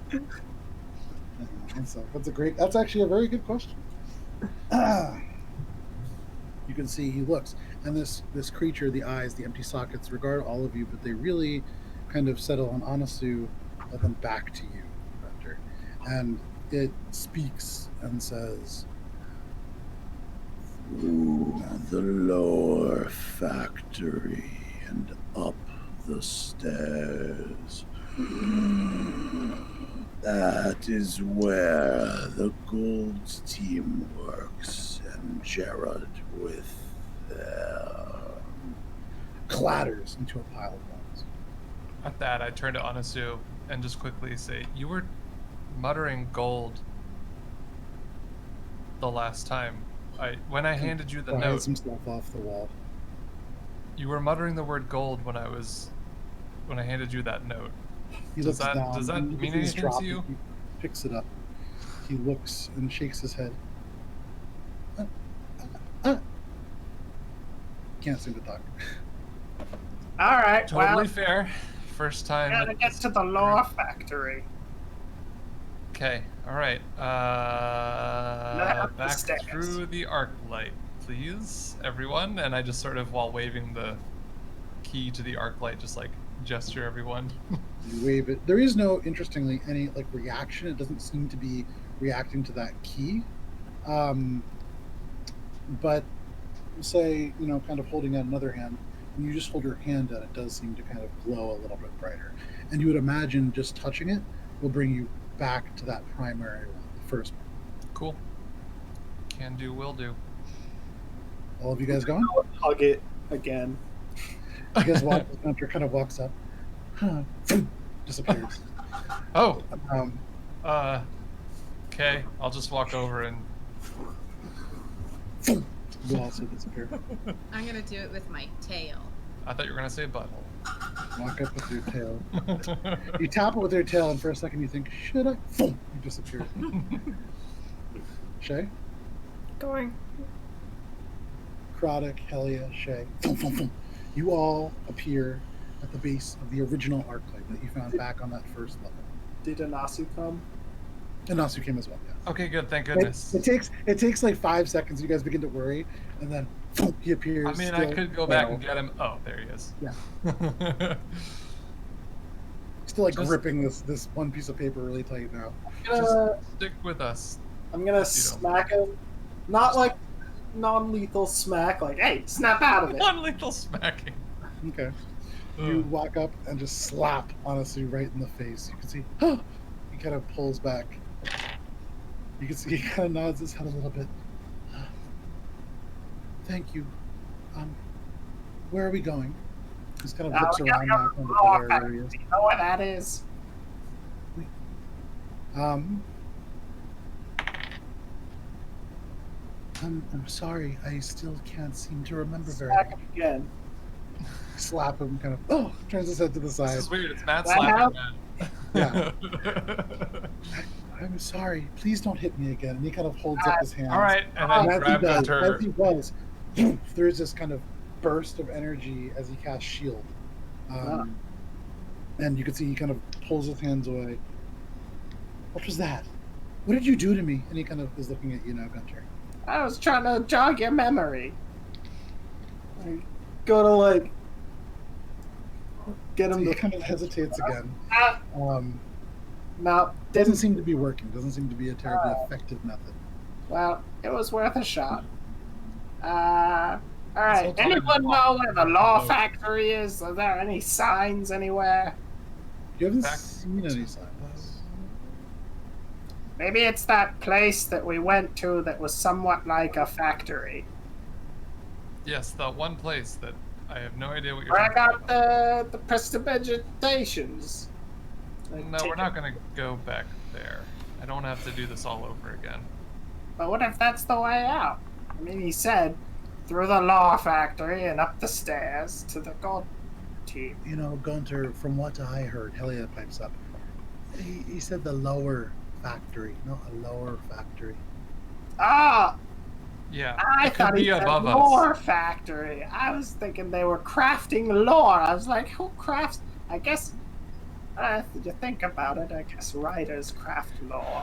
So that's actually a very good question. You can see he looks, and this creature, the eyes, the empty sockets, regard all of you, but they really kind of settle on Anasui, and then back to you, Guntir. And it speaks and says, through the lower factory and up the stairs. That is where the gold team works, and Jared with clatters into a pile of bones. At that, I turn to Anasui and just quickly say, "You were muttering gold the last time. When I handed you the note, himself off the wall. you were muttering the word gold when I handed you that note. He Does looks that- down. does that and mean he's anything to dropped, you? He picks it up. He looks and shakes his head. Can't seem to talk. all right, Totally well, fair. First time. gotta with get this to the group. lore factory. Okay, alright. Up the Back stairs. through the arc light, please, everyone. And I just sort of, while waving the key to the arc light, just like gesture everyone. You wave it. There is no, interestingly, any like reaction. It doesn't seem to be reacting to that key. But say, kind of holding out another hand, and you just hold your hand out, it does seem to kind of glow a little bit brighter. And you would imagine just touching it will bring you back to that primary one, the first one. Cool. Can do, will do. All of you guys going? Hug it again. You guys walk, Guntir kind of walks up, disappears. Oh, Um, okay. I'll just walk over and you also disappear. I'm gonna do it with my tail. I thought you were gonna say butthole. Walk up with your tail. You tap it with your tail, and for a second you think, should I? You disappear. Shae? Going. Kraddock, Helia, Shae. You all appear at the base of the original arc light that you found back on that first level. Did Anasui come? And Nasu came as well, yeah. Okay, good. Thank goodness. It takes like 5 seconds. You guys begin to worry, and then he appears. I mean, I still could go back and pale, get him. Oh, there he is. Yeah. Still like Just- gripping this one piece of paper really tight now. Just stick with us. I'm gonna don't smack him. Not like non-lethal smack, like, hey, snap out of it. Non-lethal smacking. Okay. You Ugh. walk up and just slap Anasui right in the face. You can see he kind of pulls back. You can see he kind of nods his head a little bit. Thank you. Where are we going? He's kind of looks we gotta around go now, to kind the of law where factory. he is. You know where that is? I'm sorry. I still can't seem to remember very Smack well. him again. Slap him, kind of. Turns his head to the side. This is weird. It's Matt That slapping help? Matt. I'm sorry. Please don't hit me again. And he kind of holds up his hands. All right, and And then as he grab does, Guntir. as he was, there's this kind of burst of energy as he casts shield. And you can see he kind of pulls his hands away. What was that? What did you do to me? And he kind of is looking at you now, Guntir. I was trying to jog your memory. I go to like get So him he to. kind of hesitates again. No, Doesn't seem to be working. Doesn't seem to be a terribly effective method. Well, it was worth a shot. All right. whole time Anyone you know walk where the through law the- factory is? Are there any signs anywhere? You haven't Back seen any to- signs. Maybe it's that place that we went to that was somewhat like a factory. Yes, the one place that I have no idea what you're Where I talking got about. the prestidigitations. Like, No, we're not going to go back there. I don't have to do this all over again. But what if that's the way out? I mean, he said through the law factory and up the stairs to the gold team. You know, Guntir, from what I heard, Helia pipes up. He said the lower factory, not a lower factory. Ah, Yeah, I it could thought he be said above lore us. factory. I was thinking they were crafting lore. I was like, who crafts? I guess, if you think about it, I guess writers craft lore.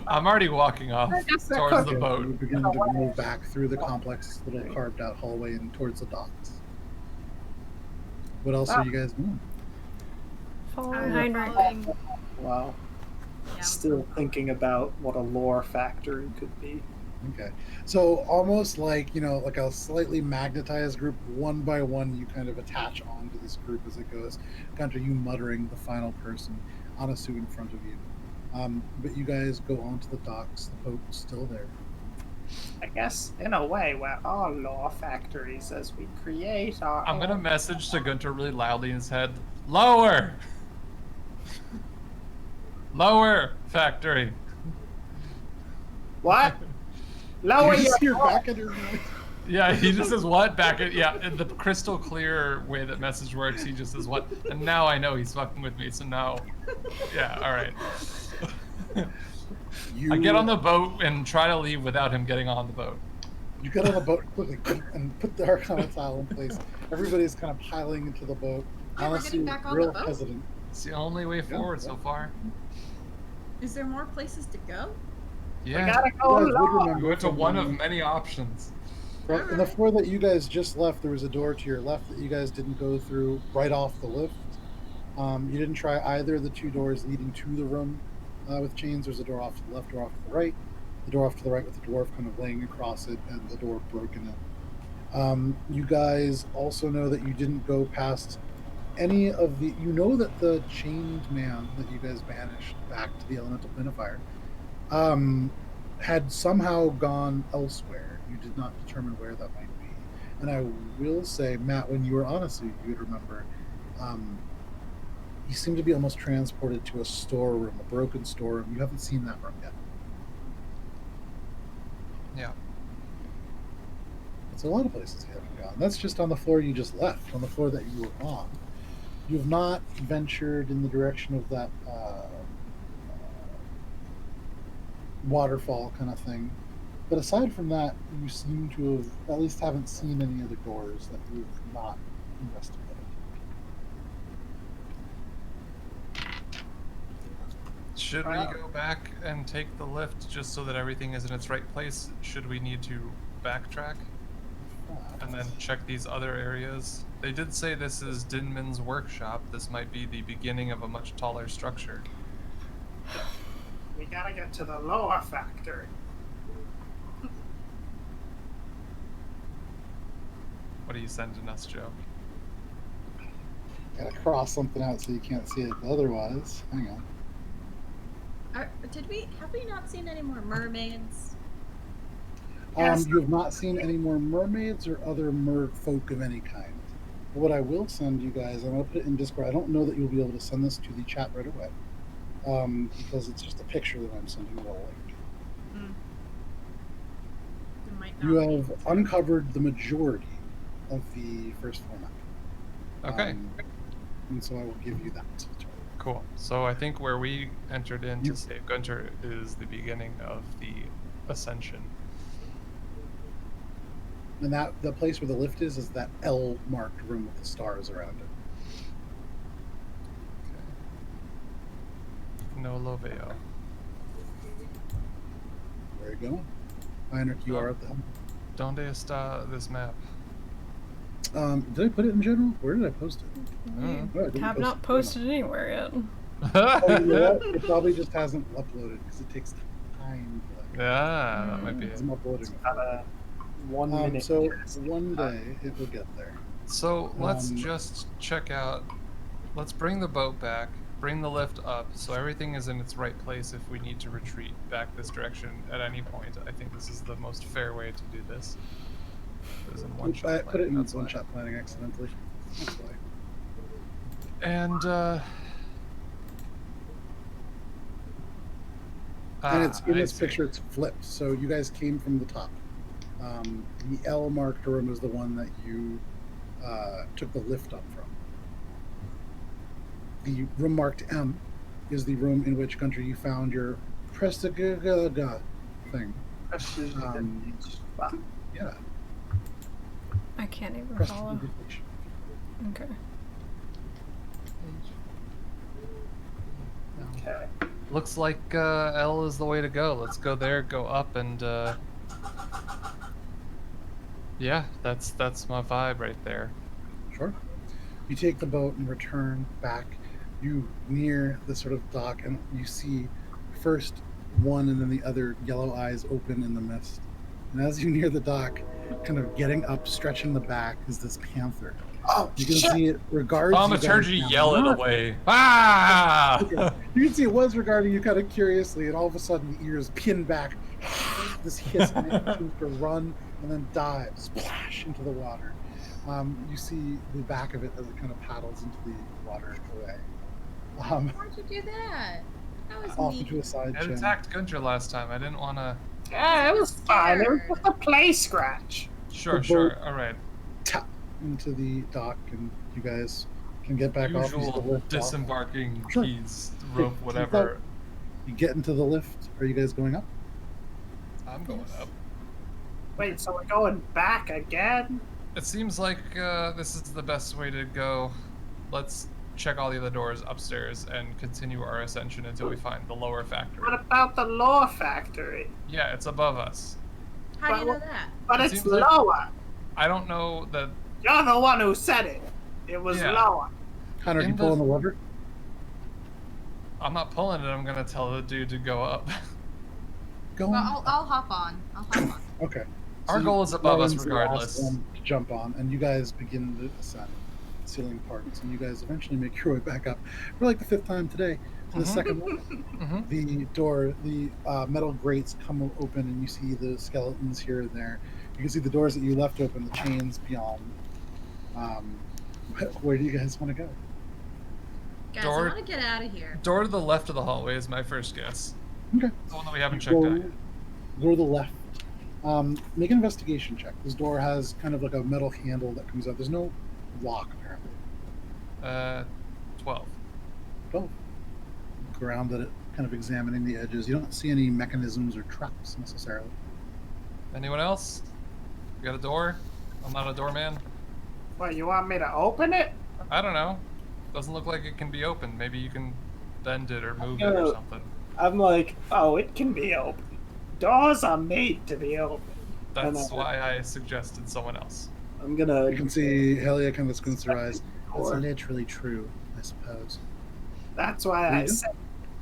I'm already walking off I guess they're towards the cooking. boat. You begin to move back through the complex, little carved out hallway and towards the docks. What else are you guys doing? Following Heinrich. Well, Yeah. still thinking about what a lore factory could be. Okay. So almost like, like a slightly magnetized group, one by one, you kind of attach onto this group as it goes. Guntir, you muttering the final person, Anasui in front of you. But you guys go onto the docks. The boat's still there. I guess, in a way, we're all lore factories as we create our I'm own. going to message to Guntir really loudly in his head. Lower! Lower factory. What? Lower You your just hear back at your voice. Yeah, he just says what back at, yeah, in the crystal clear way that message works, he just says what, and now I know he's fucking with me, so now, yeah, alright. I get on the boat and try to leave without him getting on the boat. You get on the boat quickly and put the Arcana tile in place. Everybody's kind of piling into the boat. Oh, we're Honestly, getting back on real the boat? hesitant. It's the only way forward so far. Is there more places to go? Yeah, We gotta You go guys would lore. remember we went to from one the- of many options. from the floor that you guys just left, there was a door to your left that you guys didn't go through right off the lift. You didn't try either of the two doors leading to the room with chains. There's a door off to the left, door off to the right. The door off to the right with the dwarf kind of laying across it and the door broken in. You guys also know that you didn't go past any of the... You know that the chained man that you guys banished back to the elemental planifier had somehow gone elsewhere. You did not determine where that might be. And I will say, Matt, when you were Anasui, you would remember, you seem to be almost transported to a storeroom, a broken storeroom. You haven't seen that room yet. Yeah. It's a lot of places you haven't gone. That's just on the floor you just left, on the floor that you were on. You've not ventured in the direction of that waterfall kind of thing. But aside from that, you seem to have, at least haven't seen any other doors that you've not investigated. Should we go back and take the lift just so that everything is in its right place? Should we need to backtrack and then check these other areas? They did say this is Dinman's workshop. This might be the beginning of a much taller structure. We gotta get to the lore factory. What are you sending us, Joe? Gotta cross something out so you can't see it otherwise. Hang on. Have we not seen any more mermaids? Yes. You have not seen any more mermaids or other mer folk of any kind. But what I will send you guys, I'm going to put it in Discord. I don't know that you'll be able to send this to the chat right away, because it's just a picture that I'm sending you a link. It might You not be. have uncovered the majority of the first format. Okay. And so I will give you that. Cool. So I think where we entered in to save Guntir is the beginning of the ascension. And that the place where the lift is that L-marked room with the stars around it. Okay. No Loveo. Where are you going? Heinrich, you are at the helm. Donde está this map? Did I put it in general? Where did I post it? Mm. Oh, I didn't Have post not it. posted anywhere yet. Oh, you know what? It probably just hasn't uploaded because it takes time. Yeah, that might be it. I'm uploading it. Got a 1 minute. So one day it will get there. So let's just check out. Let's bring the boat back, bring the lift up, so everything is in its right place if we need to retreat back this direction at any point. I think this is the most fair way to do this. It was in one-shot I put it in planning, that's why. one-shot planning accidentally. That's why. And And it's in I this see. picture. It's flipped. So you guys came from the top. The L marked room is the one that you took the lift up from. The room marked M is the room in which, Guntir, you found your Prestigaga thing. Yeah. I can't even follow. Prestidigitation. Okay. Okay. Looks like L is the way to go. Let's go there, go up, and yeah, that's my vibe right there. Sure. You take the boat and return back. You near the sort of dock, and you see first one and then the other yellow eyes open in the mist. And as you near the dock, kind of getting up, stretching the back, is this panther. Oh, You can shit. see it regards Thaumaturgy, you guys yell it now. away. Ah! Okay. You can see it was regarding you kind of curiously, and all of a sudden the ears pin back. This hiss, and it seems to run and then dive, splash into the water. You see the back of it as it kind of paddles into the water away. Why'd you do that? That was Off neat. into a side It channel. attacked Guntir last time. I didn't want to. Yeah, it was fine. It was just a play scratch. Sure, The sure. boat- All right. Tap into the dock, and you guys can get back off. Use the Usual lift off. disembarking Sure. keys, Okay, rope, keep whatever. up. You get into the lift. Are you guys going up? I'm going up. Wait, so we're going back again? It seems like this is the best way to go. Let's check all the other doors upstairs and continue our ascension until we find the lower factory. What about the lore factory? Yeah, it's above us. How do you know that? But It it's seems like- lower. I don't know that. You're the one who said it. It was Yeah. lower. Connor, In you pull the- on the lever? I'm not pulling it. I'm gonna tell the dude to go up. Go Well, on. I'll hop on. I'll hop on. Okay. Our you- goal is above us Morwen's the last regardless. one to jump on, and you guys begin to ascend ceiling parts, and you guys eventually make your way back up for like the 5th time today to the Mhm. second one. Mhm. The door, the metal grates come open, and you see the skeletons here and there. You can see the doors that you left open, the chains beyond. Where do you guys want to go? Guys, Door- I want to get out of here. Door to the left of the hallway is my first guess. Okay. The one that we haven't You checked go, out yet. go to the left. Make an investigation check. This door has kind of like a metal handle that comes out. There's no lock apparently. 12. Go around it, kind of examining the edges. You don't see any mechanisms or traps necessarily. Anyone else? You got a door? I'm not a doorman. What, you want me to open it? I don't know. Doesn't look like it can be opened. Maybe you can bend it or move it or No. something. I'm like, oh, it can be open. Doors are made to be open. That's why I suggested someone else. I'm gonna. You can see Helia kind of squints her eyes. That's Door. literally true, I suppose. That's why I Mhm. said.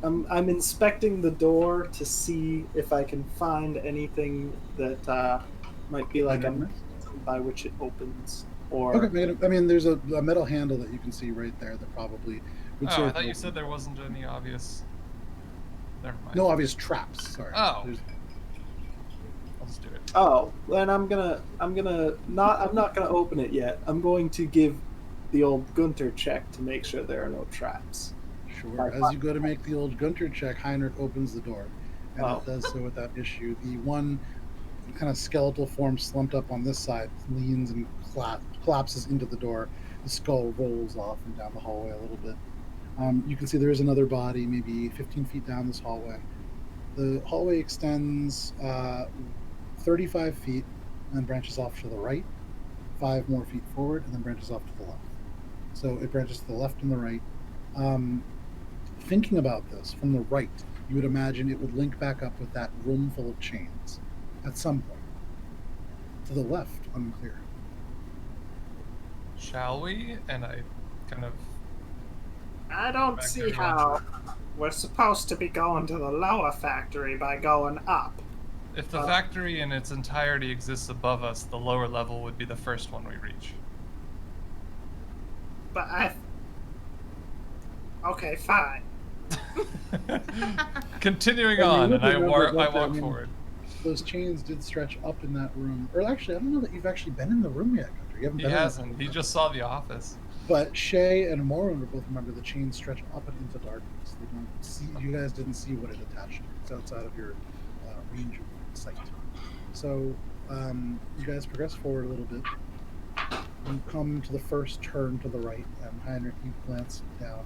I'm inspecting the door to see if I can find anything that might be like a Mhm. mechanism by which it opens. Or Okay, I mean, there's a metal handle that you can see right there that probably would Oh, serve I thought to you open. said there wasn't any obvious. Never mind. No obvious traps. Sorry. Oh. There's- I'll just do it. Oh, then I'm not gonna open it yet. I'm going to give the old Guntir check to make sure there are no traps. Sure. As you go to make the old Guntir check, Heinrich opens the door, and Oh. it does so without issue. The one kind of skeletal form slumped up on this side leans and collapses into the door. The skull rolls off and down the hallway a little bit. You can see there is another body, maybe 15 feet down this hallway. The hallway extends 35 feet and then branches off to the right, 5 more feet forward, and then branches off to the left. So it branches to the left and the right. Thinking about this from the right, you would imagine it would link back up with that room full of chains at some point. To the left, unclear. Shall we? And I kind of. I don't Back see there, how we're supposed to be going to the lower factory by going up. If the factory in its entirety exists above us, the lower level would be the first one we reach. But okay, fine. Continuing Well, you on, would and I remember what walk that forward. Those chains did stretch up in that room. Or actually, I don't know that you've actually been in the room yet, Gunter. You haven't He been hasn't. in He the just saw the office. But Shae and Morwen would both remember the chains stretch up and into darkness. They don't see. You guys didn't see what it attached to. It's outside of your range of sight. So you guys progress forward a little bit. You come to the first turn to the right, and Heinrich, you glance down.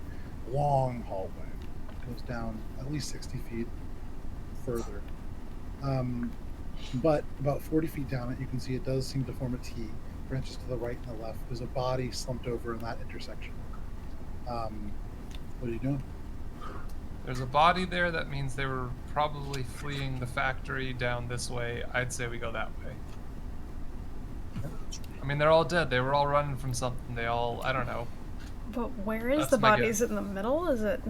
Long hallway. It goes down at least 60 feet further. But about 40 feet down it, you can see it does seem to form a T. Branches to the right and the left. There's a body slumped over in that intersection. What are you doing? There's a body there. That means they were probably fleeing the factory down this way. I'd say we go that way. I mean, they're all dead. They were all running from something. They all, I don't know. But where is That's the my body? guess. Is it in the middle? Is it?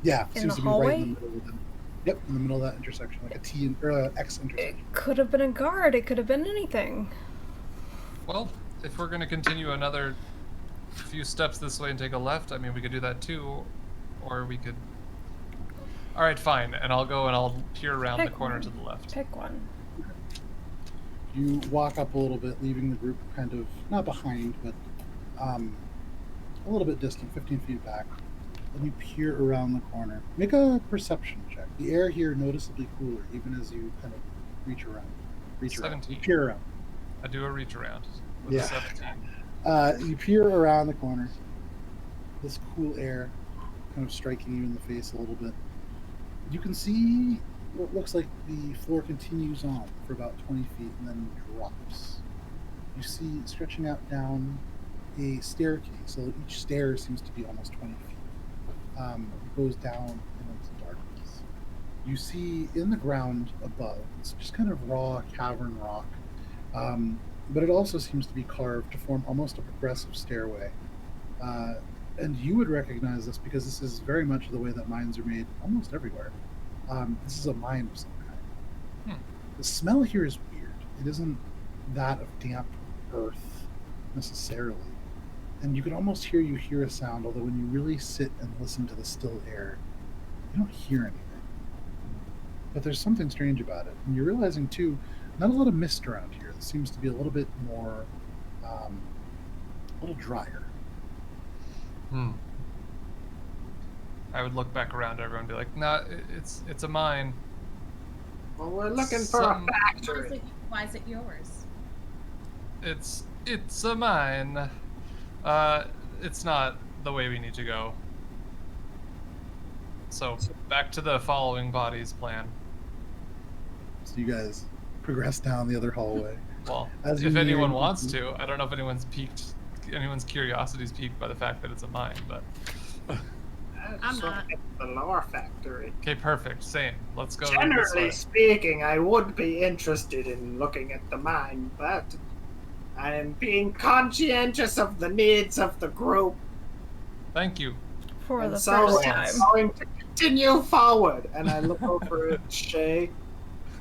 Yeah, In seems the to be right in hallway? the middle of them. Yep, in the middle of that intersection, like a T or a X It intersection. could have been a guard. It could have been anything. Well, if we're going to continue another few steps this way and take a left, I mean, we could do that too. Or we could... Alright, fine. And I'll go and I'll peer around the Pick corner one. to the left. Pick one. You walk up a little bit, leaving the group kind of, not behind, but a little bit distant, 15 feet back. Then you peer around the corner. Make a perception check. The air here noticeably cooler, even as you kind of reach around. Reach around. 17. You peer around. I do a reach around with Yeah. a 17. You peer around the corner. This cool air kind of striking you in the face a little bit. You can see what looks like the floor continues on for about 20 feet and then drops. You see stretching out down a staircase, so each stair seems to be almost 20 feet. It goes down and into darkness. You see in the ground above, it's just kind of raw cavern rock, but it also seems to be carved to form almost a progressive stairway. And you would recognize this because this is very much the way that mines are made almost everywhere. This is a mine of some kind. The smell here is weird. It isn't that of damp earth necessarily. And you can almost hear a sound, although when you really sit and listen to the still air, you don't hear anything. But there's something strange about it. And you're realizing, too, not a lot of mist around here. It seems to be a little bit more, a little drier. I would look back around everyone and be like, nah, it's a mine. Well, we're looking for a factory. Why is it yours? It's a mine. It's not the way we need to go. So, back to the following bodies plan. So you guys progress down the other hallway. Well, As you if near- anyone wants to. I don't know if anyone's curiosity's piqued by the fact that it's a mine, but... I'm not. The lower factory. Okay, perfect. Same. Let's go this Generally way. speaking, I would be interested in looking at the mine, but I am being conscientious of the needs of the group. Thank you. For And the so first I'm time. going to continue forward. And I look over at Shae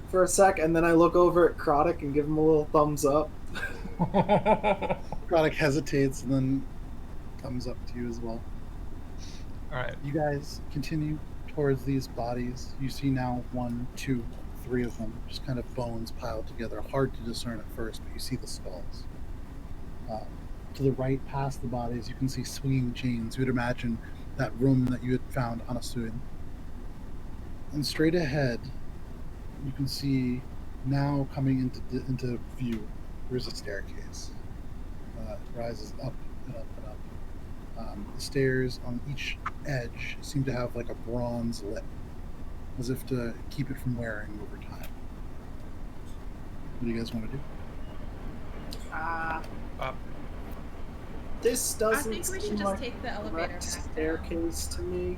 for a sec, and then I look over at Croddick and give him a little thumbs up. Croddick hesitates and then thumbs up to you as well. Alright. You guys continue towards these bodies. You see now 1, 2, 3 of them, just kind of bones piled together. Hard to discern at first, but you see the skulls. To the right, past the bodies, you can see swinging chains. You would imagine that room that you had found Anasui. And straight ahead, you can see now coming into view, there's a staircase. It rises up and up and up. The stairs on each edge seem to have like a bronze lip, as if to keep it from wearing over time. What do you guys want to do? This I doesn't think we seem should just like take the a elevator correct back down. staircase to me,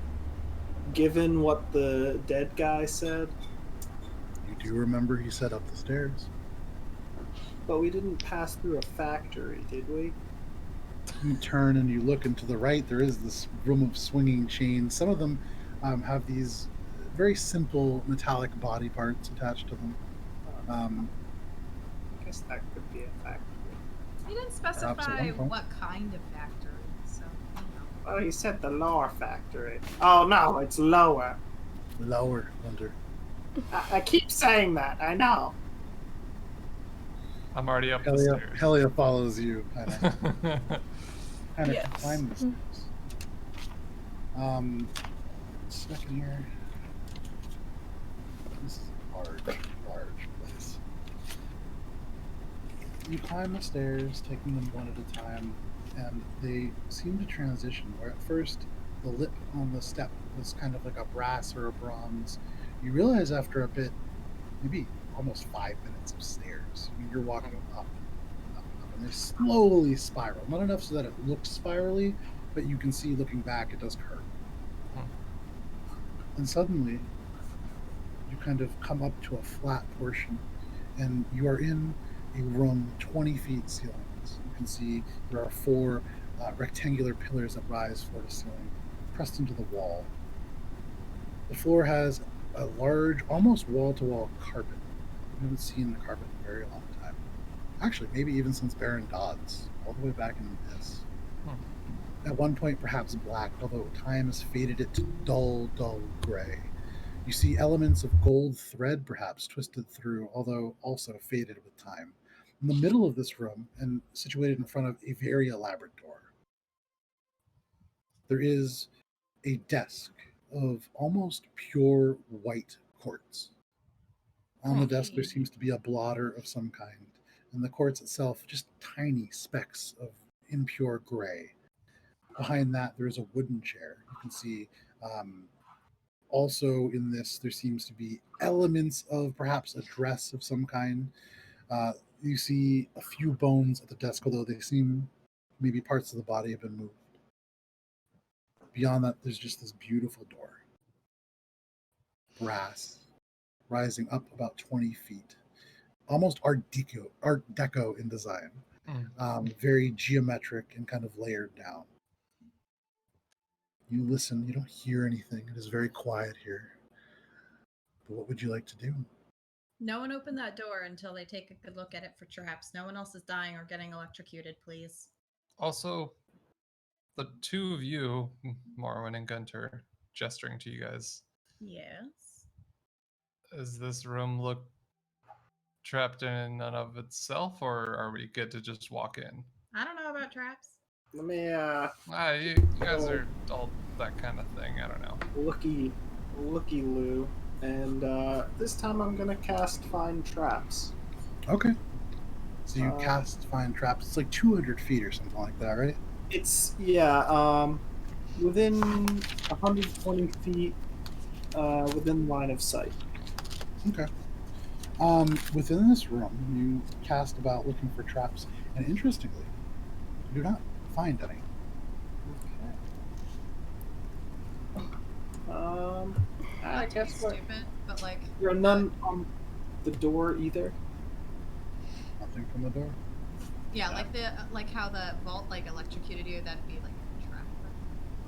given what the dead guy said. You do remember he set up the stairs. But we didn't pass through a factory, did we? You turn and you look, and to the right there is this room of swinging chains. Some of them have these very simple metallic body parts attached to them. I guess that could be a factory. He didn't Perhaps at specify one point. what kind of factory, so I don't know. Oh, he said the lower factory. Oh no, it's lower. Lower, Guntir. I keep saying that, I know. I'm already up the Helia, stairs. Helia follows you, kind of Yes. climb the stairs. Second here. This is a large place. You climb the stairs, taking them one at a time, and they seem to transition. Where at first the lip on the step was kind of like a brass or a bronze. You realize after a bit, maybe almost 5 minutes of stairs, you're walking up, and they slowly spiral. Not enough so that it looks spirally, but you can see looking back, it does curve. And suddenly, you kind of come up to a flat portion, and you are in a room 20 feet ceilings. You can see there are 4 rectangular pillars that rise floor to ceiling, pressed into the wall. The floor has a large, almost wall-to-wall carpet. You haven't seen the carpet in a very long time. Actually, maybe even since Baron Dodds, all the way back in this. At one point, perhaps black, although time has faded it to dull gray. You see elements of gold thread, perhaps, twisted through, although also faded with time. In the middle of this room, and situated in front of a very elaborate door, there is a desk of almost pure white quartz. On the desk, there seems to be a blotter of some kind, and the quartz itself just tiny specks of impure gray. Behind that, there is a wooden chair. You can see also in this, there seems to be elements of perhaps a dress of some kind. You see a few bones at the desk, although they seem maybe parts of the body have been moved. Beyond that, there's just this beautiful door. Brass, rising up about 20 feet. Almost Art Deco in design. Very geometric and kind of layered down. You listen, you don't hear anything. It is very quiet here. But what would you like to do? No one open that door until they take a good look at it for traps. No one else is dying or getting electrocuted, please. Also, the two of you, Morwen and Guntir, gesturing to you guys, Yes. does this room look trapped in and of itself, or are we good to just walk in? I don't know about traps. Let me, You guys are all that kind of thing. I don't know. looky Lou. And this time I'm gonna cast Find Traps. Okay. So you cast Find Traps. It's like 200 feet or something like that, right? It's, within 120 feet, within line of sight. Okay. Within this room, you cast about looking for traps, and interestingly, you do not find any. Okay. I Not to be guess what? stupid, but like There are none on the door either. Nothing from the door. yeah, like how the vault like electrocuted you. That'd be like a trap.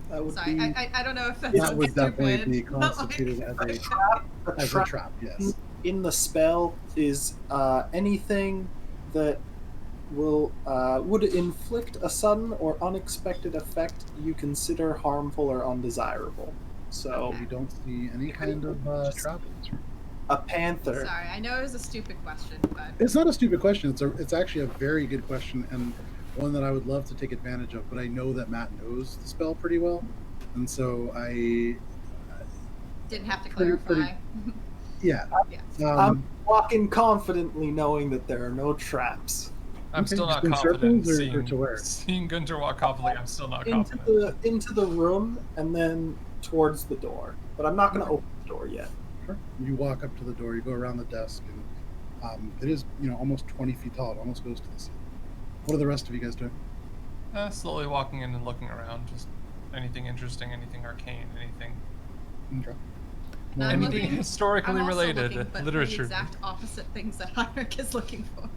That would Sorry, be I don't know if that's That would stupid, definitely be but, like- constituted as a trap. a trap, yes. In the spell is anything that would inflict a sudden or unexpected effect you consider harmful or undesirable. So You don't see any kind of trap. a panther. Sorry, I know it was a stupid question, but It's not a stupid question. It's actually a very good question, and one that I would love to take advantage of. But I know that Matt knows the spell pretty well, and so I didn't have to Pretty- clarify. yeah. Yeah. I'm walking confidently, knowing that there are no traps. I'm Okay, still just not in confident circles or to where? seeing Guntir walk confidently. I'm still not Into confident. the room and then towards the door. But I'm not going to Okay. open the door yet. Sure. You walk up to the door. You go around the desk, and it is almost 20 feet tall. It almost goes to the ceiling. What are the rest of you guys doing? Slowly walking in and looking around. Just anything interesting, anything arcane, anything Okay. No, I'm anything looking- historically I'm also related, looking, but literature. the exact opposite things that Heinrich is looking for.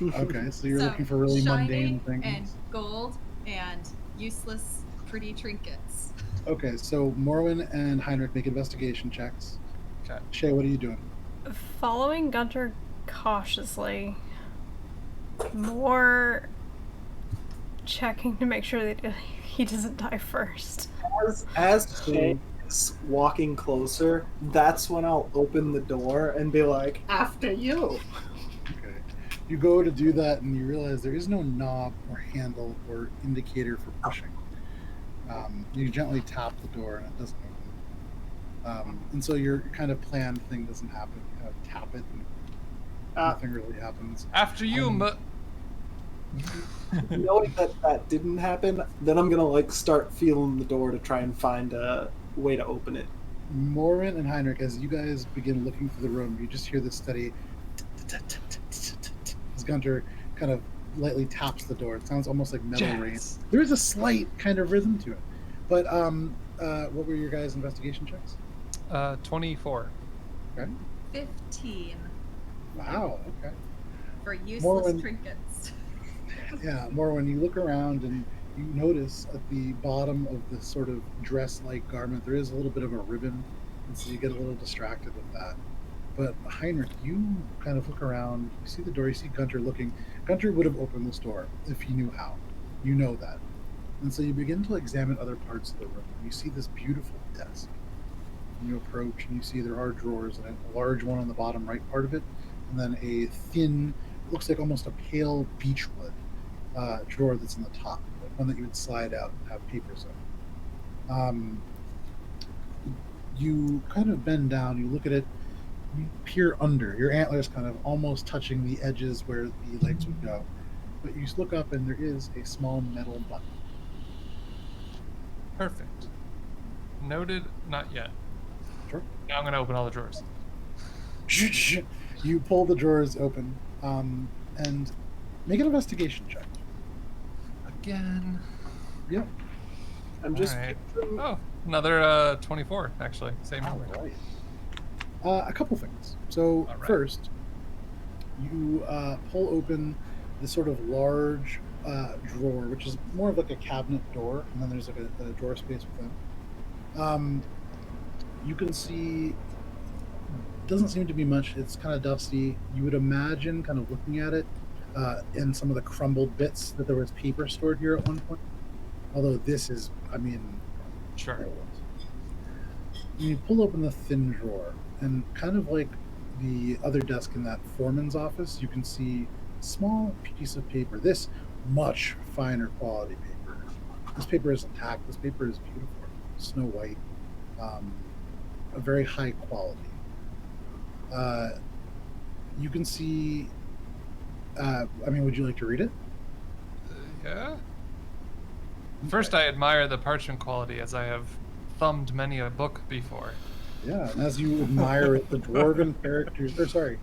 Okay, so you're So, looking for really mundane shiny things. and gold and useless pretty trinkets. Okay, so Morwen and Heinrich make investigation checks. Okay. Shae, what are you doing? Following Guntir cautiously. More checking to make sure that he doesn't die first. As Shae is walking closer, that's when I'll open the door and be like, after you. Okay. You go to do that, and you realize there is no knob or handle or indicator for pushing. You gently tap the door, and it doesn't open. And so your kind of planned thing doesn't happen. You kind of tap it, and nothing really happens. After you, Knowing that didn't happen, then I'm gonna start feeling the door to try and find a way to open it. Morwen and Heinrich, as you guys begin looking through the room, you just hear this steady as Guntir kind of lightly taps the door. It sounds almost like metal rain. Jazz. There is a slight kind of rhythm to it. But what were your guys' investigation checks? 24. Okay. 15 Wow. Okay. for useless Morwen- trinkets. Yeah. More when you look around and you notice at the bottom of this sort of dress-like garment, there is a little bit of a ribbon, and so you get a little distracted with that. But Heinrich, you kind of look around. You see the door. You see Guntir looking. Guntir would have opened this door if he knew how. You know that. And so you begin to examine other parts of the room. You see this beautiful desk. And you approach, and you see there are drawers, and a large one on the bottom right part of it, and then a thin, looks like almost a pale beechwood drawer that's in the top, like one that you would slide out and have papers in. You kind of bend down, you look at it, you peer under, your antlers kind of almost touching the edges where the legs would go. But you look up, and there is a small metal button. Perfect. Noted, not yet. Sure. Now I'm going to open all the drawers. You pull the drawers open, and make an investigation check. Again. Yep. I'm just Alright. picturing- Oh, another 24, actually. Same All number. right. A couple things. So All right. first, you pull open this sort of large drawer, which is more of like a cabinet door, and then there's like a drawer space within. You can see, doesn't seem to be much. It's kind of dusty. You would imagine, kind of looking at it, in some of the crumbled bits, that there was paper stored here at one point. Although this is, I mean, Sure. there was. You pull open the thin drawer, and kind of like the other desk in that foreman's office, you can see a small piece of paper. This much finer quality paper. This paper is intact. This paper is beautiful, snow white, a very high quality. You can see. I mean, would you like to read it? Yeah? First, I admire the parchment quality, as I have thumbed many a book before. Yeah, and as you admire it, the dwarven characters, or sorry,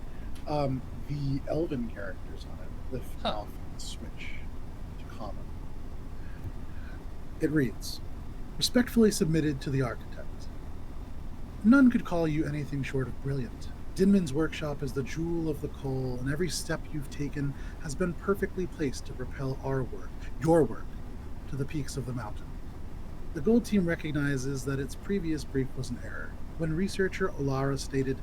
the elven characters on it lift Huh. off and switch to common. It reads, respectfully submitted to the architect. None could call you anything short of brilliant. Dinman's workshop is the jewel of the coal, and every step you've taken has been perfectly placed to propel our work, your work, to the peaks of the mountain. The Gold Team recognizes that its previous brief was an error. When researcher Olara stated,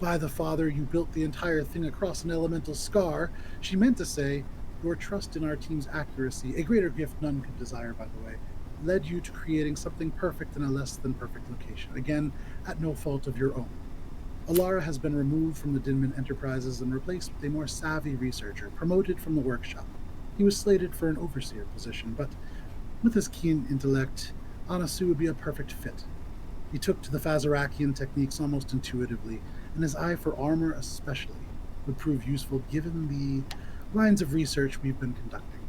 "By the Father, you built the entire thing across an elemental scar," she meant to say, "Your trust in our team's accuracy, a greater gift none could desire, by the way, led you to creating something perfect in a less than perfect location, again, at no fault of your own. Alara has been removed from the Dinman Enterprises and replaced with a more savvy researcher, promoted from the workshop. He was slated for an overseer position, but with his keen intellect, Anasui would be a perfect fit. He took to the Fazarakian techniques almost intuitively, and his eye for armor especially would prove useful given the lines of research we've been conducting.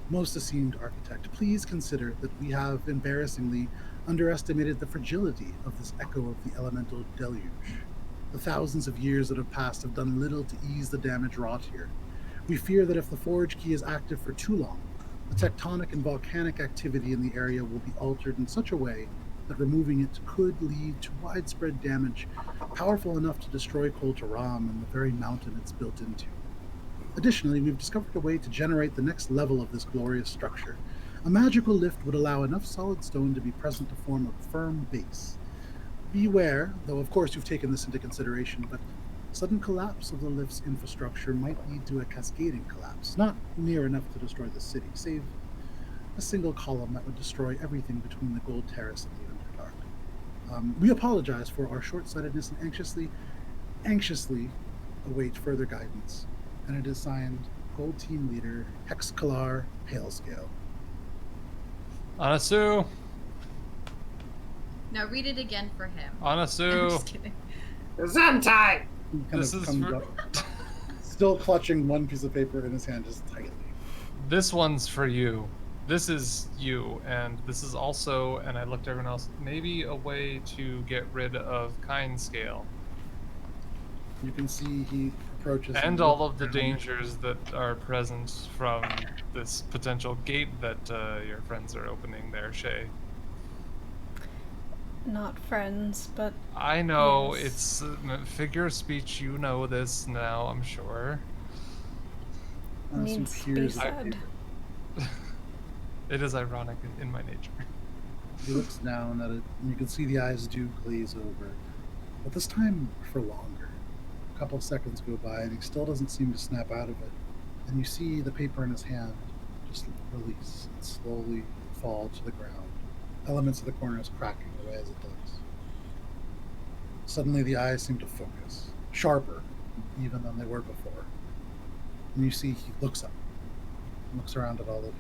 Most esteemed architect, please consider that we have embarrassingly underestimated the fragility of this echo of the elemental deluge. The thousands of years that have passed have done little to ease the damage wrought here. We fear that if the forge key is active for too long, the tectonic and volcanic activity in the area will be altered in such a way that removing it could lead to widespread damage, powerful enough to destroy Kol Taram and the very mountain it's built into. Additionally, we've discovered a way to generate the next level of this glorious structure. A magical lift would allow enough solid stone to be present to form a firm base. Beware, though of course you've taken this into consideration, but sudden collapse of the lift's infrastructure might lead to a cascading collapse, not near enough to destroy the city, save a single column that would destroy everything between the Gold Terrace and the Underdark. We apologize for our short-sightedness and anxiously await further guidance. And it is signed Gold Team Leader Hex Kalar Palescale. Anasui! Now read it again for him. I'm Anasui! just kidding. Gesundheit! He kind This of is comes for... up, still clutching one piece of paper in his hand just tightly. This one's for you. This is you, and this is also, and I looked at everyone else, maybe a way to get rid of kind scale. You can see he approaches And all of the dangers that are present from this potential gate that your friends are opening there, Shae. Not friends, but I know, yes. it's figure of speech, you know this now, I'm sure. Needs to be said. It is ironic in my nature. He looks down at it, and you can see the eyes do glaze over. But this time for longer. A couple of seconds go by, and he still doesn't seem to snap out of it. And you see the paper in his hand just release and slowly fall to the ground. Elements of the corners cracking away as it does. Suddenly the eyes seem to focus, sharper even than they were before. And you see he looks up, looks around at all of you.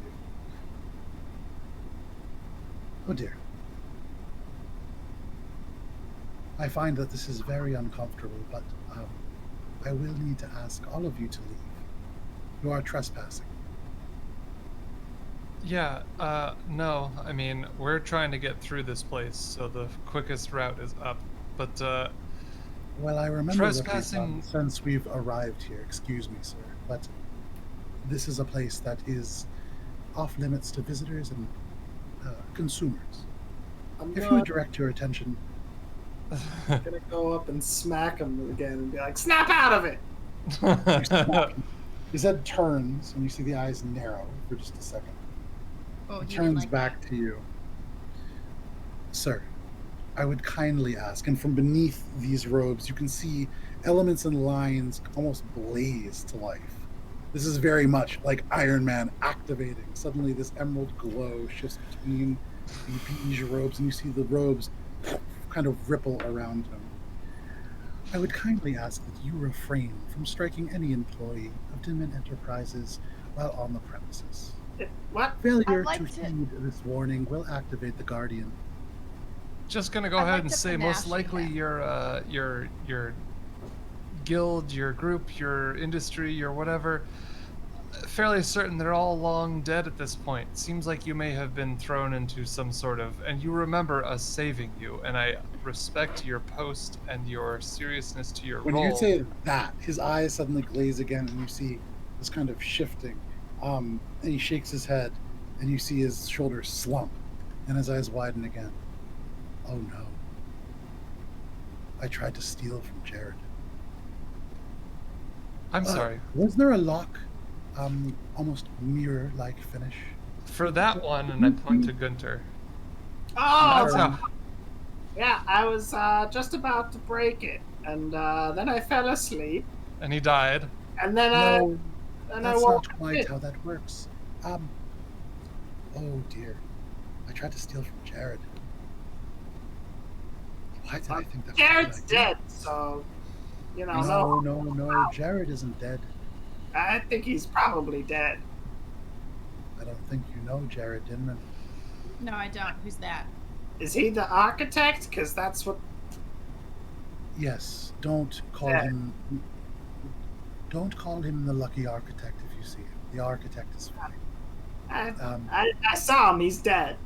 Oh dear. I find that this is very uncomfortable, but I will need to ask all of you to leave. You are trespassing. Yeah, no, I mean, we're trying to get through this place, so the quickest route is up, but, Well, I remember trespassing... since we've arrived here, excuse me, sir, but this is a place that is off limits to visitors and consumers. If you would direct your attention... I'm gonna go up and smack him again and be like, snap out of it! His head turns, and you see the eyes narrow for just a second. Oh, He he turns didn't like back that. to you. Sir, I would kindly ask, and from beneath these robes, you can see elements and lines almost blaze to life. This is very much like Iron Man activating. Suddenly, this emerald glow shifts between the beige robes, and you see the robes kind of ripple around him. I would kindly ask that you refrain from striking any employee of DMed Enterprises while on the premises. What? Failure I'd like to to- heed this warning will activate the Guardian. Just gonna go I'd ahead like and to say panache most likely him. your guild, your group, your industry, your whatever, fairly certain they're all long dead at this point. Seems like you may have been thrown into some sort of, and you remember us saving you, and I respect your post and your seriousness to your When role. you say that, his eyes suddenly glaze again, and you see this kind of shifting. And he shakes his head, and you see his shoulders slump, and his eyes widen again. Oh no. I tried to steal from Jared. I'm sorry. Was there a lock, almost mirror-like finish? For that one, and I point to Guntir. Oh, That's how... yeah, I was just about to break it, and then I fell asleep, And he died. and then No, I that's woke not quite up. how that works. Oh dear. I tried to steal from Jared. Why did I think that Jared's was a good idea? dead, so No. Jared isn't dead. I think he's probably dead. I don't think you know Jared Dinman. No, I don't. Who's that? Is he the architect? Because that's what. Yes, don't call Yeah. him. Don't call him the lucky architect if you see him. The architect is fine. I saw him. He's dead.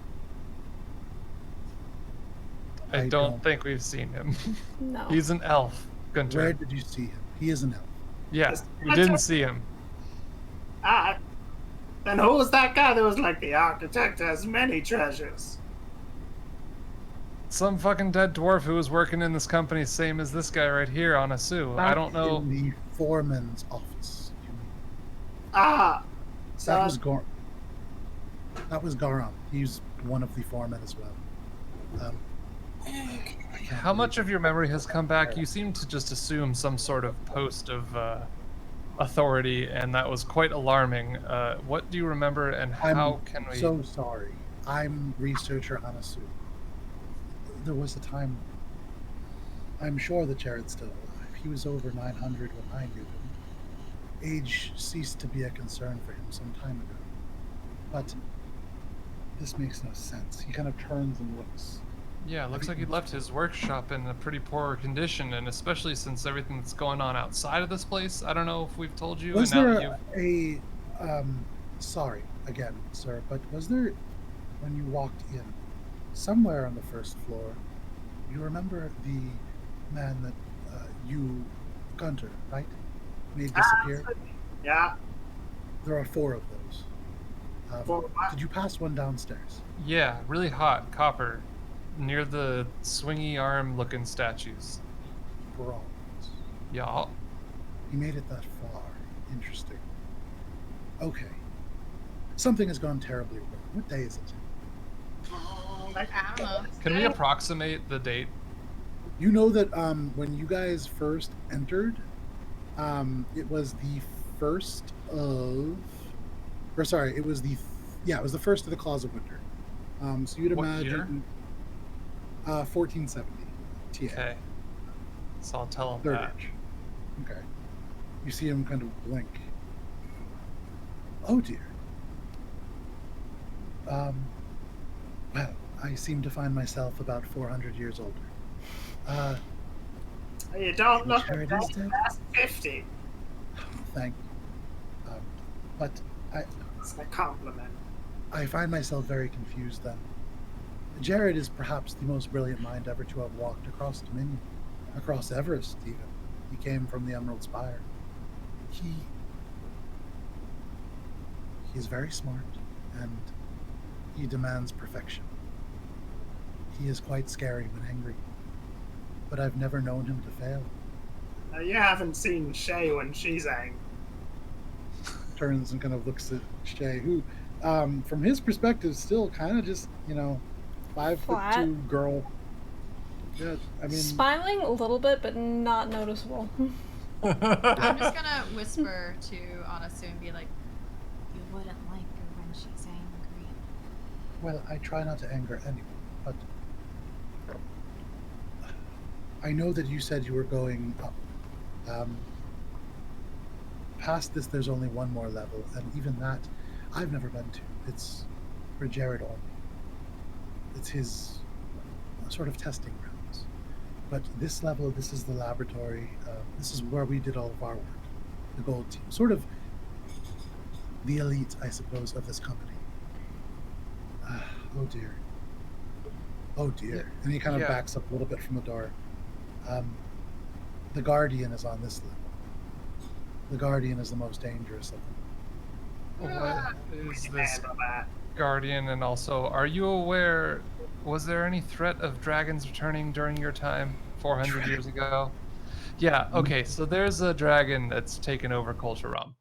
I don't think we've seen him. No. He's an elf, Guntir. Where did you see him? He is an elf. Yeah, Yes. we didn't see him. Then who was that guy that was like, the architect has many treasures? Some fucking dead dwarf who was working in this company, same as this guy right here, Anasui. I don't know. In the foreman's office. You mean. So That was That was Garam. He's one of the foremen as well. I can't How much believe of your memory has come back? You seem to just assume some sort of post of authority, and that was quite alarming. What do you remember, and how can we... So sorry. I'm researcher Anasui. There was a time. I'm sure that Jared's still alive. He was over 900 when I knew him. Age ceased to be a concern for him some time ago. But this makes no sense. He kind of turns and looks. Yeah, it looks like he left his workshop in a pretty poor condition, and especially since everything that's going on outside of this place. I don't know if we've told you. Was and now there that you've... sorry again, sir, but was there, when you walked in, somewhere on the first floor, you remember the man that Guntir, right? Made disappear? yeah. There are 4 of those. For what? Did you pass one downstairs? Yeah, really hot, copper, near the swingy arm looking statues. Bronze. Yeah. He made it that far. Interesting. Okay. Something has gone terribly wrong. What day is it? I don't know. Can we approximate the date? You know that when you guys first entered, it was the first of, or sorry, it was the first of the Claws of Winter. So you'd What imagine 1470 TA. Okay. So I'll tell him Third that. age. Okay. You see him kind of blink. Oh dear. Well, I seem to find myself about 400 years older. You don't look Jared at is dead? past 50. Thank you. But It's a compliment. I find myself very confused then. Jared is perhaps the most brilliant mind ever to have walked across Dominion, across Everest even. He came from the Emerald Spire. He's very smart, and he demands perfection. He is quite scary when angry, but I've never known him to fail. You haven't seen Shae when she's angry. Turns and kind of looks at Shae, who, from his perspective, still kind of just, 5'2" Flat. girl. Yeah, I mean, Smiling a little bit, but not noticeable. I'm just gonna whisper to Anasui and be like, "You wouldn't like her when she's angry." well, I try not to anger anyone, but I know that you said you were going up. Past this, there's only one more level, and even that, I've never been to. It's for Jared only. It's his sort of testing grounds. But this level, this is the laboratory. This is where we did all of our work. The gold team, sort of the elite, I suppose, of this company. Oh dear. Oh dear. And he kind of Yeah. backs up a little bit from the door. The Guardian is on this level. The Guardian is the most dangerous of them. What is this Handle that. Guardian? And also, are you aware, was there any threat of dragons returning during your time 400 years ago? Yeah, okay, so there's a dragon that's taken over Culture Realm.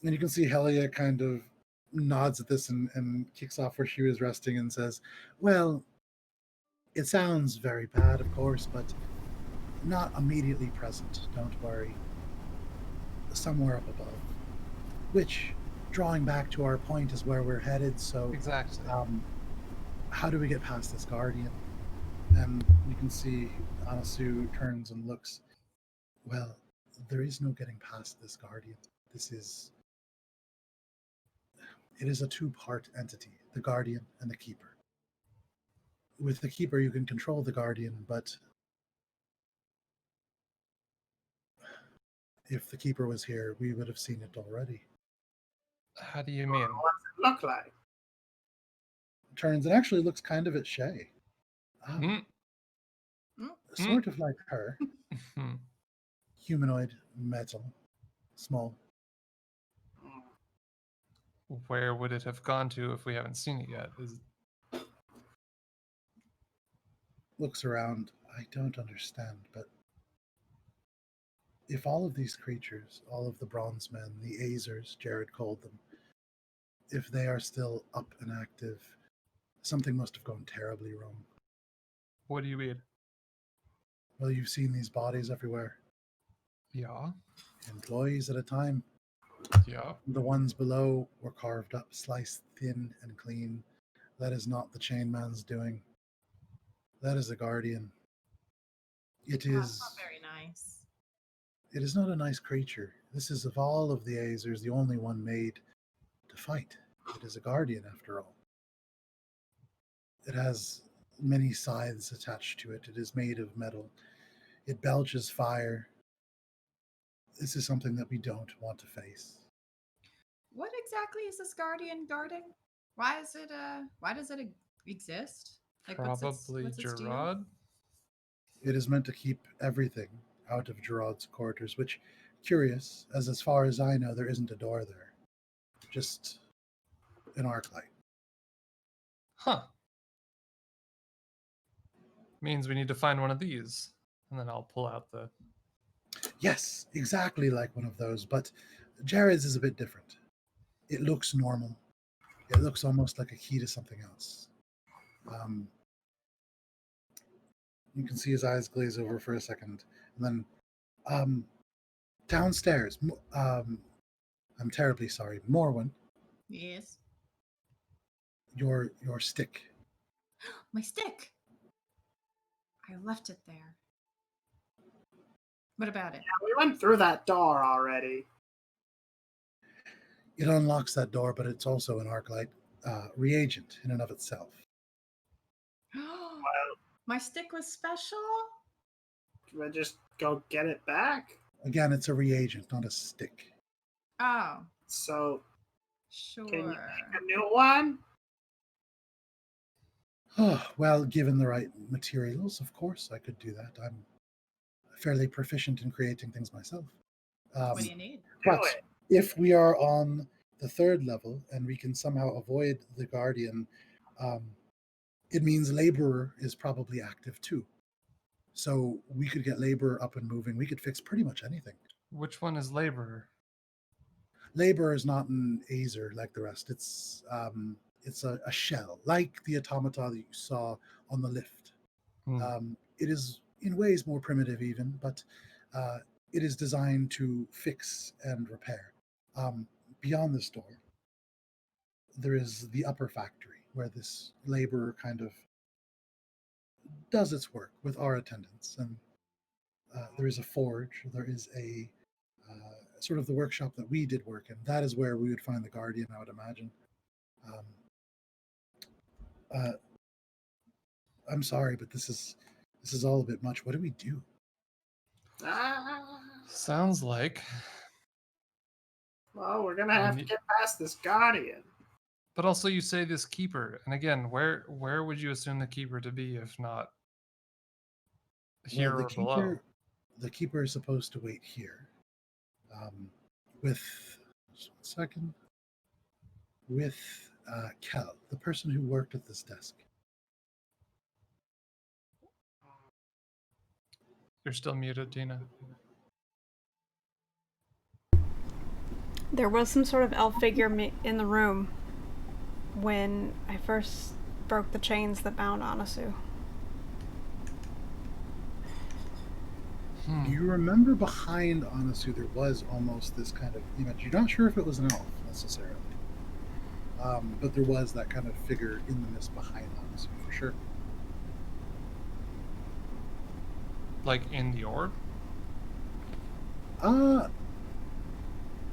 And you can see Helia kind of nods at this and kicks off where she was resting and says, well, it sounds very bad, of course, but not immediately present. Don't worry. Somewhere up above. Which drawing back to our point is where we're headed. So Exactly. how do we get past this guardian? And you can see Anasui turns and looks. Well, there is no getting past this guardian. It is a two-part entity, the guardian and the keeper. With the keeper, you can control the guardian, but if the keeper was here, we would have seen it already. How do you mean? What's it look like? Turns and actually looks kind of at Shae. Mm. Sort of like her. Hmm. Humanoid, metal, small. Where would it have gone to if we haven't seen it yet? Looks around. I don't understand, but if all of these creatures, all of the bronze men, the Azers, Jared called them, if they are still up and active, something must have gone terribly wrong. What do you mean? Well, you've seen these bodies everywhere. Yeah. Employees at a time. Yeah. The ones below were carved up, sliced thin and clean. That is not the chain man's doing. That is a guardian. It is Not very nice. It is not a nice creature. This is, of all of the Azers, the only one made to fight. It is a guardian, after all. It has many scythes attached to it. It is made of metal. It belches fire. This is something that we don't want to face. What exactly is this guardian guarding? Why is it? Why does it exist? Like, Probably what's its deal? Gerard. It is meant to keep everything out of Gerard's quarters, which, curious, as far as I know, there isn't a door there. Just an arc light. Huh. Means we need to find one of these. And then I'll pull out the... Yes, exactly like one of those, but Jared's is a bit different. It looks normal. It looks almost like a key to something else. You can see his eyes glaze over for a second, and then downstairs. I'm terribly sorry, Morwen. Yes. Your stick. My stick. I left it there. What about it? Yeah, we went through that door already. It unlocks that door, but it's also an arc light reagent in and of itself. My stick was special? Can I just go get it back? Again, it's a reagent, not a stick. Oh, So, sure. can you make a new one? Oh, well, given the right materials, of course, I could do that. I'm fairly proficient in creating things myself. What do you need? But Do it. if we are on the third level and we can somehow avoid the guardian, it means laborer is probably active too. So we could get laborer up and moving. We could fix pretty much anything. Which one is laborer? Laborer is not an Azer like the rest. It's a shell, like the automata that you saw on the lift. It is in ways more primitive even, but it is designed to fix and repair. Beyond this door, there is the upper factory where this laborer kind of does its work with our attendants. And there is a forge, there is a sort of the workshop that we did work in. That is where we would find the guardian, I would imagine. I'm sorry, but this is all a bit much. What do we do? Sounds like. Well, we're gonna have to get past this guardian. But also, you say this keeper, and again, where would you assume the keeper to be if not here Well, or below? The keeper is supposed to wait here. With just 1 second. With Kel, the person who worked at this desk. You're still muted, Tina. There was some sort of elf figure in the room when I first broke the chains that bound Anasui. You remember behind Anasui there was almost this kind of image. You're not sure if it was an elf necessarily, but there was that kind of figure in the mist behind Anasui for sure. Like in the orb?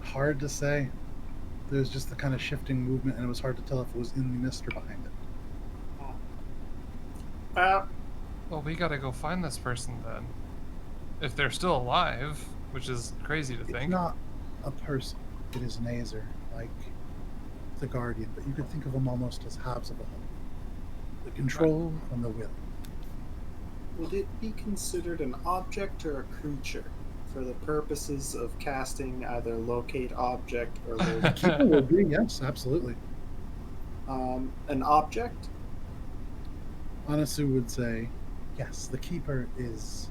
Hard to say. There's just the kind of shifting movement, and it was hard to tell if it was in the mist or behind it. Well, we gotta go find this person then. If they're still alive, which is crazy to It's think. not a person. It is an Azer, like the Guardian, but you could think of them almost as halves of a whole. The control and the will. Would it be considered an object or a creature for the purposes of casting either locate object or locate? Keeper would be, yes, absolutely. An object? Anasui would say, yes, the Keeper is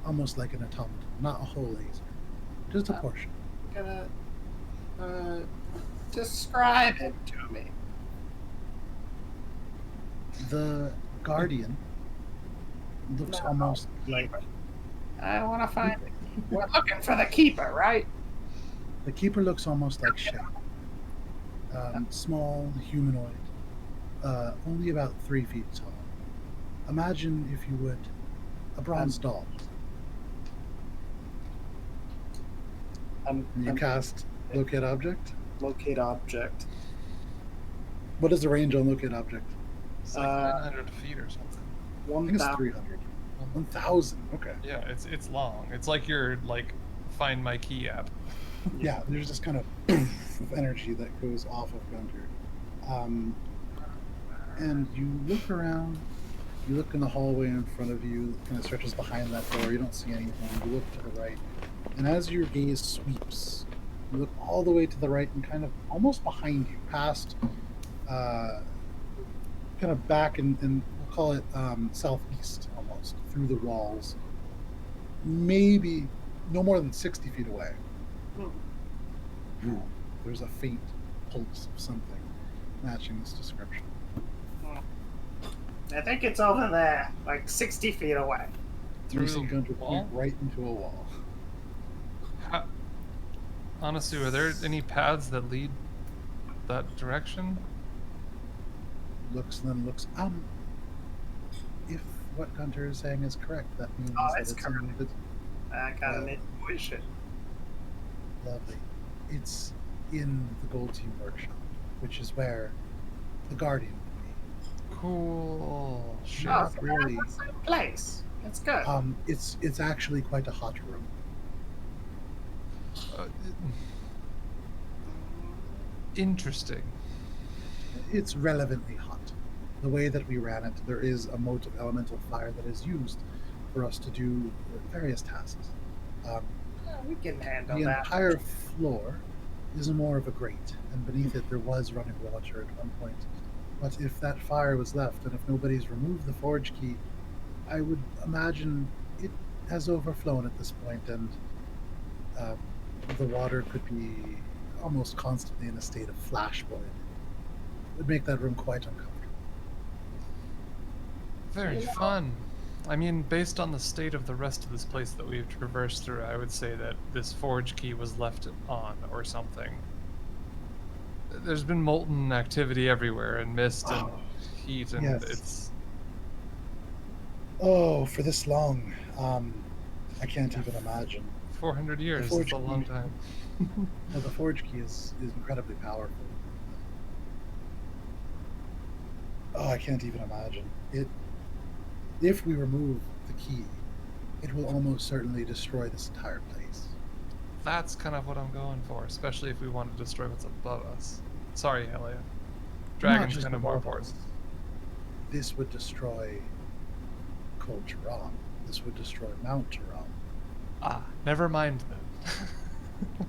almost like an automaton, not a whole Azer, just a portion. Gonna describe him to me. The Guardian looks almost like... I want to find it. We're looking for the keeper, right? The Keeper looks almost like Shae. Small, humanoid, only about 3 feet tall. Imagine, if you would, a bronze doll. And you cast Locate Object? Locate object. What is the range on Locate Object? It's like 900 feet or something. I think it's 300. 1,000, okay. Yeah, it's long. It's like your Find My Key app. Yeah, there's this kind of of energy that goes off of Guntir. And you look around, you look in the hallway in front of you, it kind of stretches behind that door, you don't see anything, you look to the right, and as your gaze sweeps, you look all the way to the right and kind of almost behind you, past, kind of back and we'll call it southeast almost, through the walls, maybe no more than 60 feet away. There's a faint pulse of something matching this description. I think it's over there, like 60 feet away. Through You see the Guntir wall? point right into a wall. Honestly, are there any paths that lead that direction? Looks and then looks. If what Guntir is saying is correct, that means that it's it's correct. I got an intuition. Lovely. It's in the Gold Team workshop, which is where the Guardian would be. Cool. Shit. Not really. That's the place. That's good. It's actually quite a hot room. Interesting. It's relevantly hot. The way that we ran it, there is a mote of elemental fire that is used for us to do various tasks. We can handle The that. entire floor is more of a grate, and beneath it there was running water at one point. But if that fire was left, and if nobody's removed the forge key, I would imagine it has overflown at this point, and the water could be almost constantly in a state of flash boiling. It would make that room quite uncomfortable. Very fun. I mean, based on the state of the rest of this place that we've traversed through, I would say that this forge key was left on or something. There's been molten activity everywhere, and mist and heat, and Yes. it's... Oh, for this long, I can't even imagine. 400 years, forge it's a long key. time. Well, the forge key is incredibly powerful. Oh, I can't even imagine. If we remove the key, it will almost certainly destroy this entire place. That's kind of what I'm going for, especially if we want to destroy what's above us. Sorry, Helia. Not Dragon's just kind of more above important. us. This would destroy Kol Turan. This would destroy Mount Turan. Ah, never mind then.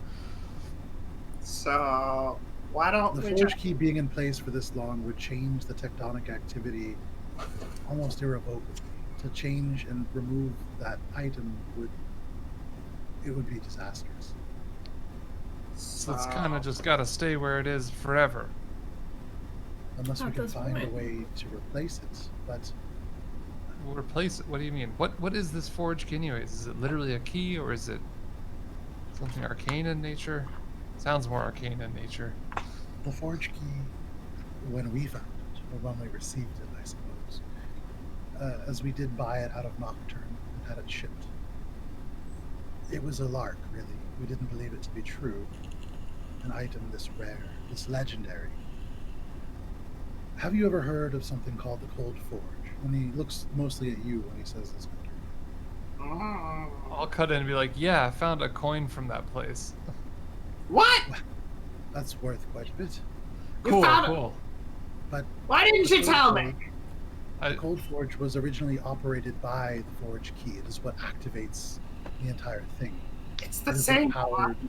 So, why don't The we forge just... key being in place for this long would change the tectonic activity almost irrevocably. To change and remove that item would be disastrous. So it's kind of just gotta stay where it is forever. Unless we At can this find a point. way to replace it. But replace it? What do you mean? What is this forge key anyways? Is it literally a key, or is it something arcane in nature? Sounds more arcane in nature. The forge key, when we found it, or when we received it, I suppose, as we did buy it out of Nocturne and had it shipped, it was a lark, really. We didn't believe it to be true. An item this rare, this legendary. Have you ever heard of something called the Cold Forge? And he looks mostly at you when he says this. I'll cut in and be like, yeah, I found a coin from that place. What? That's worth quite a bit. Cool, found it. cool. But Why didn't you tell me? The Cold Forge was originally operated by the Forge Key. It is what activates the entire thing. It's It the is same powered. one.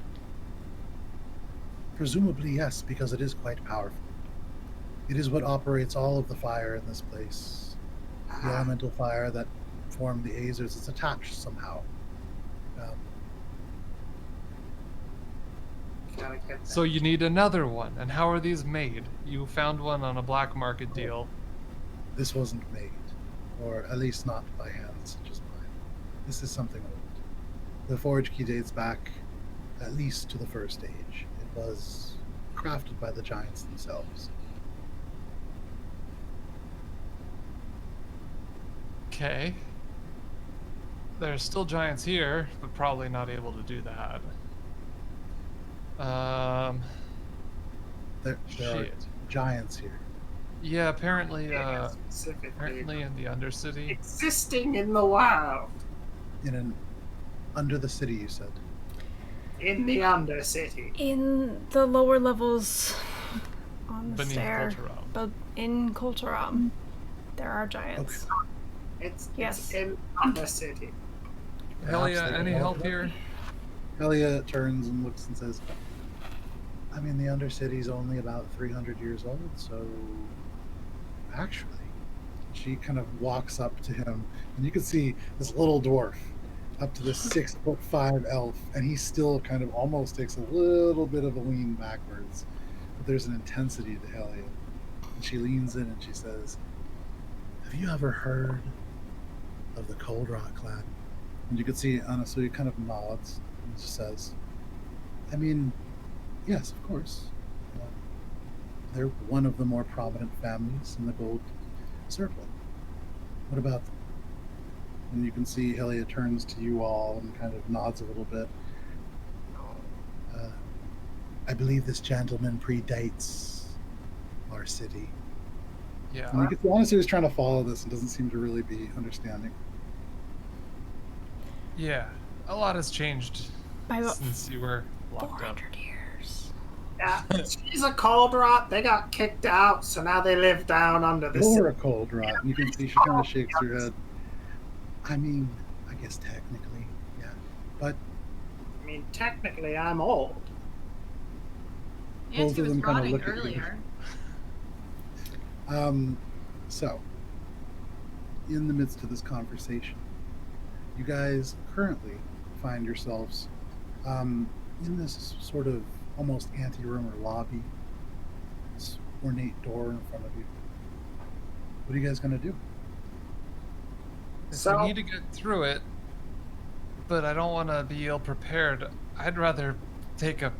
Presumably, yes, because it is quite powerful. It is what operates all of the fire in this place. The elemental fire that formed the Azers, it's attached somehow. Gotta get that. So you need another one. And how are these made? You found one on a black market deal. This wasn't made, or at least not by hands such as mine. This is something old. The Forge Key dates back at least to the First Age. It was crafted by the giants themselves. Okay. There's still giants here, but probably not able to do that. There are Shit. giants here. Yeah, apparently, Specifically apparently in the Undercity. existing in the wild, Under the city, you said. in the Undercity. In the lower levels on the Beneath stair, Cultural. but in Culturam, there are giants. It's Yes. in Undercity. Hell Perhaps yeah, they any don't help know. here? Elia turns and looks and says, I mean, the Undercity's only about 300 years old, so actually, she kind of walks up to him, and you can see this little dwarf up to this 6'5" elf, and he still kind of almost takes a little bit of a lean backwards, but there's an intensity to Helia. And she leans in and she says, have you ever heard of the Cold Rock clan? And you can see Anasui kind of nods and just says, I mean, yes, of course. They're one of the more prominent families in the Gold Circle. What about them? And you can see Helia turns to you all and kind of nods a little bit. I believe this gentleman predates our city. Yeah. And you can see Anasui is trying to follow this and doesn't seem to really be understanding. Yeah. A lot has changed By about since you were locked up. 400 years. Yeah, she's a cold rot. They got kicked out, so now they live down under the You're city. a cold rot. You can see she kind of shakes her head. I mean, I guess technically, yeah. But I mean, technically, I'm old. And Both she of was them kinda rotting look at you. earlier. So, in the midst of this conversation, you guys currently find yourselves in this sort of almost anteroom or lobby. This ornate door in front of you. What are you guys gonna do? If So- we need to get through it, but I don't want to be ill prepared. I'd rather take a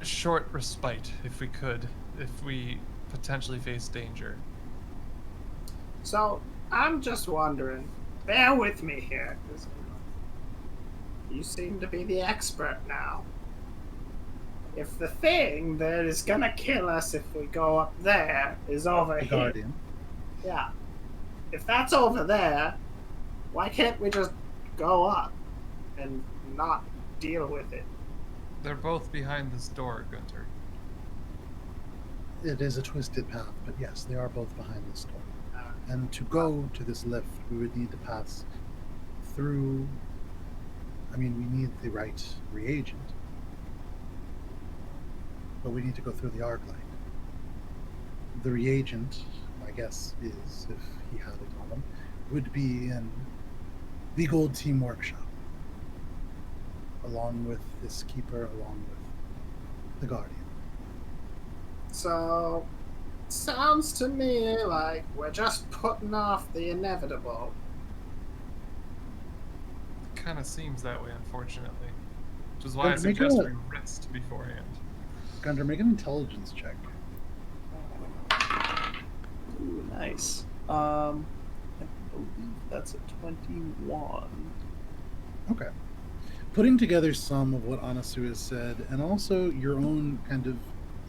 short respite if we could, if we potentially face danger. So, I'm just wondering, bear with me here, 'cause you seem to be the expert now. If the thing that is gonna kill us if we go up there is over The here, Guardian. yeah. If that's over there, why can't we just go up and not deal with it? They're both behind this door, Guntir. It is a twisted path, but yes, they are both behind this door. And to go to this lift, we would need to pass through. I mean, we need the right reagent, but we need to go through the arc light. The reagent, my guess is, if he had it on him, would be in the Gold Team workshop, along with this keeper, along with the Guardian. So, sounds to me like we're just putting off the inevitable kind of seems that way, unfortunately. Which is why I Gunter, make suggest a- we rest beforehand. Gunter, make an intelligence check. Ooh, nice. I believe that's a 21. Okay. Putting together some of what Anasui has said, and also your own kind of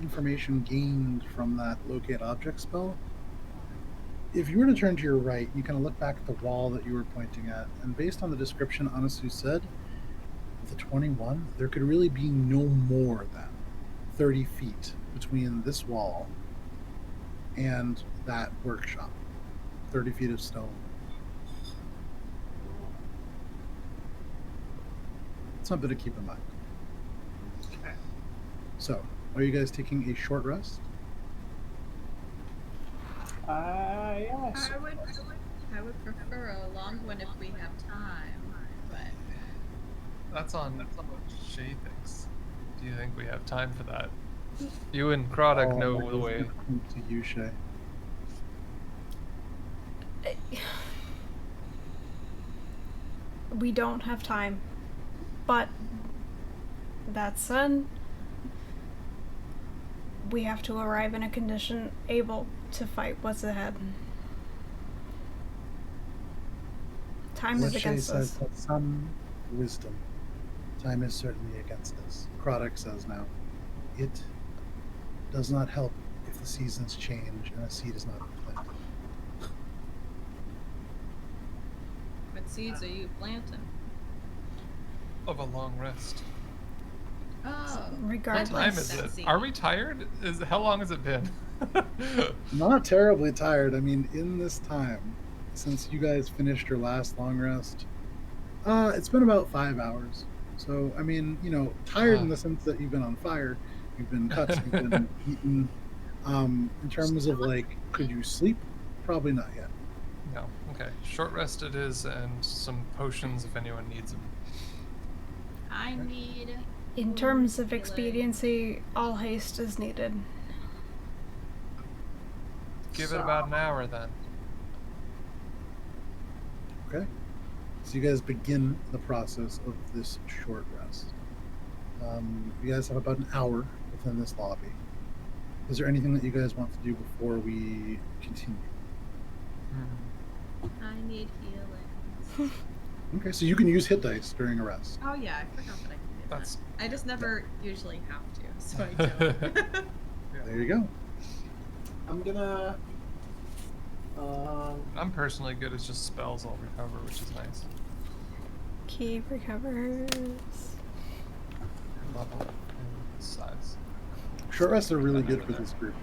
information gained from that locate object spell, if you were to turn to your right, you kind of look back at the wall that you were pointing at, and based on the description Anasui said, with a 21, there could really be no more than 30 feet between this wall and that workshop. 30 feet of stone. Something to keep in mind. Okay. So, are you guys taking a short rest? Yes. I would prefer a long one if we have time, but That's on what Shae thinks. Do you think we have time for that? You and Krodok know the way. To you, Shae. We don't have time. But that said, we have to arrive in a condition able to fight what's ahead. Time is Shae against says us. with some wisdom. Time is certainly against us. Krodok says now, it does not help if the seasons change and a seed is not planted. what seeds are you planting? Of a long rest. Oh, Regardless. What time is it? Are we tired? How long has it been? Not terribly tired. I mean, in this time, since you guys finished your last long rest, it's been about 5 hours. So, I mean, tired in the sense that you've been on fire, you've been cut, you've been eaten. In terms of could you sleep? Probably not yet. No. Okay. Short rest it is, and some potions if anyone needs them. I need. In terms of healing. expediency, all haste is needed. Give it about an hour then. Okay. So you guys begin the process of this short rest. You guys have about an hour within this lobby. Is there anything that you guys want to do before we continue? I need healing. Okay, so you can use hit dice during a rest. Oh yeah, I forgot that I can do That's- that. I just never usually have to, so I don't. There you go. I'm gonna. I'm personally good as just spells I'll recover, which is nice. Keep recovers. Level and size. Short rests are really good for this group.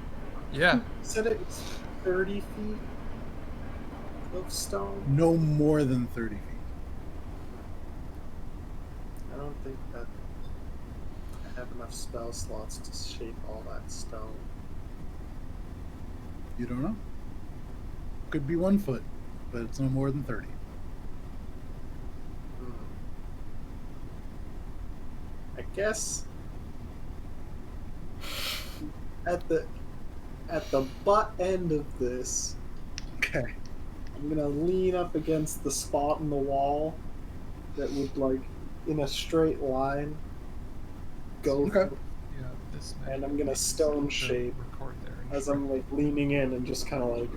Yeah. You said it's 30 feet of stone. No more than 30 feet. I don't think that I have enough spell slots to shape all that stone. You don't know? Could be 1 foot, but it's no more than 30. I guess at the butt end of this, Okay. I'm gonna lean up against the spot in the wall that would, in a straight line, go Okay. through, Yeah. This. and I'm gonna stone shape record there. as I'm leaning in and just kind of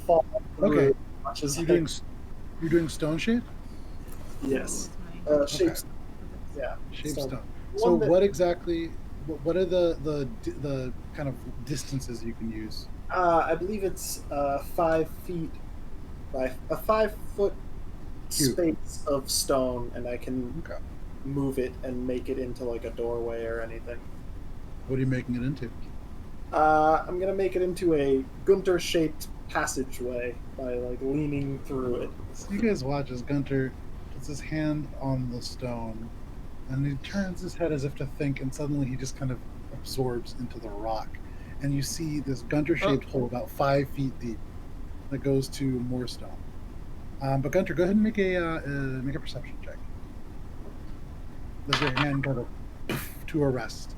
fall through Okay. as much as You're I doing, you're doing stone shape? Yes. My- Shapes. Yeah. Shape Stone. stone. One So that- what exactly, what are the kind of distances you can use? I believe it's 5 feet by a 5-foot Cube. space of stone, and I can Okay. move it and make it into a doorway or anything. What are you making it into? I'm gonna make it into a Guntir-shaped passageway by leaning through it. So you guys watch as Gunter puts his hand on the stone, and he turns his head as if to think, and suddenly he just kind of absorbs into the rock. And you see this Gunter-shaped hole about 5 feet deep that goes to more stone. But Gunter, go ahead and make a perception check. Does your hand go to a rest?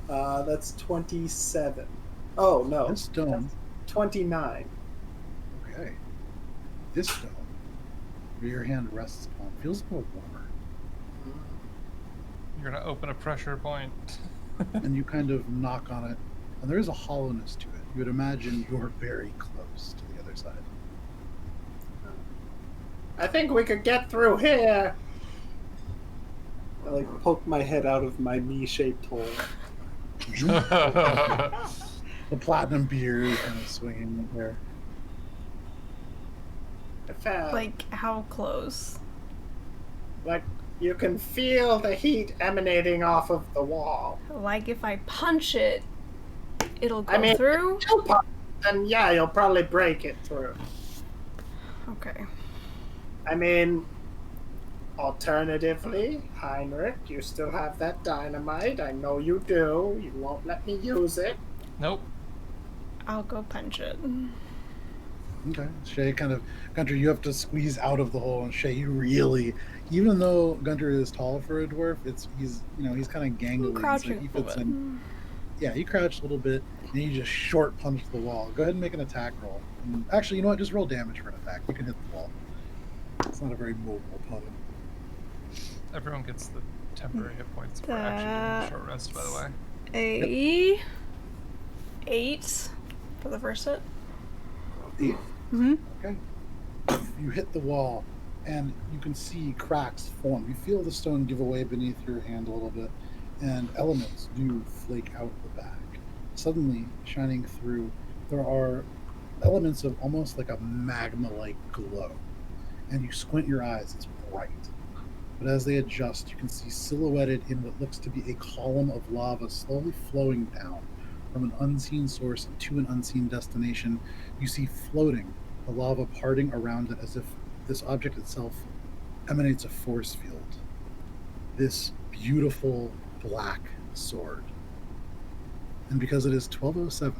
That's 27. Oh no, This stone, 29. okay. This stone where your hand rests upon feels a little warmer. You're gonna open a pressure point. And you kind of knock on it, and there is a hollowness to it. You would imagine you're very close to the other side. I think we could get through here. I like poke my head out of my me-shaped hole. The platinum beard kind of swinging there. I found, Like, how close? like you can feel the heat emanating off of the wall. Like, if I punch it, it'll go through? Two punch, then yeah, you'll probably break it through. Okay. I mean, alternatively, Heinrich, you still have that dynamite. I know you do. You won't let me use it. Nope. I'll go punch it. Okay. Shae kind of, Guntir, you have to squeeze out of the hole, and Shae, you really, even though Guntir is tall for a dwarf, he's kind of gangly. I'm crouching so he a fits little in. Yeah, you crouch a little bit, and you just short punch the wall. Go ahead and make an attack roll. And actually, you know what? Just roll damage for an attack. You can hit the wall. It's not a very mobile opponent. Everyone gets the temporary hit points for actually short rest, by the way. 8 for the first hit. 8. Mm-hmm. Okay. You hit the wall, and you can see cracks form. You feel the stone give away beneath your hand a little bit, and elements do flake out the back. Suddenly, shining through, there are elements of almost like a magma-like glow. And you squint your eyes, it's bright. But as they adjust, you can see silhouetted in what looks to be a column of lava slowly flowing down from an unseen source to an unseen destination. You see floating, the lava parting around it as if this object itself emanates a force field. This beautiful black sword. And because it is 12:07,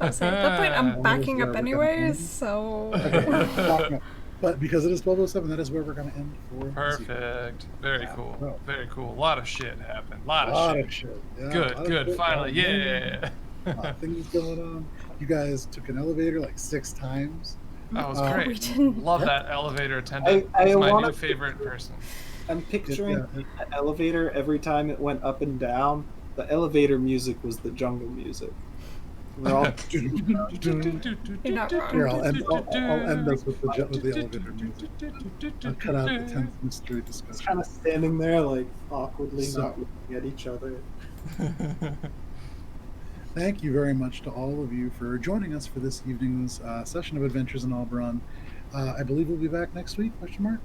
At that point, I'm backing where up we're gonna anyways, end. so... Okay. But because it is 12:07, that is where we're going to end for this evening. Perfect. Very Yeah, cool. bro. Very cool. A lot of shit happened. A lot A of lot shit. of shit. Yeah, a lot Good, of good. shit, Finally, a lot of yeah. things going on. You guys took an elevator like 6 times. That was We great. didn't. Love Yep. that elevator attendant. I He's my wanna- new favorite person. I'm picturing Yeah. the elevator every time it went up and down. The elevator music was the jungle music. We're all You're not wrong. Here, I'll end this with the elevator music. I'll cut out the tense mystery just discussion. kind of standing there, like awkwardly, So- not looking at each other. Thank you very much to all of you for joining us for this evening's session of Adventures in Alberon. I believe we'll be back next week, question mark?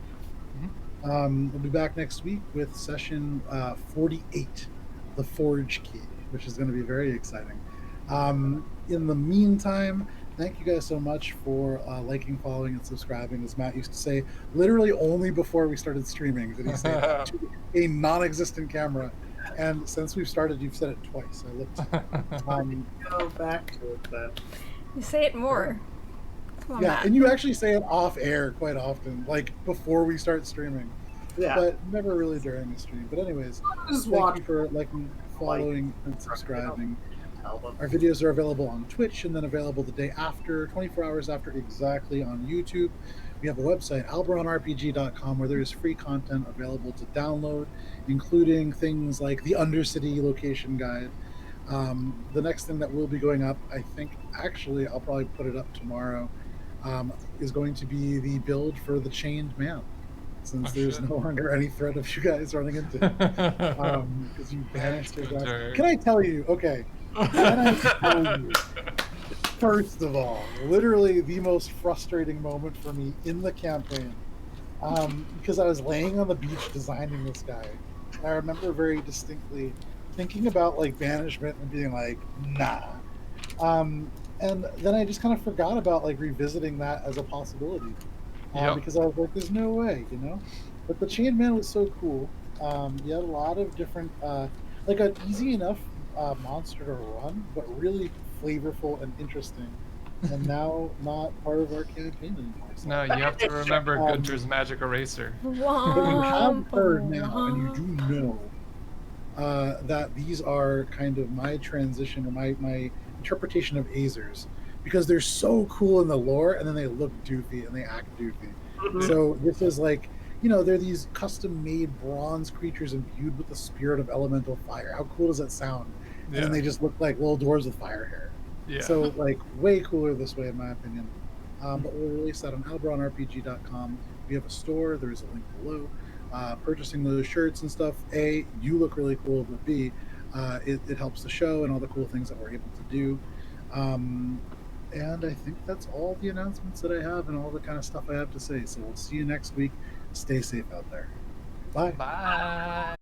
We'll be back next week with session 48, The Forge Key, which is going to be very exciting. In the meantime, thank you guys so much for liking, following, and subscribing. As Matt used to say, literally only before we started streaming did he say that to a non-existent camera. And since we've started, you've said it twice. I looked. Go back to it then. You say it more. Come on, Yeah, Matt. and you actually say it off air quite often, like before we start streaming, Yeah. but never really during the stream. But anyways, Just thank watch. you for liking, following, and subscribing. Tell them. Our videos are available on Twitch and then available the day after, 24 hours after exactly on YouTube. We have a website, alberonrpg.com, where there is free content available to download, including things like the Undercity location guide. The next thing that will be going up, I think, actually, I'll probably put it up tomorrow, is going to be the build for the Chained Man, since there's shit. no longer any threat of you guys running into it. Because you banished your guys. Guntir. Can I tell you? Okay. Can I tell you? First of all, literally the most frustrating moment for me in the campaign, because I was laying on the beach designing this guy. And I remember very distinctly thinking about like banishment and being like, nah. And then I just kind of forgot about like revisiting that as a possibility, Yep. because I was like, there's no way, you know. But the Chained Man was so cool. You had a lot of different, like an easy enough monster to run, but really flavorful and interesting. And now not part of our campaign anymore. So. No, you have to remember Gunter's magic eraser. But you have heard now, and you do know that these are kind of my transition or my interpretation of Azers, because they're so cool in the lore, and then they look doofy and they act doofy. So this is like, they're these custom-made bronze creatures imbued with the spirit of elemental fire. How cool does that sound? And then they just look like little dwarves with fire hair. Yeah. So, like, way cooler this way, in my opinion. But we'll release that on alberonrpg.com. We have a store. There's a link below. Purchasing those shirts and stuff, A, you look really cool, but B, it helps the show and all the cool things that we're able to do. And I think that's all the announcements that I have and all the kind of stuff I have to say. So we'll see you next week. Stay safe out there. Bye. Bye.